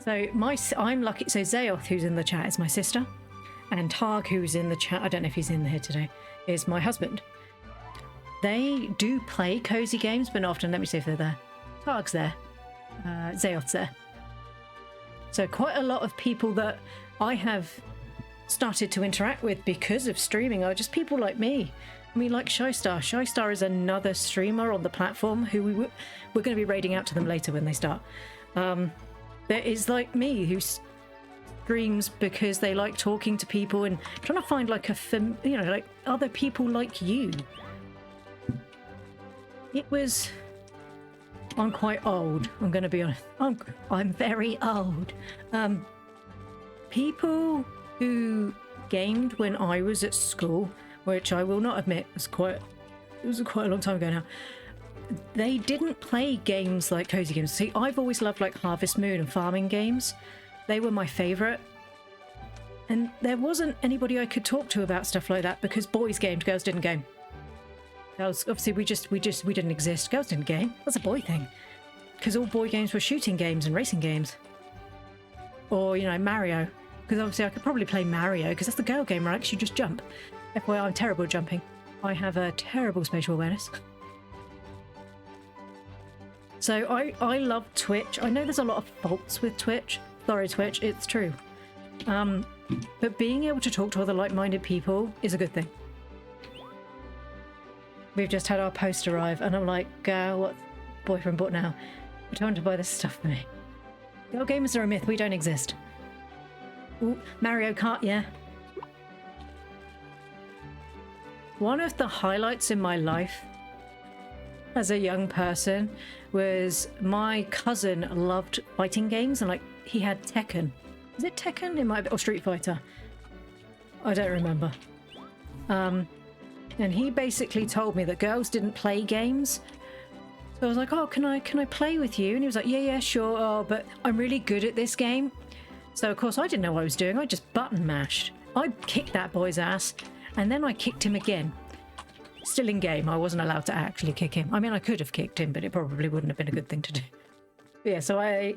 So I'm lucky. So Zayoth, who's in the chat, is my sister. And Targ, who's in the chat, I don't know if he's in here today, is my husband. They do play cozy games, but not often. Let me see if they're there. Targ's there. Zayoth's there. So quite a lot of people that I have started to interact with because of streaming are just people like me. I mean, like Shystar. Shystar is another streamer on the platform who we're going to be raiding out to them later when they start. There is like me who streams because they like talking to people and trying to find like like other people like you. I'm quite old. I'm going to be honest. I'm very old. People who gamed when I was at school, which I will not admit was quite a long time ago now. They didn't play games like cozy games. See, I've always loved like Harvest Moon and farming games. They were my favorite. And there wasn't anybody I could talk to about stuff like that because boys gamed, girls didn't game. That was obviously we didn't exist. Girls didn't game. That's a boy thing. Because all boy games were shooting games and racing games. Or, you know, Mario. Because obviously I could probably play Mario because that's the girl game, right? Because you just jump. FYI, I'm terrible at jumping. I have a terrible spatial awareness. So I love Twitch. I know there's a lot of faults with Twitch. Sorry, Twitch, it's true. But being able to talk to other like-minded people is a good thing. We've just had our post arrive, and I'm like, what boyfriend bought now? I don't want to buy this stuff for me. Girl gamers are a myth. We don't exist. Ooh, Mario Kart, yeah. One of the highlights in my life as a young person was my cousin loved fighting games, and like he had Tekken. Is it Tekken? It might be, or Street Fighter. I don't remember. And he basically told me that girls didn't play games. So I was like, oh, can I play with you? And he was like, yeah, sure. Oh, but I'm really good at this game. So of course I didn't know what I was doing. I just button mashed. I kicked that boy's ass, and then I kicked him again. Still in game. I wasn't allowed to actually kick him. I mean, I could have kicked him, but it probably wouldn't have been a good thing to do. But yeah, so I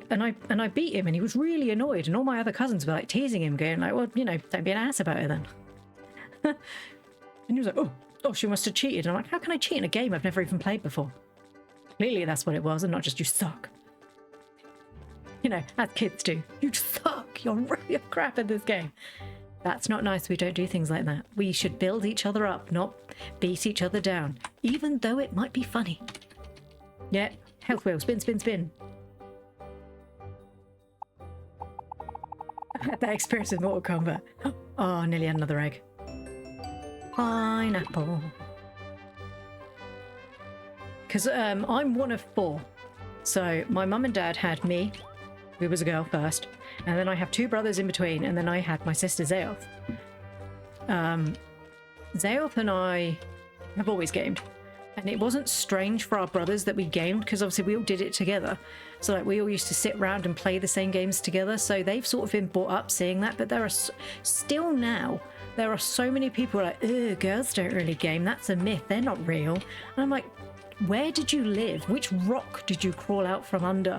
beat him, and he was really annoyed, and all my other cousins were like teasing him, going like, well, you know, don't be an ass about it then. And he was like, oh, she must have cheated. And I'm like, how can I cheat in a game I've never even played before? Clearly that's what it was, and not just you suck. You know, as kids do. You suck. You're really crap at this game. That's not nice. We don't do things like that. We should build each other up, not beat each other down, even though it might be funny. Yeah, health wheel, spin, spin, spin. I had that experience with Mortal Kombat. Oh, nearly had another egg. Pineapple. Because I'm one of 4. So my mum and dad had me, who was a girl first, and then I have 2 brothers in between, and then I had my sister Zayoth. Zayoth and I have always gamed, and it wasn't strange for our brothers that we gamed because obviously we all did it together. So like we all used to sit around and play the same games together, so they've sort of been brought up seeing that. But there are still now there are so many people like, ugh, girls don't really game, that's a myth, they're not real. And I'm like, where did you live? Which rock did you crawl out from under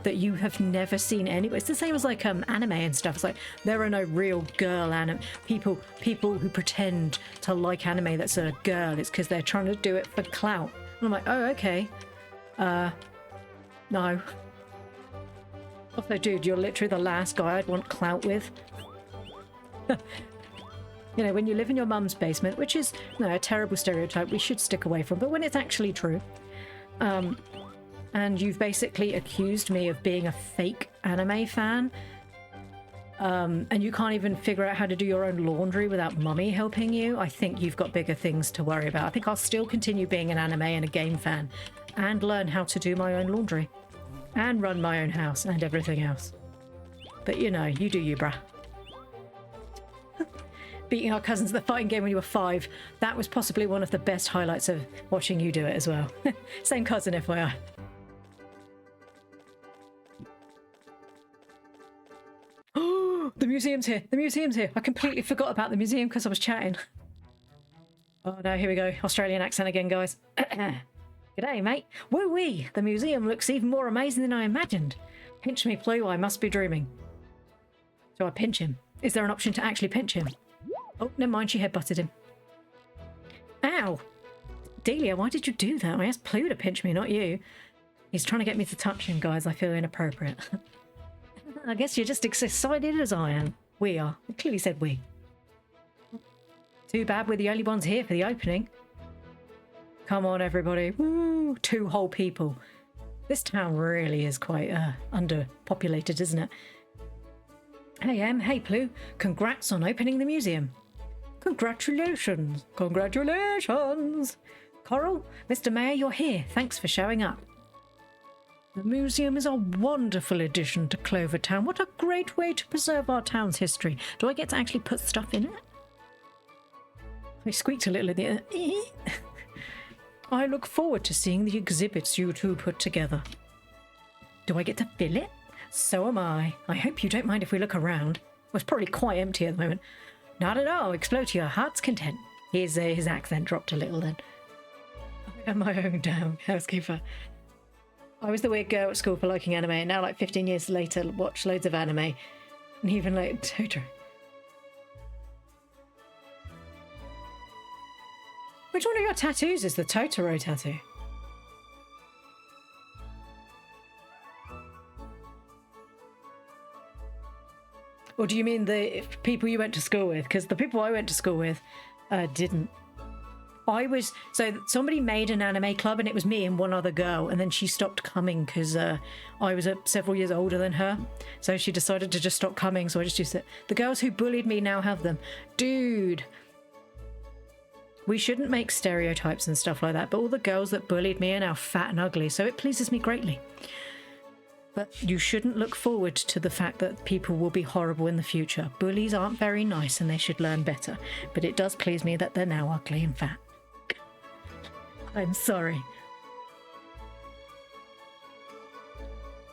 that you have never seen anywhere? It's the same as like anime and stuff. It's like there are no real girl anime people who pretend to like anime that's a girl. It's because they're trying to do it for clout. And I'm like, oh, okay. No. Also, dude, you're literally the last guy I'd want clout with. You know, when you live in your mum's basement, which is, no, a terrible stereotype we should stick away from, but when it's actually true, and you've basically accused me of being a fake anime fan, and you can't even figure out how to do your own laundry without mummy helping you, I think you've got bigger things to worry about. I think I'll still continue being an anime and a game fan, and learn how to do my own laundry, and run my own house, and everything else. But you know, you do you, bruh. Beating our cousins at the fighting game when you were 5. That was possibly one of the best highlights of watching you do it as well. Same cousin, FYI. Oh, the museum's here. The museum's here. I completely forgot about the museum because I was chatting. Oh no, here we go. Australian accent again, guys. G'day, mate. Woo-wee. The museum looks even more amazing than I imagined. Pinch me, Blue. I must be dreaming. So I pinch him. Is there an option to actually pinch him? Oh, never mind. She headbutted him. Ow! Delia, why did you do that? I asked Blue to pinch me, not you. He's trying to get me to touch him, guys. I feel inappropriate. I guess you're just as excited as I am. We are. I clearly said we. Too bad we're the only ones here for the opening. Come on, everybody. Woo! 2 whole people. This town really is quite underpopulated, isn't it? Hey, Em. Hey, Blue. Congrats on opening the museum. Congratulations. Congratulations. Coral, Mr. Mayor, you're here. Thanks for showing up. The museum is a wonderful addition to Clovertown. What a great way to preserve our town's history. Do I get to actually put stuff in it? I squeaked a little in the air. I look forward to seeing the exhibits you two put together. Do I get to fill it? So am I. I hope you don't mind if we look around. Well, it's probably quite empty at the moment. Not at all. Explore to your heart's content. His accent dropped a little then. I am my own damn housekeeper. I was the weird girl at school for liking anime, and now, like 15 years later, watch loads of anime. And even like Totoro. Which one of your tattoos is the Totoro tattoo? Or do you mean the people you went to school with? Because the people I went to school with didn't. So somebody made an anime club and it was me and one other girl, and then she stopped coming because I was several years older than her. So she decided to just stop coming, so I just used it. The girls who bullied me now have them. Dude. We shouldn't make stereotypes and stuff like that, but all the girls that bullied me are now fat and ugly, so it pleases me greatly. But you shouldn't look forward to the fact that people will be horrible in the future. Bullies aren't very nice and they should learn better. But it does please me that they're now ugly and fat. I'm sorry.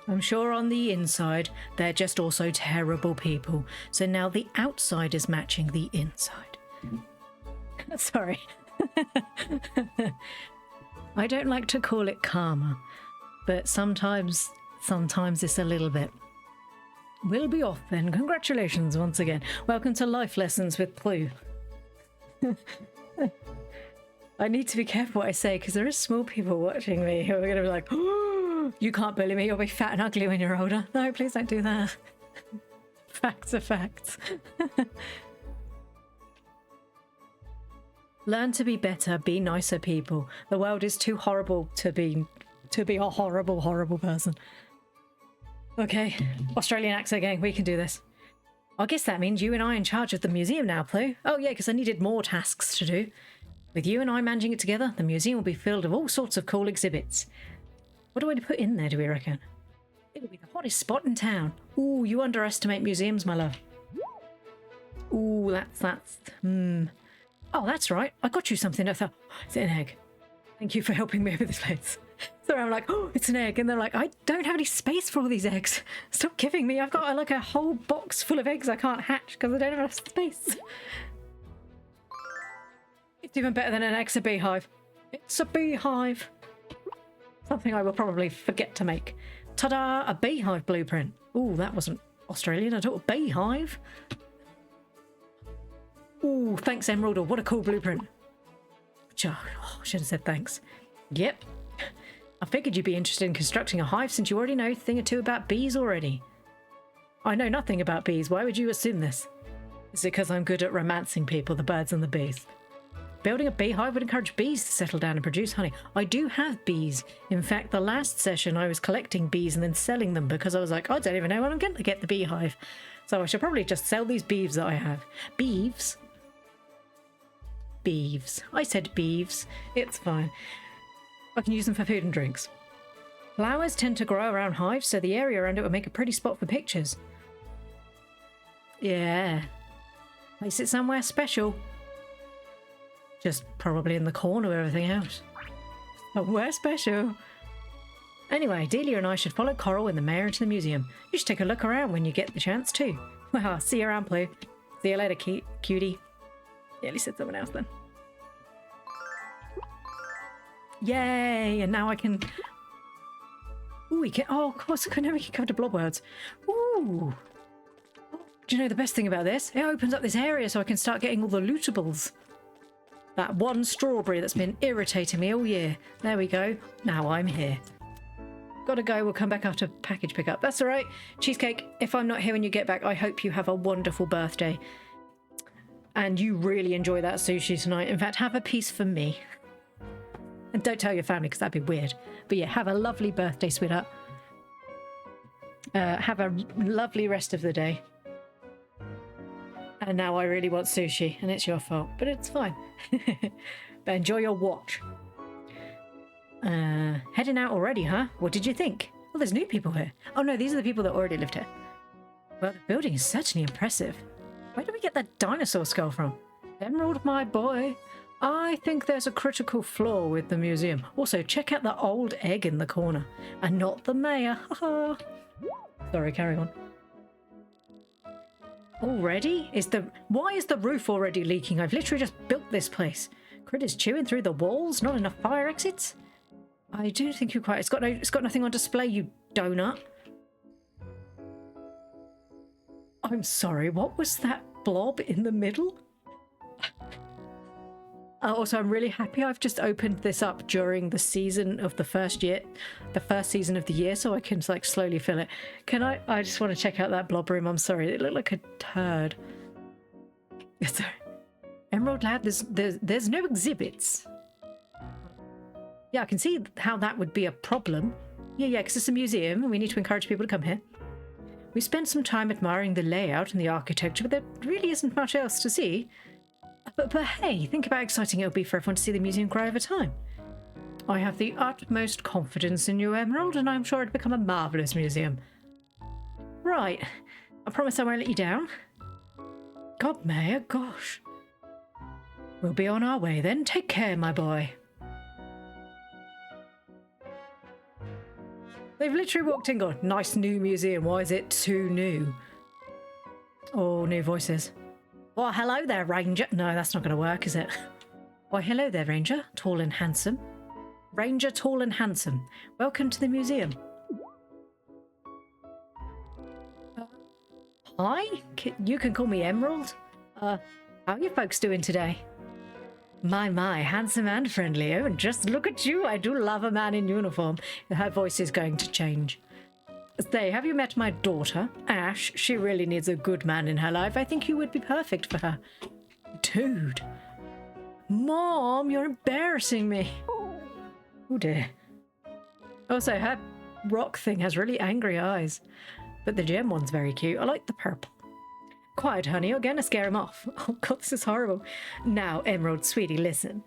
I'm sure on the inside, they're just also terrible people. So now the outside is matching the inside. Sorry. I don't like to call it karma, but sometimes it's a little bit. We'll be off then. Congratulations once again. Welcome to Life Lessons with Blue. I need to be careful what I say because there are small people watching me who are going to be like, oh, you can't bully me, you'll be fat and ugly when you're older. No, please don't do that. Facts are facts. Learn to be better, be nicer people. The world is too horrible to be a horrible, horrible person. Okay, Australian accent gang, we can do this. I guess that means you and I are in charge of the museum now, Blue. Oh yeah, because I needed more tasks to do. With you and I managing it together, the museum will be filled with all sorts of cool exhibits. What do I put in there, do we reckon? It'll be the hottest spot in town. Ooh, you underestimate museums, my love. Ooh, that's Oh, that's right. I got you something. I thought, oh, is it an egg? Thank you for helping me over this place. So I'm like, oh, it's an egg. And they're like, I don't have any space for all these eggs. Stop giving me. I've got like a whole box full of eggs I can't hatch because I don't have enough space. It's even better than an egg, a beehive. It's a beehive. Something I will probably forget to make. Ta-da! A beehive blueprint. Ooh, that wasn't Australian at all. Beehive. Ooh, thanks, Emerald. What a cool blueprint. Oh, I should have said thanks. Yep. I figured you'd be interested in constructing a hive since you already know a thing or two about bees already. I know nothing about bees. Why would you assume this? Is it because I'm good at romancing people, the birds and the bees? Building a beehive would encourage bees to settle down and produce honey. I do have bees. In fact, the last session I was collecting bees and then selling them because I was like, I don't even know when I'm going to get the beehive. So I should probably just sell these beeves that I have. Beeves? Beeves. I said beeves. It's fine. I can use them for food and drinks. Flowers tend to grow around hives, so the area around it would make a pretty spot for pictures. Yeah. Place it somewhere special. Just probably in the corner of everything else. Somewhere special. Anyway, Delia and I should follow Coral and the mayor into the museum. You should take a look around when you get the chance too. Well, see you around, Blue. See you later, cutie. Yeah, at least said someone else then. Yay! And now I can... Ooh, we can. Oh, of course, now we can come to blob worlds. Ooh. Do you know the best thing about this? It opens up this area so I can start getting all the lootables. That one strawberry that's been irritating me all year. There we go. Now I'm here. Gotta go. We'll come back after package pickup. That's all right. Cheesecake, if I'm not here when you get back, I hope you have a wonderful birthday. And you really enjoy that sushi tonight. In fact, have a piece for me. And don't tell your family because that'd be weird. But yeah, have a lovely birthday, sweetheart. Have a lovely rest of the day. And now I really want sushi, and it's your fault, but it's fine. But enjoy your watch. Heading out already, huh? What did you think? Well, there's new people here. Oh no, these are the people that already lived here. Well, the building is certainly impressive. Where did we get that dinosaur skull from? Emerald, my boy. I think there's a critical flaw with the museum. Also, check out the old egg in the corner. And not the mayor. Sorry, carry on. Already? Why is the roof already leaking? I've literally just built this place. Critters chewing through the walls? Not enough fire exits? I do think you're quite... It's got nothing on display, you donut. I'm sorry, what was that blob in the middle? Also, I'm really happy I've just opened this up during the season of the first season of the year, so I can like slowly fill it. Can I just want to check out that blob room. I'm sorry, it looked like a turd. Emerald Lab, there's no exhibits. Yeah, I can see how that would be a problem. Yeah, because it's a museum and we need to encourage people to come here. We spent some time admiring the layout and the architecture, but there really isn't much else to see. But hey, think about how exciting it'll be for everyone to see the museum grow over time. I have the utmost confidence in you, Emerald, and I'm sure it'll become a marvellous museum. Right. I promise I won't let you down. God, Mayor, gosh. We'll be on our way then. Take care, my boy. They've literally walked in and gone, nice new museum. Why is it too new? Oh, new voices. Well, hello there, Ranger. No, that's not going to work, is it? Why, hello there, Ranger. Tall and handsome. Ranger, tall and handsome. Welcome to the museum. Hi? You can call me Emerald. How are you folks doing today? My, handsome and friendly. Oh, and just look at you. I do love a man in uniform. Her voice is going to change. Say, have you met my daughter, Ash? She really needs a good man in her life. I think you would be perfect for her. Dude. Mom, you're embarrassing me. Oh dear. Also, her rock thing has really angry eyes. But the gem one's very cute. I like the purple. Quiet, honey. You're going to scare him off. Oh god, this is horrible. Now, Emerald, sweetie, listen.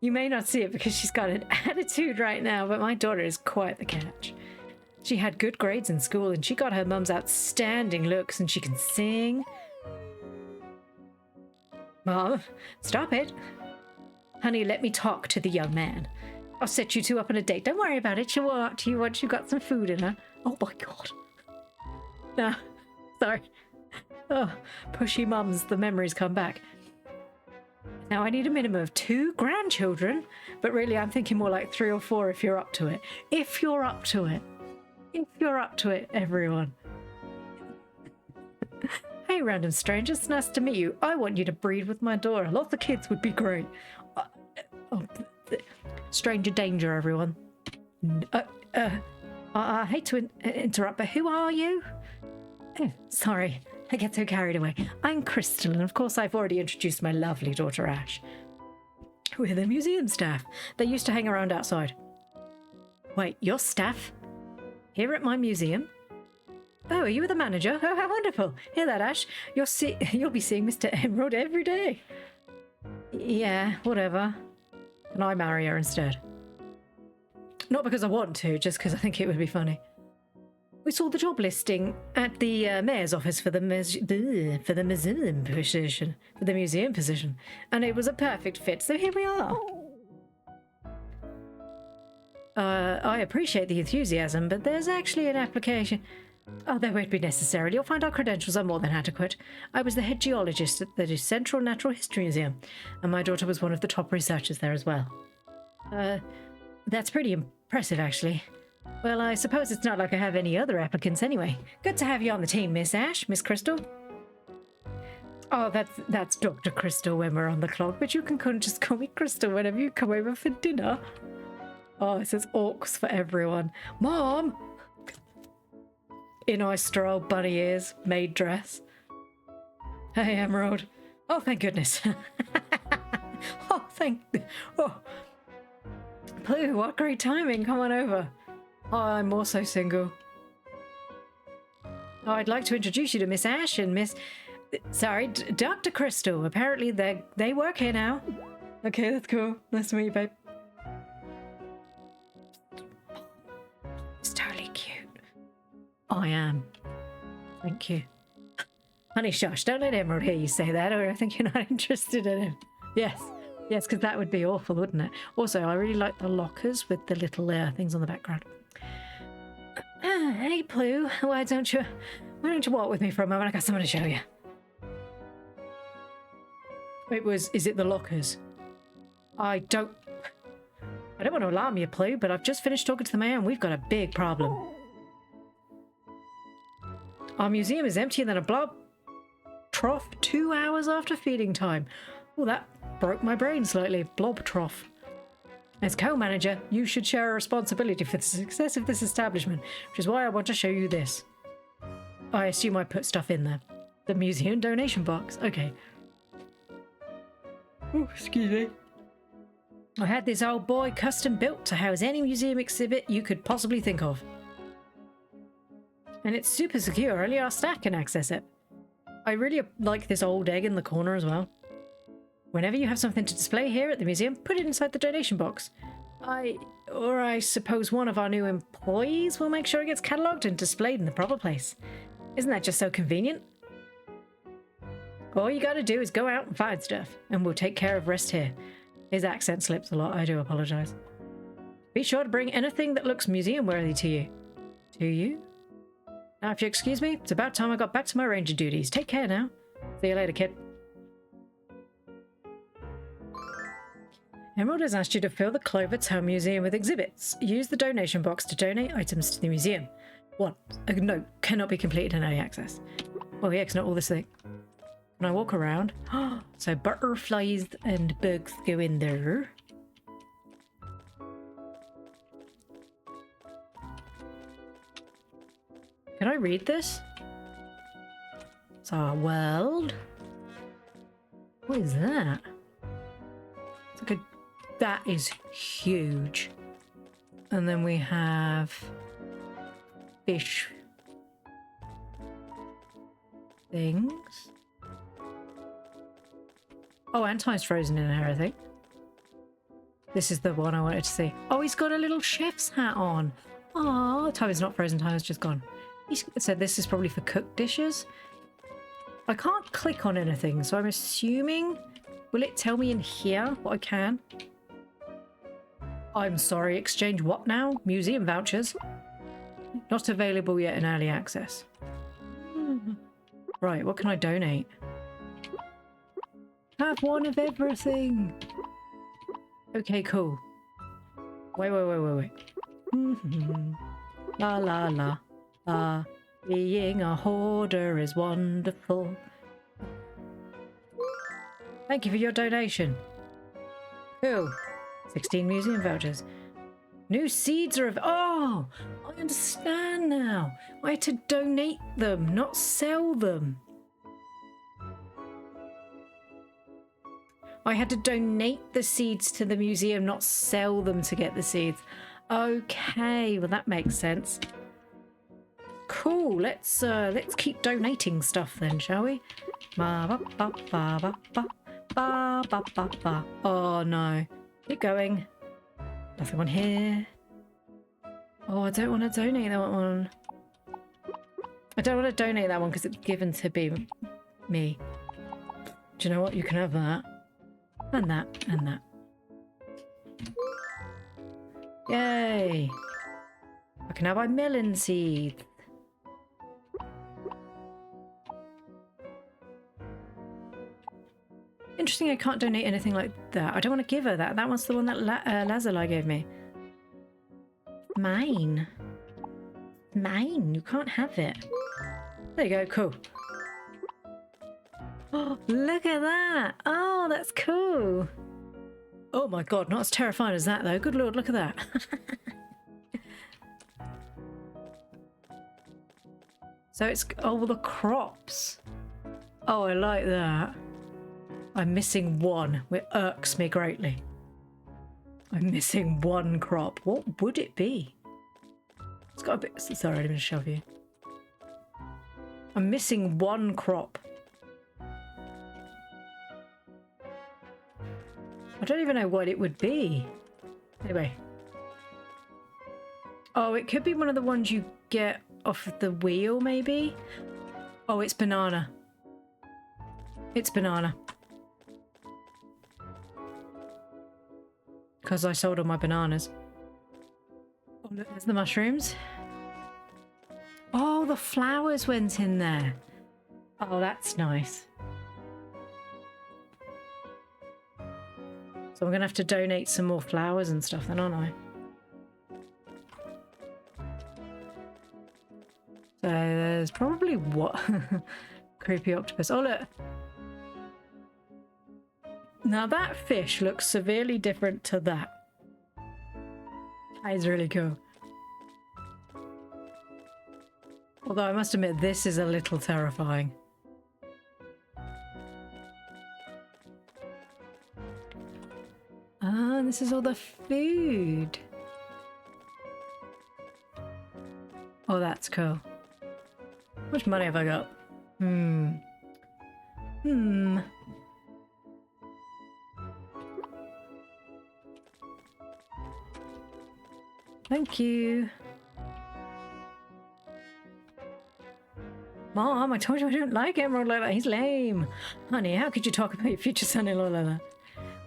You may not see it because she's got an attitude right now, but my daughter is quite the catch. She had good grades in school and she got her mum's outstanding looks and she can sing. Mom, stop it. Honey, let me talk to the young man. I'll set you two up on a date. Don't worry about it. She'll walk to you once you've got some food in her. Oh my god. No, sorry. Oh, pushy mums, the memories come back. Now I need a minimum of 2 grandchildren, but really I'm thinking more like 3 or 4 if you're up to it. If you're up to it. If you're up to it, everyone. Hey, random strangers, it's nice to meet you. I want you to breed with my daughter. Lots of kids would be great. Stranger danger, everyone. I hate to interrupt, but who are you? Oh, sorry, I get so carried away. I'm Crystal, and of course I've already introduced my lovely daughter Ash. We're the museum staff. They used to hang around outside. Wait, you're staff? Here at my museum? Oh, are you the manager? Oh, how wonderful. Hear that, Ash? You'll be seeing Mr. Emerald every day. Yeah, whatever. And I marry her instead. Not because I want to, just because I think it would be funny. We saw the job listing at the mayor's office for the museum position, and it was a perfect fit, so here we are. I appreciate the enthusiasm, but there's actually an application. Oh, that won't be necessary. You'll find our credentials are more than adequate. I was the head geologist at the Central Natural History Museum, and my daughter was one of the top researchers there as well. That's pretty impressive, actually. Well, I suppose it's not like I have any other applicants anyway. Good to have you on the team, Miss Ash, Miss Crystal. Oh, that's Dr. Crystal when we're on the clock, but you can just call me Crystal whenever you come over for dinner. Oh, it says orcs for everyone. Mom! In I stroll, bunny ears, maid dress. Hey, Emerald. Oh, thank goodness. Oh. Blue, what great timing. Come on over. Oh, I'm also single. Oh, I'd like to introduce you to Miss Ash and Dr. Crystal. Apparently they work here now. Okay, that's cool. Nice to meet you, babe. It's totally cute. I am. Thank you. Honey, shush, don't let Emerald hear you say that, or I think you're not interested in him. Yes, because that would be awful, wouldn't it? Also, I really like the lockers with the little things on the background. Hey, Blue, why don't you walk with me for a moment? I got something to show you. Is it the lockers? I don't want to alarm you, Blue, but I've just finished talking to the mayor and we've got a big problem. Our museum is emptier than a blob trough 2 hours after feeding time. Oh, that broke my brain slightly. Blob trough. As co-manager, you should share a responsibility for the success of this establishment, which is why I want to show you this. I assume I put stuff in there. The museum donation box. Okay. Oh, excuse me. I had this old boy custom built to house any museum exhibit you could possibly think of. And it's super secure, only our staff can access it. I really like this old egg in the corner as well. Whenever you have something to display here at the museum, put it inside the donation box. I suppose one of our new employees will make sure it gets catalogued and displayed in the proper place. Isn't that just so convenient? All you gotta do is go out and find stuff, and we'll take care of rest here. His accent slips a lot, I do apologise. Be sure to bring anything that looks museum-worthy to you. To you? Now, if you excuse me, it's about time I got back to my ranger duties. Take care now. See you later, kid. Emerald has asked you to fill the Clover Town Museum with exhibits. Use the donation box to donate items to the museum. What? No, cannot be completed in early access. Oh yeah, it's not all this thing. Can I walk around? So butterflies and bugs go in there. Can I read this? It's our world. What is that? It's like a... That is huge. And then we have... fish... things. Oh, Anti's frozen in there, I think. This is the one I wanted to see. Oh, he's got a little chef's hat on. Oh, Tyler's not frozen, Tyler's just gone. So this is probably for cooked dishes. I can't click on anything, so I'm assuming... Will it tell me in here what I can? I'm sorry, exchange what now? Museum vouchers? Not available yet in early access. Right, what can I donate? Have one of everything! Okay, cool. Wait. La la la. Being a hoarder is wonderful. Thank you for your donation. Cool. 16 museum vouchers. New seeds are oh, I understand now. I had to donate them, not sell them. I had to donate the seeds to the museum, not sell them to get the seeds. Okay, well that makes sense. Cool, let's keep donating stuff then, shall we? Oh no. Keep going. Nothing on here. Oh, I don't want to donate that one. I don't want to donate that one because it's given to be me. Do you know what? You can have that. And that. And that. Yay! I can now buy melon seeds. Interesting, I can't donate anything like that. I don't want to give her that. That one's the one that Lazuli gave me. Mine. Mine. You can't have it. There you go. Cool. Oh, look at that. Oh, that's cool. Oh my god, not as terrifying as that though. Good lord, look at that. So it's all the crops. Oh, I like that. I'm missing one, which irks me greatly. I'm missing one crop. What would it be? It's got a bit... Sorry, I didn't mean to shove you. I'm missing one crop. I don't even know what it would be. Anyway. Oh, it could be one of the ones you get off the wheel, maybe? Oh, it's banana. It's banana. Because I sold all my bananas. Oh, look, there's the mushrooms. Oh, the flowers went in there. Oh, that's nice. So I'm going to have to donate some more flowers and stuff then, aren't I? So there's probably what? Creepy octopus. Oh, look. Now that fish looks severely different to that. That is really cool. Although I must admit, this is a little terrifying. Ah, this is all the food. Oh, that's cool. How much money have I got? Thank you. Mom, I told you I don't like Emerald like that. He's lame. Honey, how could you talk about your future son-in-law like that?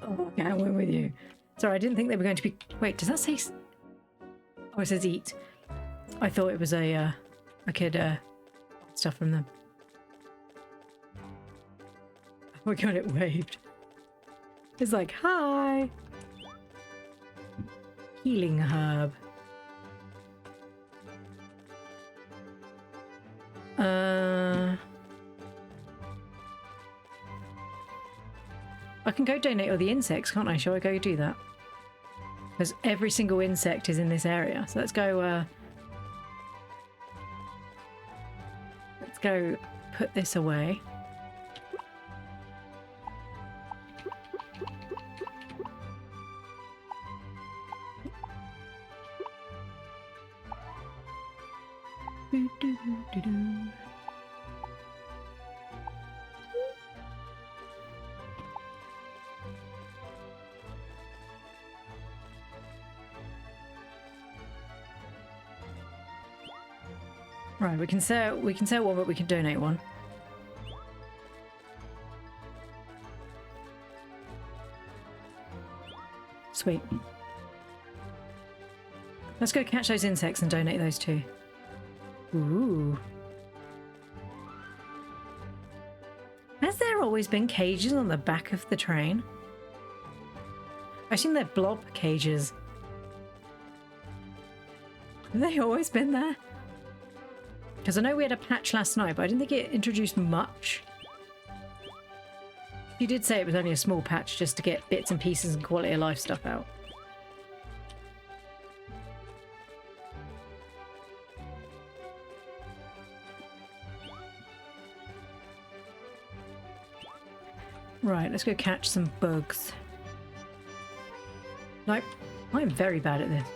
Oh, okay, I went with you. Sorry, I didn't think they were going to be... Wait, does that say... Oh, it says eat. I thought it was a kid, stuff from them. Oh my god, it waved. It's like, hi! Healing herb. I can go donate all the insects, can't I? Shall I go do that? Because every single insect is in this area. So let's go put this away. Right, we can sell one, but we can donate one. Sweet. Let's go catch those insects and donate those too. Ooh. Has there always been cages on the back of the train? I assume they're blob cages. Have they always been there? Because I know we had a patch last night, but I didn't think it introduced much. You did say it was only a small patch just to get bits and pieces and quality of life stuff out. Right, let's go catch some bugs. Nope, I'm very bad at this.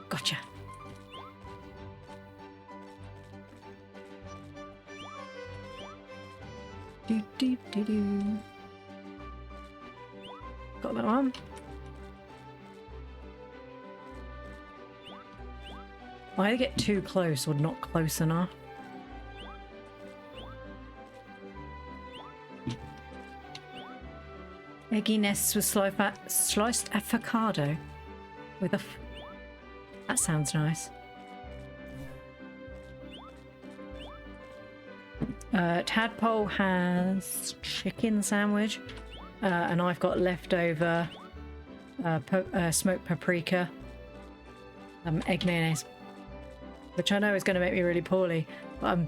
Gotcha. Do, do, do, do. Got that one. I either get too close or not close enough. Eggy nests with sliced avocado with a... That sounds nice. Tadpole has chicken sandwich, and I've got leftover smoked paprika egg mayonnaise, which I know is going to make me really poorly, but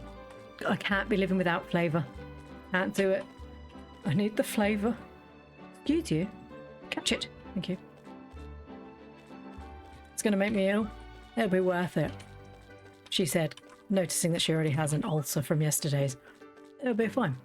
I can't be living without flavour. Can't do it. I need the flavour. Excuse you. Catch it. Thank you. It's going to make me ill. It'll be worth it, she said, noticing that she already has an ulcer from yesterday's. It'll be fine.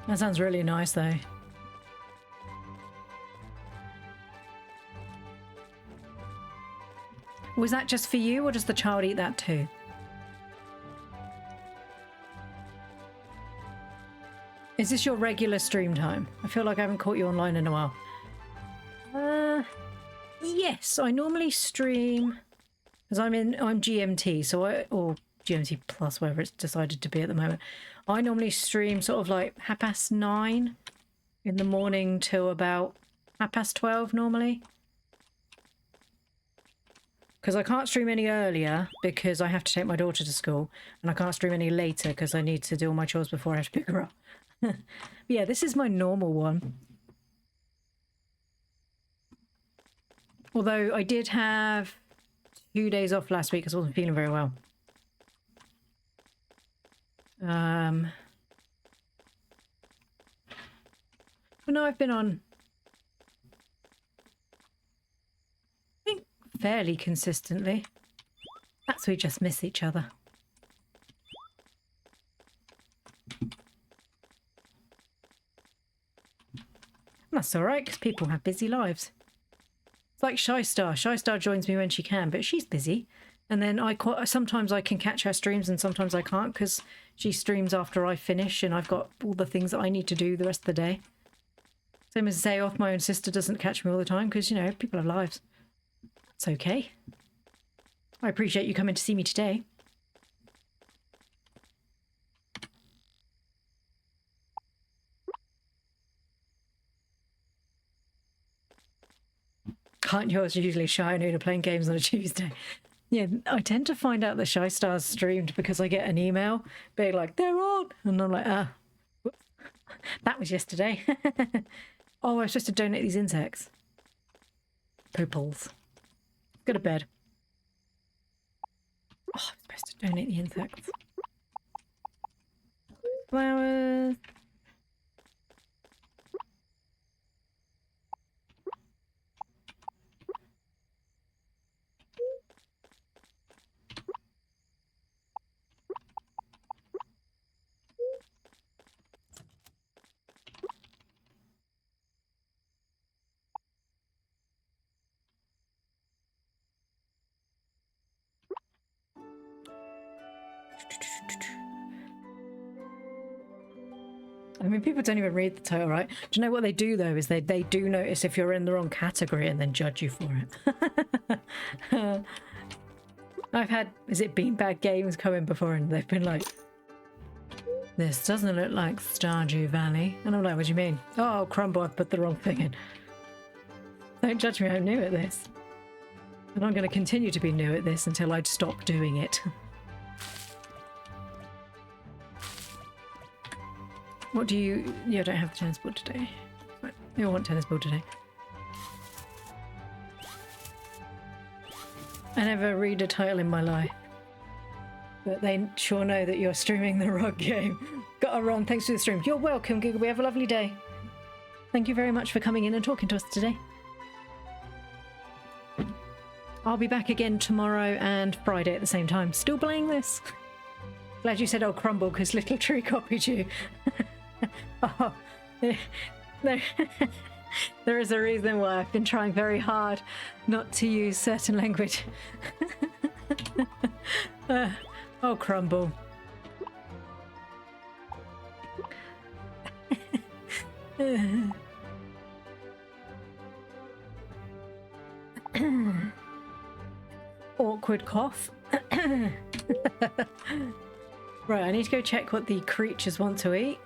That sounds really nice though. Was that just for you, or does the child eat that too? Is this your regular stream time? I feel like I haven't caught you online in a while. Yes, I normally stream because I'm GMT, or GMT plus, whatever it's decided to be at the moment. I normally stream sort of like 9:30 in the morning till about 12:30 normally. Because I can't stream any earlier because I have to take my daughter to school, and I can't stream any later because I need to do all my chores before I have to pick her up. Yeah, this is my normal one. Although I did have 2 days off last week because I wasn't feeling very well. But no, I've been on, I think, fairly consistently. Perhaps we just miss each other. That's alright, because people have busy lives. It's like Shy Star. Shy Star joins me when she can, but she's busy. And then sometimes I can catch her streams and sometimes I can't because she streams after I finish and I've got all the things that I need to do the rest of the day. Same as Zayoth, my own sister, doesn't catch me all the time because, you know, people have lives. It's okay. I appreciate you coming to see me today. Can't yours usually Shy and Una playing games on a Tuesday? Yeah, I tend to find out that Shy Star's streamed because I get an email being like, they're on! And I'm like, whoops. That was yesterday. Oh, I was supposed to donate these insects. Pooples. Go to bed. Oh, I'm supposed to donate the insects. Flowers. I mean, people don't even read the title, right? Do you know what they do, though, is they do notice if you're in the wrong category and then judge you for it. I've had, is it Beanbag Games come in before and they've been like, this doesn't look like Stardew Valley. And I'm like, what do you mean? Oh, Crumble, I put the wrong thing in. Don't judge me, I'm new at this. And I'm going to continue to be new at this until I stop doing it. What do you... You don't have the tennis ball today. Right. You want tennis ball today. I never read a title in my life. But they sure know that you're streaming the wrong game. Got a Ron, thanks for the stream. You're welcome, Google. We have a lovely day. Thank you very much for coming in and talking to us today. I'll be back again tomorrow and Friday at the same time. Still playing this. Glad you said, oh, Crumble, because Little Tree copied you. Oh, there is a reason why I've been trying very hard not to use certain language. Oh, Crumble. Awkward cough. Right, I need to go check what the creatures want to eat.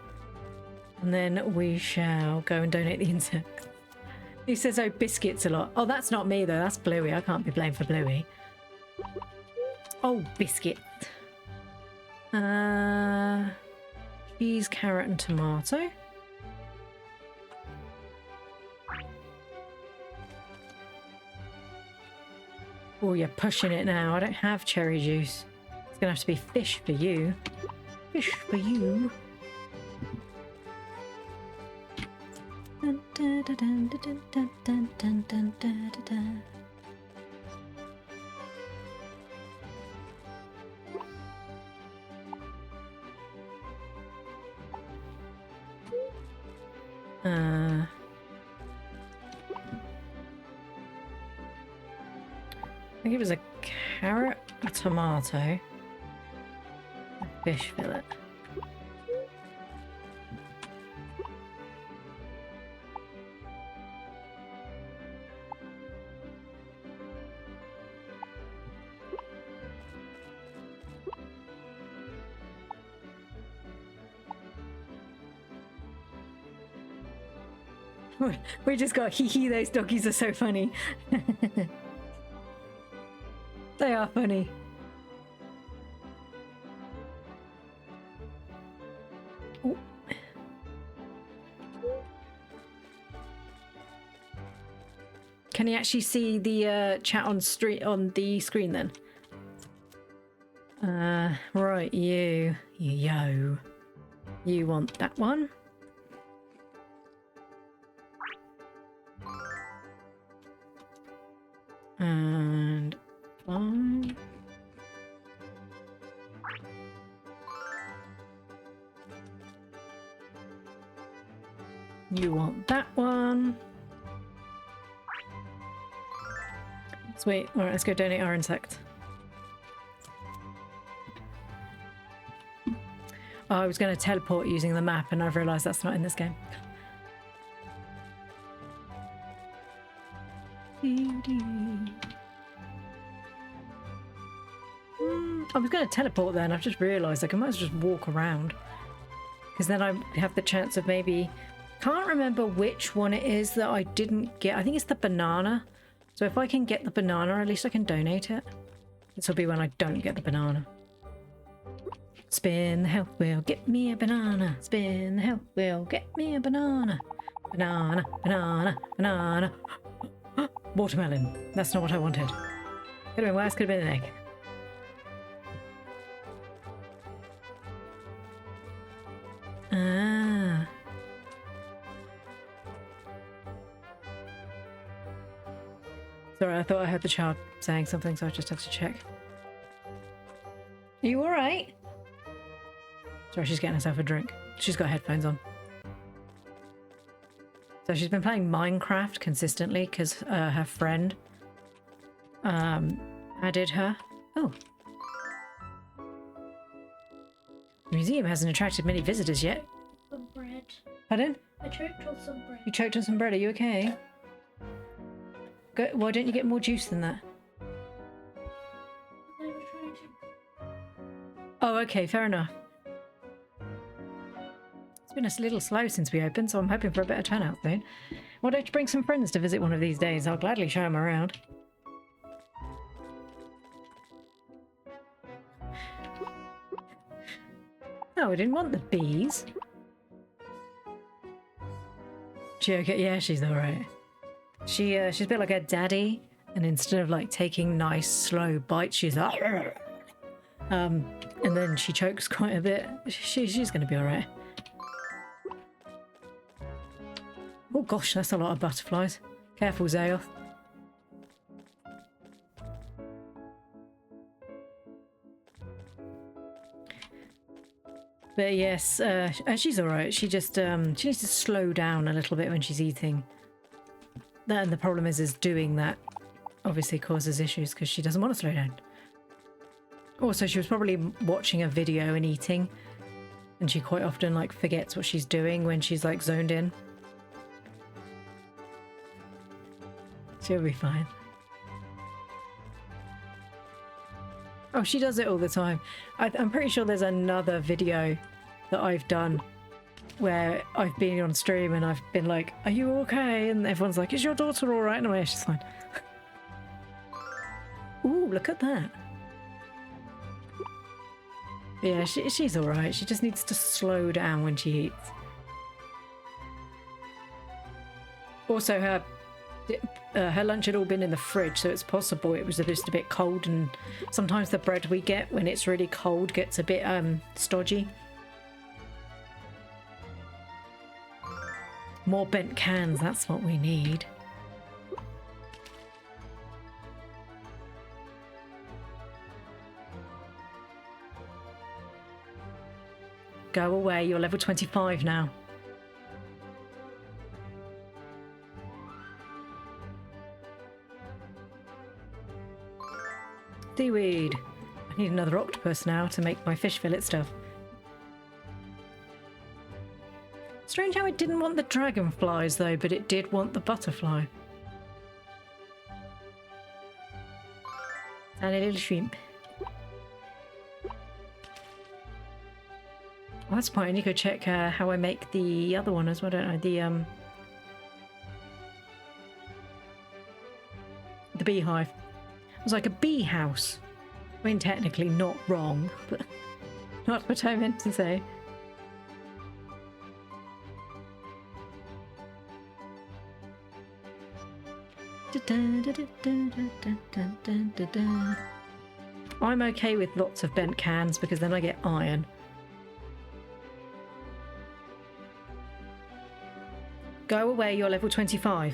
And then we shall go and donate the insects. He says, oh, biscuits a lot. Oh, that's not me, though. That's Bluey. I can't be blamed for Bluey. Oh, biscuit. Cheese, carrot, and tomato. Oh, you're pushing it now. I don't have cherry juice. It's going to have to be fish for you. Fish for you. Dun, dun, dun, dun, dun, dun, dun, dun, dun, dun, dun. I think it was a carrot, a tomato, a fish fillet. We just got hee hee, those doggies are so funny. They are funny. Ooh. Can you actually see the chat on the screen then? Right, you want that one? And fine. You want that one? Sweet. Alright, let's go donate our insect. Oh, I was going to teleport using the map and I've realised that's not in this game. I was going to teleport then, I've just realised I might as well just walk around. Because then I have the chance of maybe... Can't remember which one it is that I didn't get. I think it's the banana. So if I can get the banana, at least I can donate it. This will be when I don't get the banana. Spin the health wheel, get me a banana. Spin the health wheel, get me a banana. Banana, banana, banana. Watermelon. That's not what I wanted. Could have been worse, could have been an egg. Ah. Sorry, I thought I heard the child saying something, so I just had to check. Are you alright? Sorry, she's getting herself a drink. She's got headphones on. So she's been playing Minecraft consistently because her friend added her. Oh. The museum hasn't attracted many visitors yet. Some bread. Pardon? I choked on some bread. You choked on some bread, are you okay? Go, why don't you get more juice than that? They were trying to... Oh, okay, fair enough. It's been a little slow since we opened, so I'm hoping for a better turnout soon. Why don't you bring some friends to visit one of these days? I'll gladly show them around. Oh, we didn't want the bees. She okay? Yeah, she's alright. She's a bit like her daddy, and instead of like taking nice slow bites, she's like, and then she chokes quite a bit. She's gonna be alright. Oh gosh, that's a lot of butterflies. Careful, Zayoth. But yes, she's alright. She just she needs to slow down a little bit when she's eating. And the problem is doing that obviously causes issues because she doesn't want to slow down. Also, she was probably watching a video and eating, and she quite often like forgets what she's doing when she's like zoned in. She'll be fine. Oh, she does it all the time. I'm pretty sure there's another video that I've done where I've been on stream and I've been like, are you okay? And everyone's like, is your daughter all right? And I'm like, she's fine. Ooh, look at that. Yeah, she's all right. She just needs to slow down when she eats. Also, her lunch had all been in the fridge, so it's possible it was just a bit cold, and sometimes the bread we get when it's really cold gets a bit stodgy. More bent cans, that's what we need. Go away, you're level 25 now. Seaweed. I need another octopus now to make my fish fillet stuff. Strange how it didn't want the dragonflies though, but it did want the butterfly. And a little shrimp. Oh, that's fine. I need to go check how I make the other one as well, don't I? The beehive. It was like a bee house. I mean, technically not wrong, but not what I meant to say. I'm okay with lots of bent cans because then I get iron. Go away, you're level 25.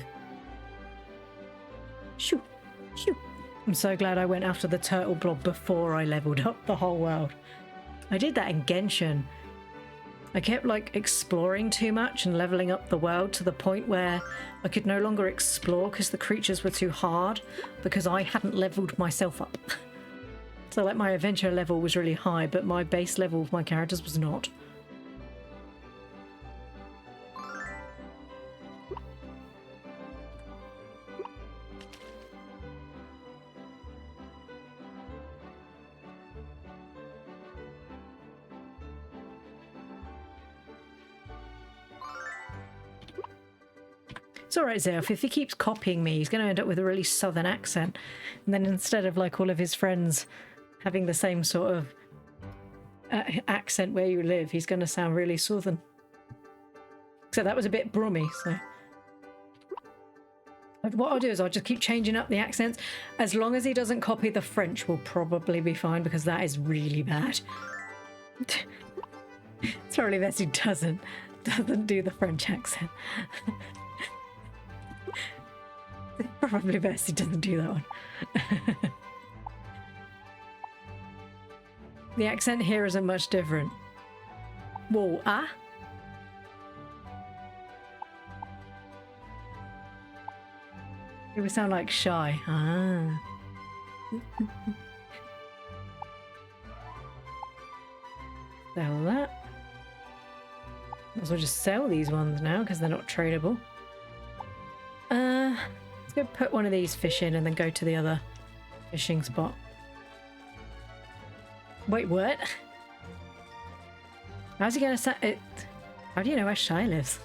Shoo, shoo. I'm so glad I went after the turtle blob before I leveled up the whole world. I did that in Genshin. I kept like exploring too much and leveling up the world to the point where I could no longer explore because the creatures were too hard because I hadn't leveled myself up. So like my adventure level was really high, but my base level of my characters was not. It's alright, Zelf. If he keeps copying me, he's going to end up with a really southern accent. And then instead of like all of his friends having the same sort of accent where you live, he's going to sound really southern. Except that was a bit brummy, so... What I'll do is I'll just keep changing up the accents. As long as he doesn't copy the French, we'll probably be fine, because that is really bad. It's probably best he doesn't do the French accent. Probably best he doesn't do that one. The accent here isn't much different. Whoa, ah? It would sound like shy. Ah. Sell that. Might as well just sell these ones now because they're not tradable. Let's go put one of these fish in and then go to the other fishing spot. Wait, what? How's he gonna say it? How do you know where Shy lives?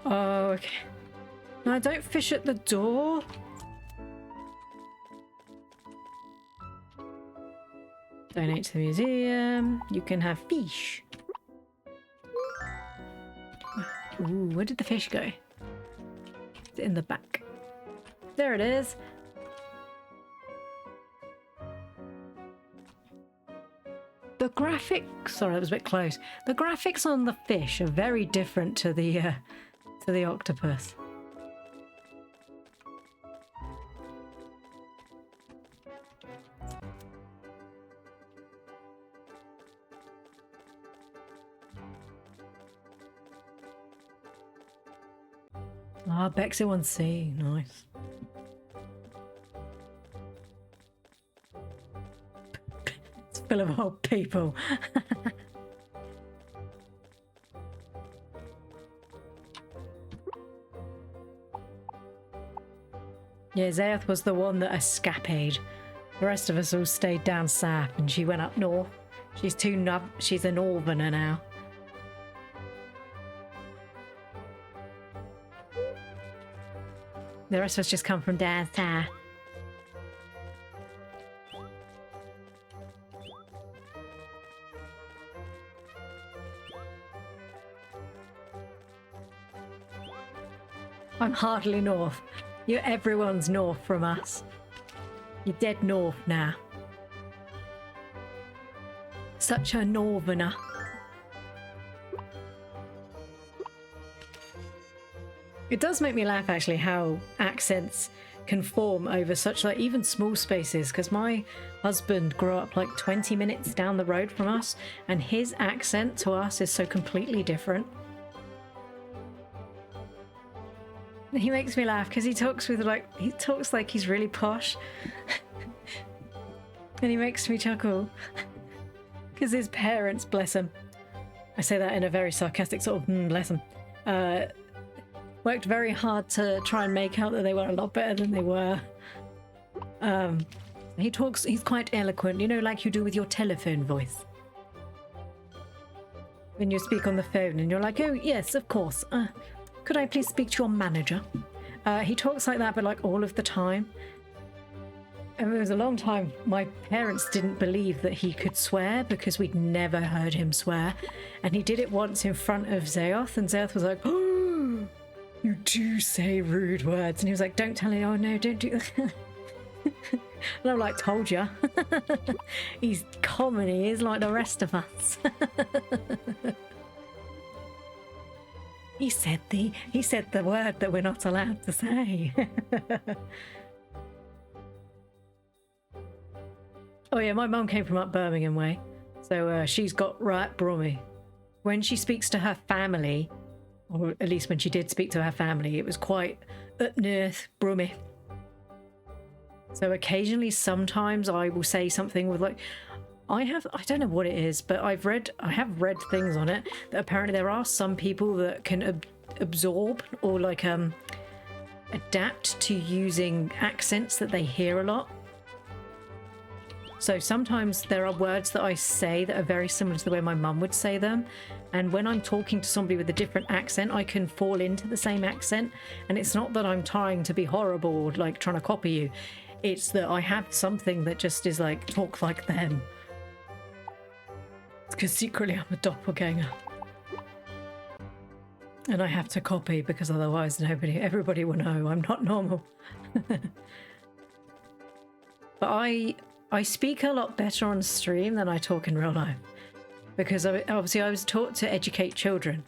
Oh, okay. No, don't fish at the door. Donate to the museum. You can have fish. Ooh, where did the fish go? Is it in the back? There it is. The graphics, sorry, that was a bit close. The graphics on the fish are very different to the octopus. Ah, Bexit 1C, nice. It's full of old people. Yeah, Zayath was the one that escaped. The rest of us all stayed down south, and she went up north. She's a northerner now. The rest of us just come from down south. I'm hardly north. Everyone's north from us. You're dead north now. Such a northerner. It does make me laugh actually how accents can form over such like even small spaces, because my husband grew up like 20 minutes down the road from us and his accent to us is so completely different. He makes me laugh because he talks like he's really posh. And he makes me chuckle because his parents, bless him, I say that in a very sarcastic sort of bless him, worked very hard to try and make out that they were a lot better than they were. He's quite eloquent, you know, like you do with your telephone voice. When you speak on the phone and you're like, oh yes, of course, could I please speak to your manager? He talks like that, but like all of the time. And it was a long time. My parents didn't believe that he could swear because we'd never heard him swear. And he did it once in front of Zayoth, and Zayoth was like, oh, you do say rude words. And he was like, don't tell him, oh no, don't do that. And I'm like, told ya. He's common, he is like the rest of us. He said the word that we're not allowed to say. Oh yeah, my mum came from up Birmingham way, so she's got right brummy. When she speaks to her family, or at least when she did speak to her family, it was quite up north brummy. So occasionally, sometimes I will say something with like, I don't know what it is, but I have read things on it that apparently there are some people that can absorb or like adapt to using accents that they hear a lot. So sometimes there are words that I say that are very similar to the way my mum would say them. And when I'm talking to somebody with a different accent, I can fall into the same accent. And it's not that I'm trying to be horrible or like trying to copy you. It's that I have something that just is like, talk like them. Because secretly I'm a doppelganger. And I have to copy because otherwise everybody will know I'm not normal. But I speak a lot better on stream than I talk in real life. Because obviously I was taught to educate children.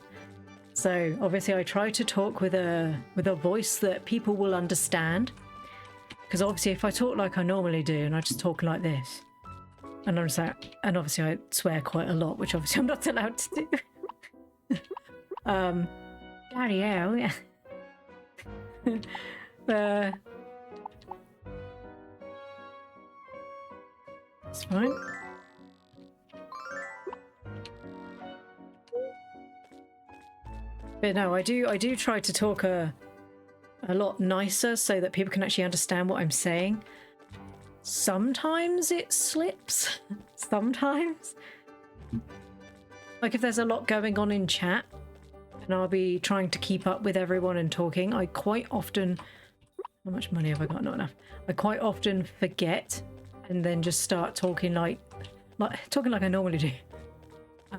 So obviously I try to talk with a voice that people will understand. Because obviously if I talk like I normally do and I just talk like this, and obviously I swear quite a lot, which obviously I'm not allowed to do. Daddy, yeah. It's fine. But no, I do try to talk a lot nicer so that people can actually understand what I'm saying. Sometimes it slips. Sometimes. Like if there's a lot going on in chat and I'll be trying to keep up with everyone and talking, I quite often... How much money have I got? Not enough. I quite often forget and then just start talking like I normally do.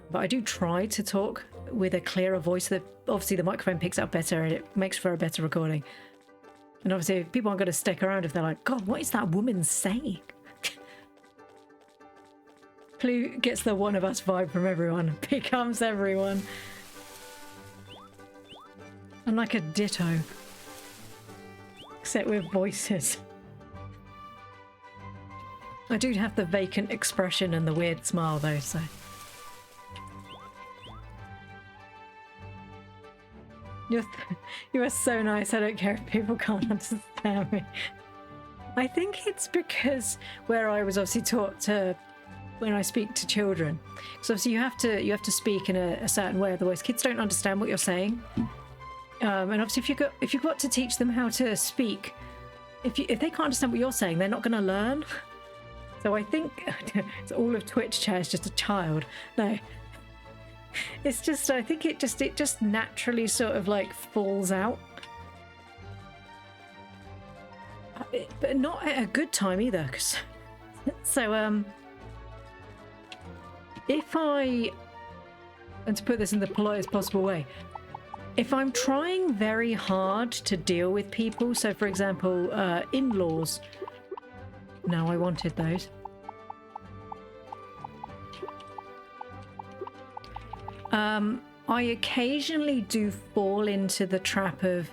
But I do try to talk with a clearer voice that obviously the microphone picks up better and it makes for a better recording. And obviously people aren't going to stick around if they're like, God, what is that woman saying? Clue gets the one of us vibe from everyone, becomes everyone. I'm like a ditto, except with voices. I do have the vacant expression and the weird smile though, so. You are so nice, I don't care if people can't understand me. I think it's because where I was obviously taught to, when I speak to children, so obviously you have to speak in a certain way, otherwise kids don't understand what you're saying. And obviously if you've got to teach them how to speak if they can't understand what you're saying, they're not going to learn. So I think it's all of Twitch chat is just a child. No, it's just, I think it just naturally sort of like falls out. But not at a good time either. So if I, and to put this in the politest possible way, if I'm trying very hard to deal with people, so for example, in-laws, no, I wanted those. I occasionally do fall into the trap of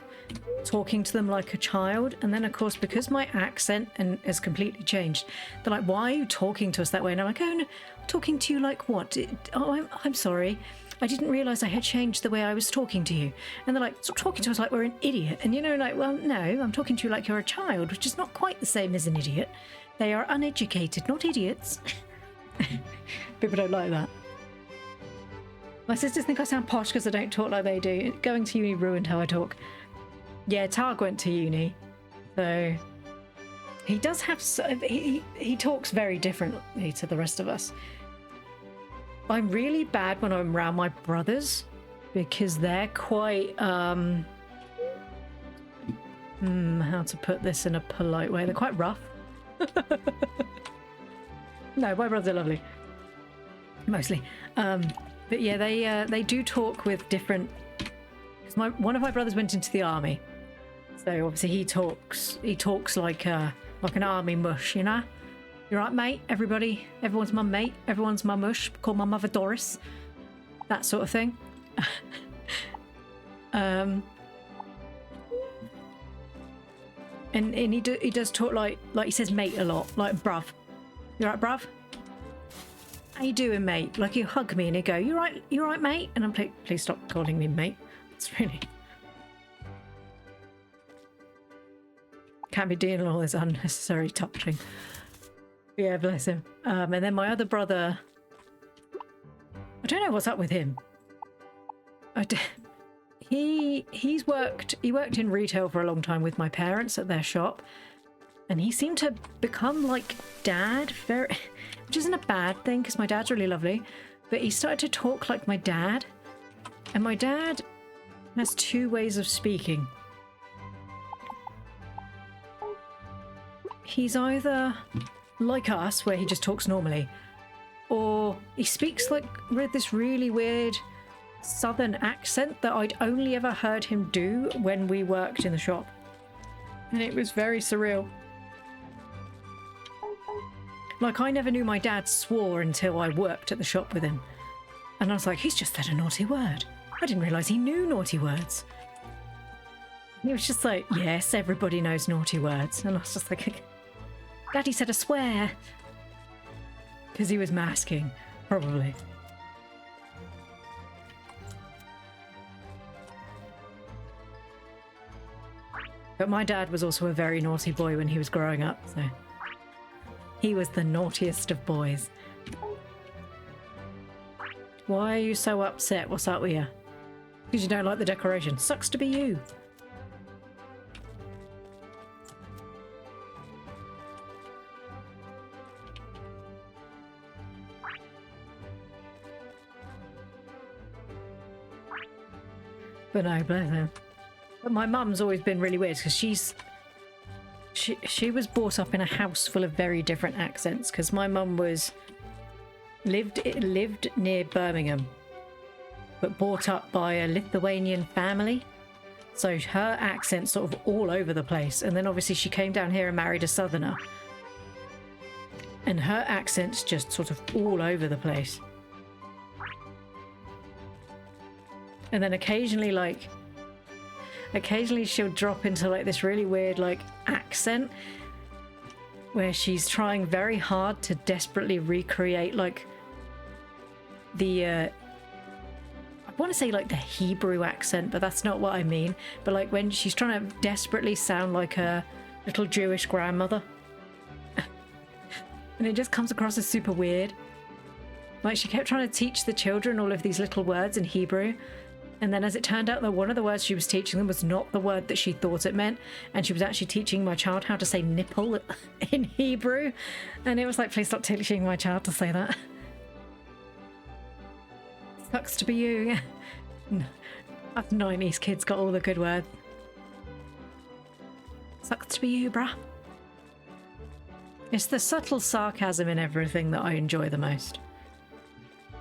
talking to them like a child, and then of course, because my accent has completely changed, they're like, why are you talking to us that way? And I'm like, oh no, I'm talking to you like what? I'm sorry, I didn't realize I had changed the way I was talking to you. And they're like, stop talking to us like we're an idiot. And you know, like, well, no, I'm talking to you like you're a child, which is not quite the same as an idiot. They are uneducated, not idiots. People don't like that. My sisters think I sound posh because I don't talk like they do. Going to uni ruined how I talk. Yeah, Targ went to uni, so he does have. He talks very differently to the rest of us. I'm really bad when I'm around my brothers because they're quite how to put this in a polite way. They're quite rough. No, my brothers are lovely, mostly. But yeah, they do talk with different. Because one of my brothers went into the army. So obviously he talks like an army mush, you know? You're right, mate? Everyone's my mate. Everyone's my mush. Call my mother Doris. That sort of thing. And he does talk like he says mate a lot, like bruv. You right, bruv? How you doing, mate? Like you hug me and you go, you right, mate? And I'm like, please stop calling me mate. It's really. Can't be doing all this unnecessary touching. Yeah, bless him. And then my other brother, I don't know what's up with him. He worked in retail for a long time with my parents at their shop, and he seemed to become like dad, which isn't a bad thing because my dad's really lovely, but he started to talk like my dad, and my dad has two ways of speaking. He's either like us, where he just talks normally, or he speaks like with this really weird southern accent that I'd only ever heard him do when we worked in the shop. And it was very surreal. Like, I never knew my dad swore until I worked at the shop with him. And I was like, he's just said a naughty word. I didn't realise he knew naughty words. And he was just like, yes, everybody knows naughty words. And I was just like, Daddy said a swear. Because he was masking, probably. But my dad was also a very naughty boy when he was growing up, so he was the naughtiest of boys. Why are you so upset? What's up with you? Because you don't like the decoration. Sucks to be you. But no, bless him. But my mum's always been really weird because she was brought up in a house full of very different accents because my mum lived near Birmingham, but brought up by a Lithuanian family. So her accent's sort of all over the place. And then obviously she came down here and married a southerner. And her accent's just sort of all over the place. And then occasionally she'll drop into like this really weird like accent where she's trying very hard to desperately recreate like the I want to say like the Hebrew accent, but that's not what I mean. But like when she's trying to desperately sound like a little Jewish grandmother. And it just comes across as super weird. Like she kept trying to teach the children all of these little words in Hebrew. And then as it turned out that one of the words she was teaching them was not the word that she thought it meant. And she was actually teaching my child how to say nipple in Hebrew. And it was like, please stop teaching my child to say that. Sucks to be you. Us 90s kids got all the good words. Sucks to be you, bruh. It's the subtle sarcasm in everything that I enjoy the most.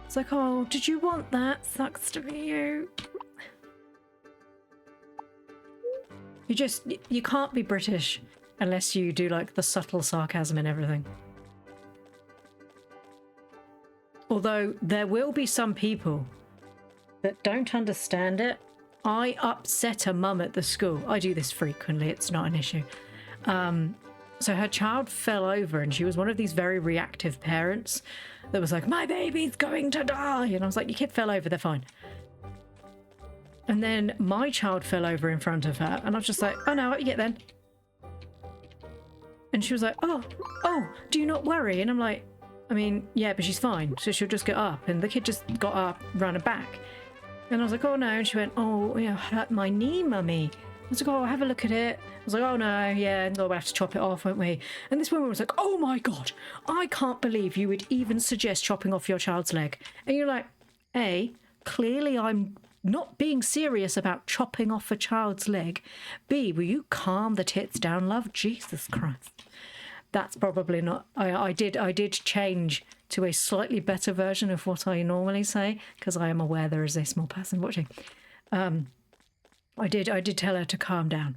It's like, oh, did you want that? Sucks to be you. You can't be British unless you do like the subtle sarcasm in everything. Although there will be some people that don't understand it. I upset a mum at the school. I do this frequently, it's not an issue. So her child fell over and she was one of these very reactive parents that was like, my baby's going to die. And I was like, your kid fell over, they're fine. And then my child fell over in front of her and I was just like, oh no, what you get then? And she was like, oh, do you not worry? And I'm like, I mean, yeah, but she's fine. So she'll just get up. And the kid just got up, ran her back. And I was like, oh no. And she went, oh, yeah, hurt my knee, mummy. I was like, oh, have a look at it. I was like, oh no, yeah, no, we'll have to chop it off, won't we? And this woman was like, oh my God, I can't believe you would even suggest chopping off your child's leg. And you're like, A, clearly I'm not being serious about chopping off a child's leg. B, will you calm the tits down, love? Jesus Christ. That's probably not, I did change to a slightly better version of what I normally say, because I am aware there is a small person watching. I did tell her to calm down.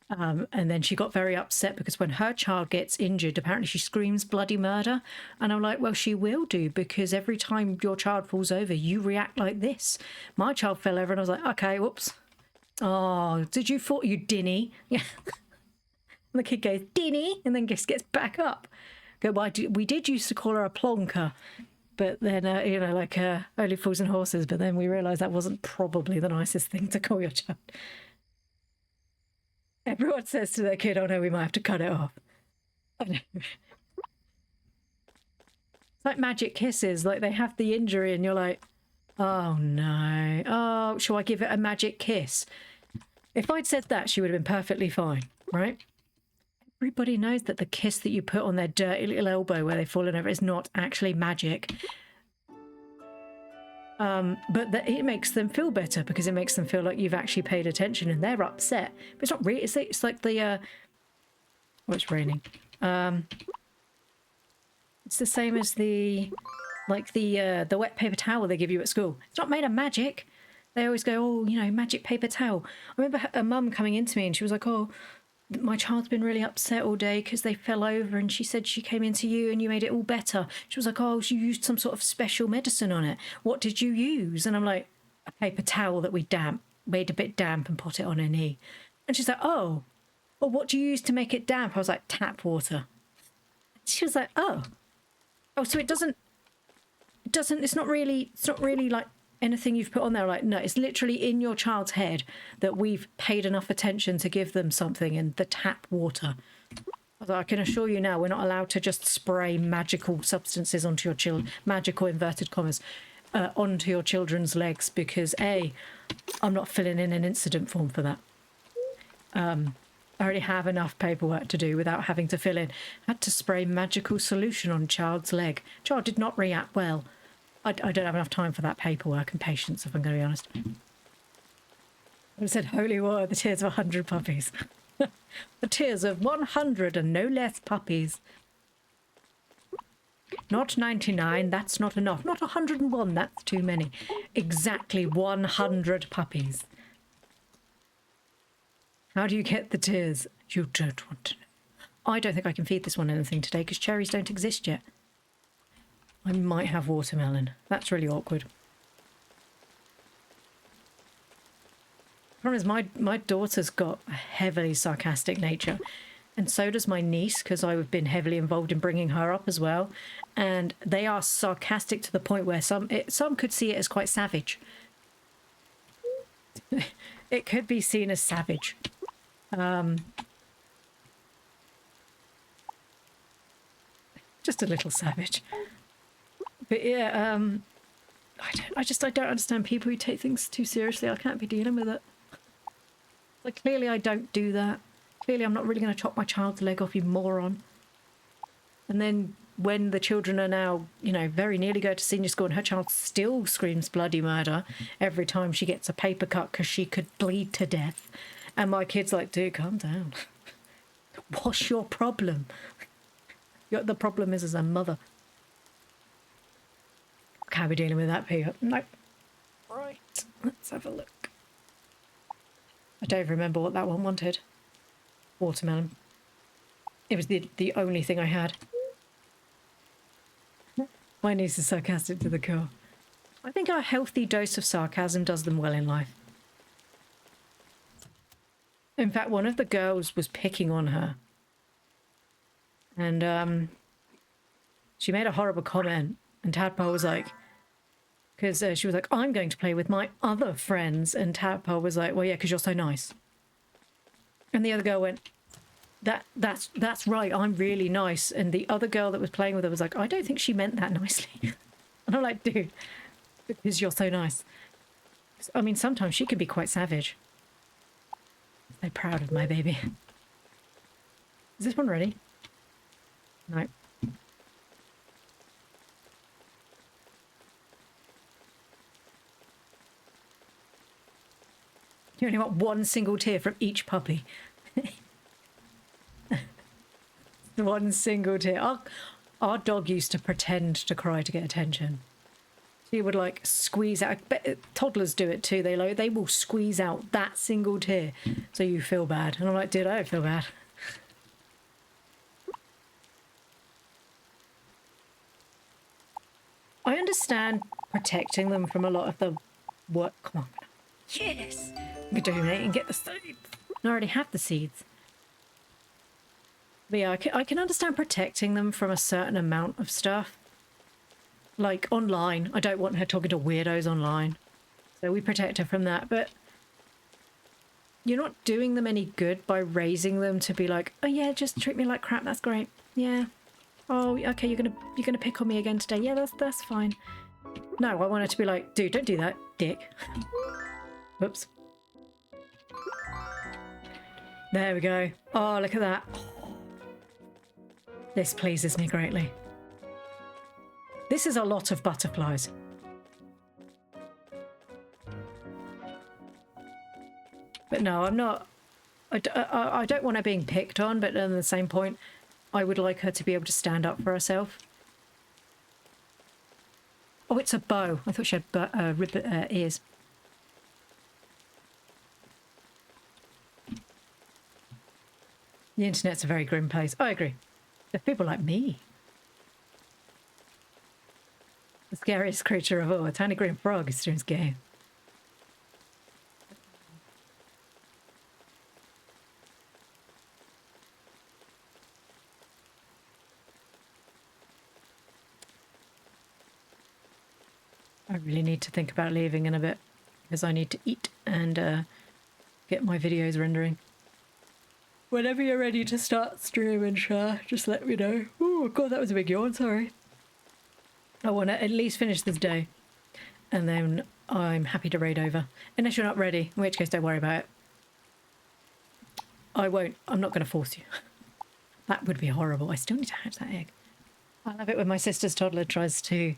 And then she got very upset because when her child gets injured, apparently she screams bloody murder. And I'm like, well, she will do, because every time your child falls over, you react like this. My child fell over and I was like, okay, whoops. Oh, did you fall? You dinny. Yeah. And the kid goes, dinny, and then just gets back up. Go, we did used to call her a plonker. But then, like only fools and horses. But then we realised that wasn't probably the nicest thing to call your child. Everyone says to their kid, oh no, we might have to cut it off. I know. It's like magic kisses. Like they have the injury and you're like, oh no. Oh, shall I give it a magic kiss? If I'd said that, she would have been perfectly fine, right? Everybody knows that the kiss that you put on their dirty little elbow where they've fallen over is not actually magic. But that it makes them feel better because it makes them feel like you've actually paid attention and they're upset. But it's not really, it's like the, oh, it's raining. It's the same as the wet paper towel they give you at school. It's not made of magic. They always go, oh, magic paper towel. I remember a mum coming into me and she was like, oh, my child's been really upset all day because they fell over, and she said she came into you and you made it all better. She was like, oh, you used some sort of special medicine on it. What did you use? And I'm like, a paper towel that we made a bit damp and put it on her knee. And she's like, oh, well, what do you use to make it damp? I was like, tap water. She was like, oh, so it's not really like anything you've put on there. Like, no, it's literally in your child's head that we've paid enough attention to give them something, and the tap water. I can assure you now, we're not allowed to just spray magical substances onto your children, magical inverted commas, onto your children's legs, because A, I'm not filling in an incident form for that. I already have enough paperwork to do without having to fill in. I had to spray magical solution on child's leg. Child did not react well. I don't have enough time for that paperwork and patience, if I'm going to be honest. I said, holy water, the tears of 100 puppies. The tears of 100 and no less puppies. Not 99, that's not enough. Not 101, that's too many. Exactly 100 puppies. How do you get the tears? You don't want to know. I don't think I can feed this one anything today because cherries don't exist yet. I might have watermelon. That's really awkward. The problem is my daughter's got a heavily sarcastic nature, and so does my niece, because I've been heavily involved in bringing her up as well. And they are sarcastic to the point where some could see it as quite savage. It could be seen as savage. Just a little savage. But yeah, I don't understand people who take things too seriously. I can't be dealing with it. Like, clearly I don't do that. Clearly I'm not really going to chop my child's leg off, you moron. And then when the children are now, you know, very nearly go to senior school and her child still screams bloody murder every time she gets a paper cut because she could bleed to death. And my kid's like, dude, calm down. What's your problem? The problem is as a mother. Can't be dealing with that, Peter. Nope. Right, let's have a look. I don't remember what that one wanted. Watermelon. It was the only thing I had. My niece is sarcastic to the core. I think a healthy dose of sarcasm does them well in life. In fact, one of the girls was picking on her. And she made a horrible comment. And Tadpole was like... Because she was like, I'm going to play with my other friends. And Tadpole was like, well, yeah, because you're so nice. And the other girl went... That's right, I'm really nice. And the other girl that was playing with her was like, I don't think she meant that nicely. And I'm like, dude, because you're so nice. I mean, sometimes she can be quite savage. I'm so proud of my baby. Is this one ready? No. You only want one single tear from each puppy. One single tear. Our dog used to pretend to cry to get attention. She would like squeeze out. Toddlers do it too. They will squeeze out that single tear so you feel bad. And I'm like, dude, I don't feel bad. I understand protecting them from a lot of the work. Come on. Yes. We can donate and get the seeds. I already have the seeds. But yeah, I can understand protecting them from a certain amount of stuff. Like online. I don't want her talking to weirdos online. So we protect her from that. But you're not doing them any good by raising them to be like, oh yeah, just treat me like crap. That's great. Yeah. Oh, okay, you're gonna pick on me again today. Yeah, that's fine. No, I want her to be like, dude, don't do that, dick. Whoops. There we go. Oh, look at that. This pleases me greatly. This is a lot of butterflies. But no, I'm not... I don't want her being picked on, but at the same point, I would like her to be able to stand up for herself. Oh, it's a bow. I thought she had ears. The internet's a very grim place. I agree. There's people like me. The scariest creature of all, a tiny green frog is Stream's game. I really need to think about leaving in a bit because I need to eat and get my videos rendering. Whenever you're ready to start streaming, Shah, just let me know. Oh god, that was a big yawn, sorry. I want to at least finish this day and then I'm happy to raid over. Unless you're not ready, in which case don't worry about it. I'm not going to force you. That would be horrible. I still need to hatch that egg. I love it when my sister's toddler tries to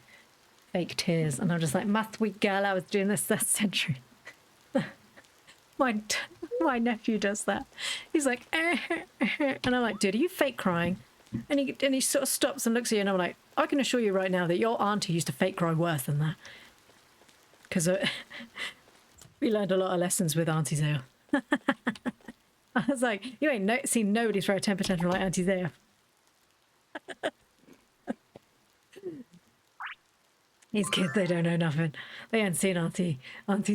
fake tears and I'm just like, my sweet girl, I was doing this last century. My nephew does that. He's like, and I'm like, dude, are you fake crying? And he sort of stops and looks at you and I'm like, I can assure you right now that your auntie used to fake cry worse than that. Because we learned a lot of lessons with Auntie Zaya. I was like, you ain't seen nobody throw a temper tantrum like Auntie Zaya. These kids, they don't know nothing. They ain't seen Auntie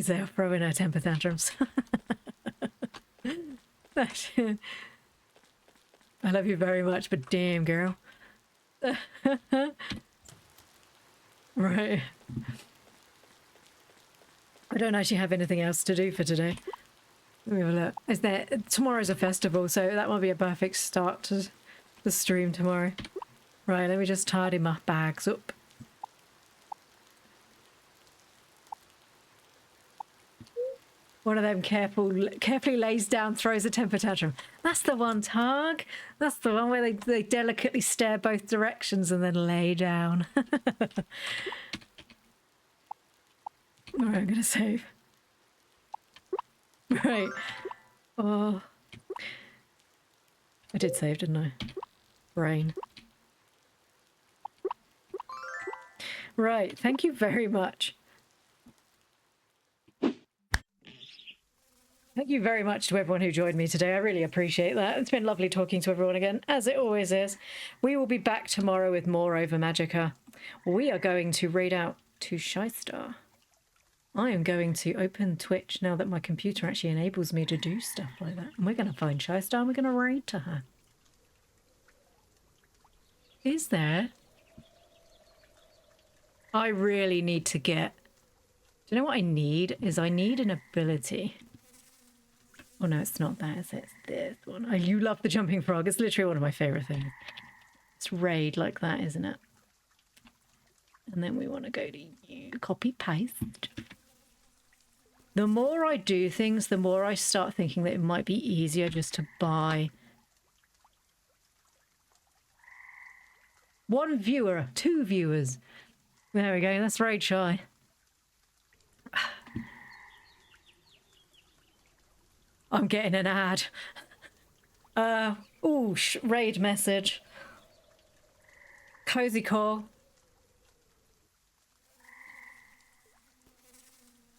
Zaya throwing her temper tantrums. I love you very much, but damn, girl. Right. I don't actually have anything else to do for today. Let me have a look. Tomorrow's a festival, so that might be a perfect start to the stream tomorrow. Right, let me just tidy my bags up. One of them carefully lays down, throws a temper tantrum. That's the one, Tug. That's the one where they delicately stare both directions and then lay down. All right, I'm going to save. Right. Oh. I did save, didn't I? Brain. Right, thank you very much. Thank you very much to everyone who joined me today. I really appreciate that. It's been lovely talking to everyone again, as it always is. We will be back tomorrow with more Ova Magica. We are going to read out to Shystar. I am going to open Twitch now that my computer actually enables me to do stuff like that. And we're going to find Shystar and we're going to read to her. Is there? I really need to get... Do you know what I need? I need an ability. Oh no, it's not that, is it? It's this one. Oh, you love the jumping frog. It's literally one of my favourite things. It's raid like that, isn't it? And then we want to go to you. Copy, paste. The more I do things, the more I start thinking that it might be easier just to buy... One viewer, 2 viewers. There we go, that's raid shy. I'm getting an ad. Ooh, raid message. Cozy call.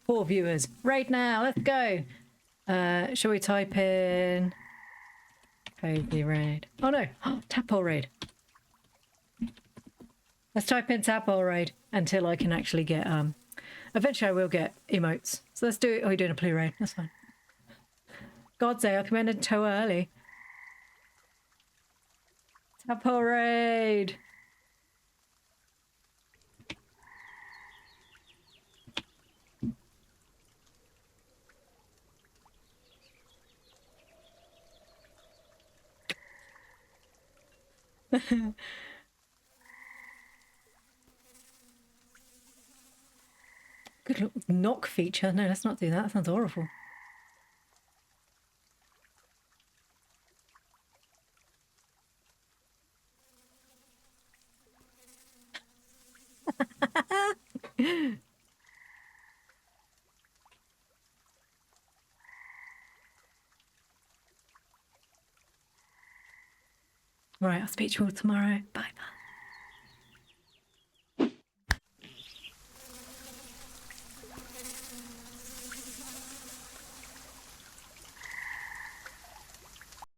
4 viewers. Raid now, let's go. Shall we type in cozy raid? Oh no, tadpole raid. Let's type in tadpole raid until I can actually get eventually I will get emotes. So let's do it. Oh, you're doing a plea raid. That's fine. God's sake, I commented too early. Tadpole raid. Good knock feature. No, let's not do that. That sounds horrible. Right, I'll speak to you all tomorrow. Bye.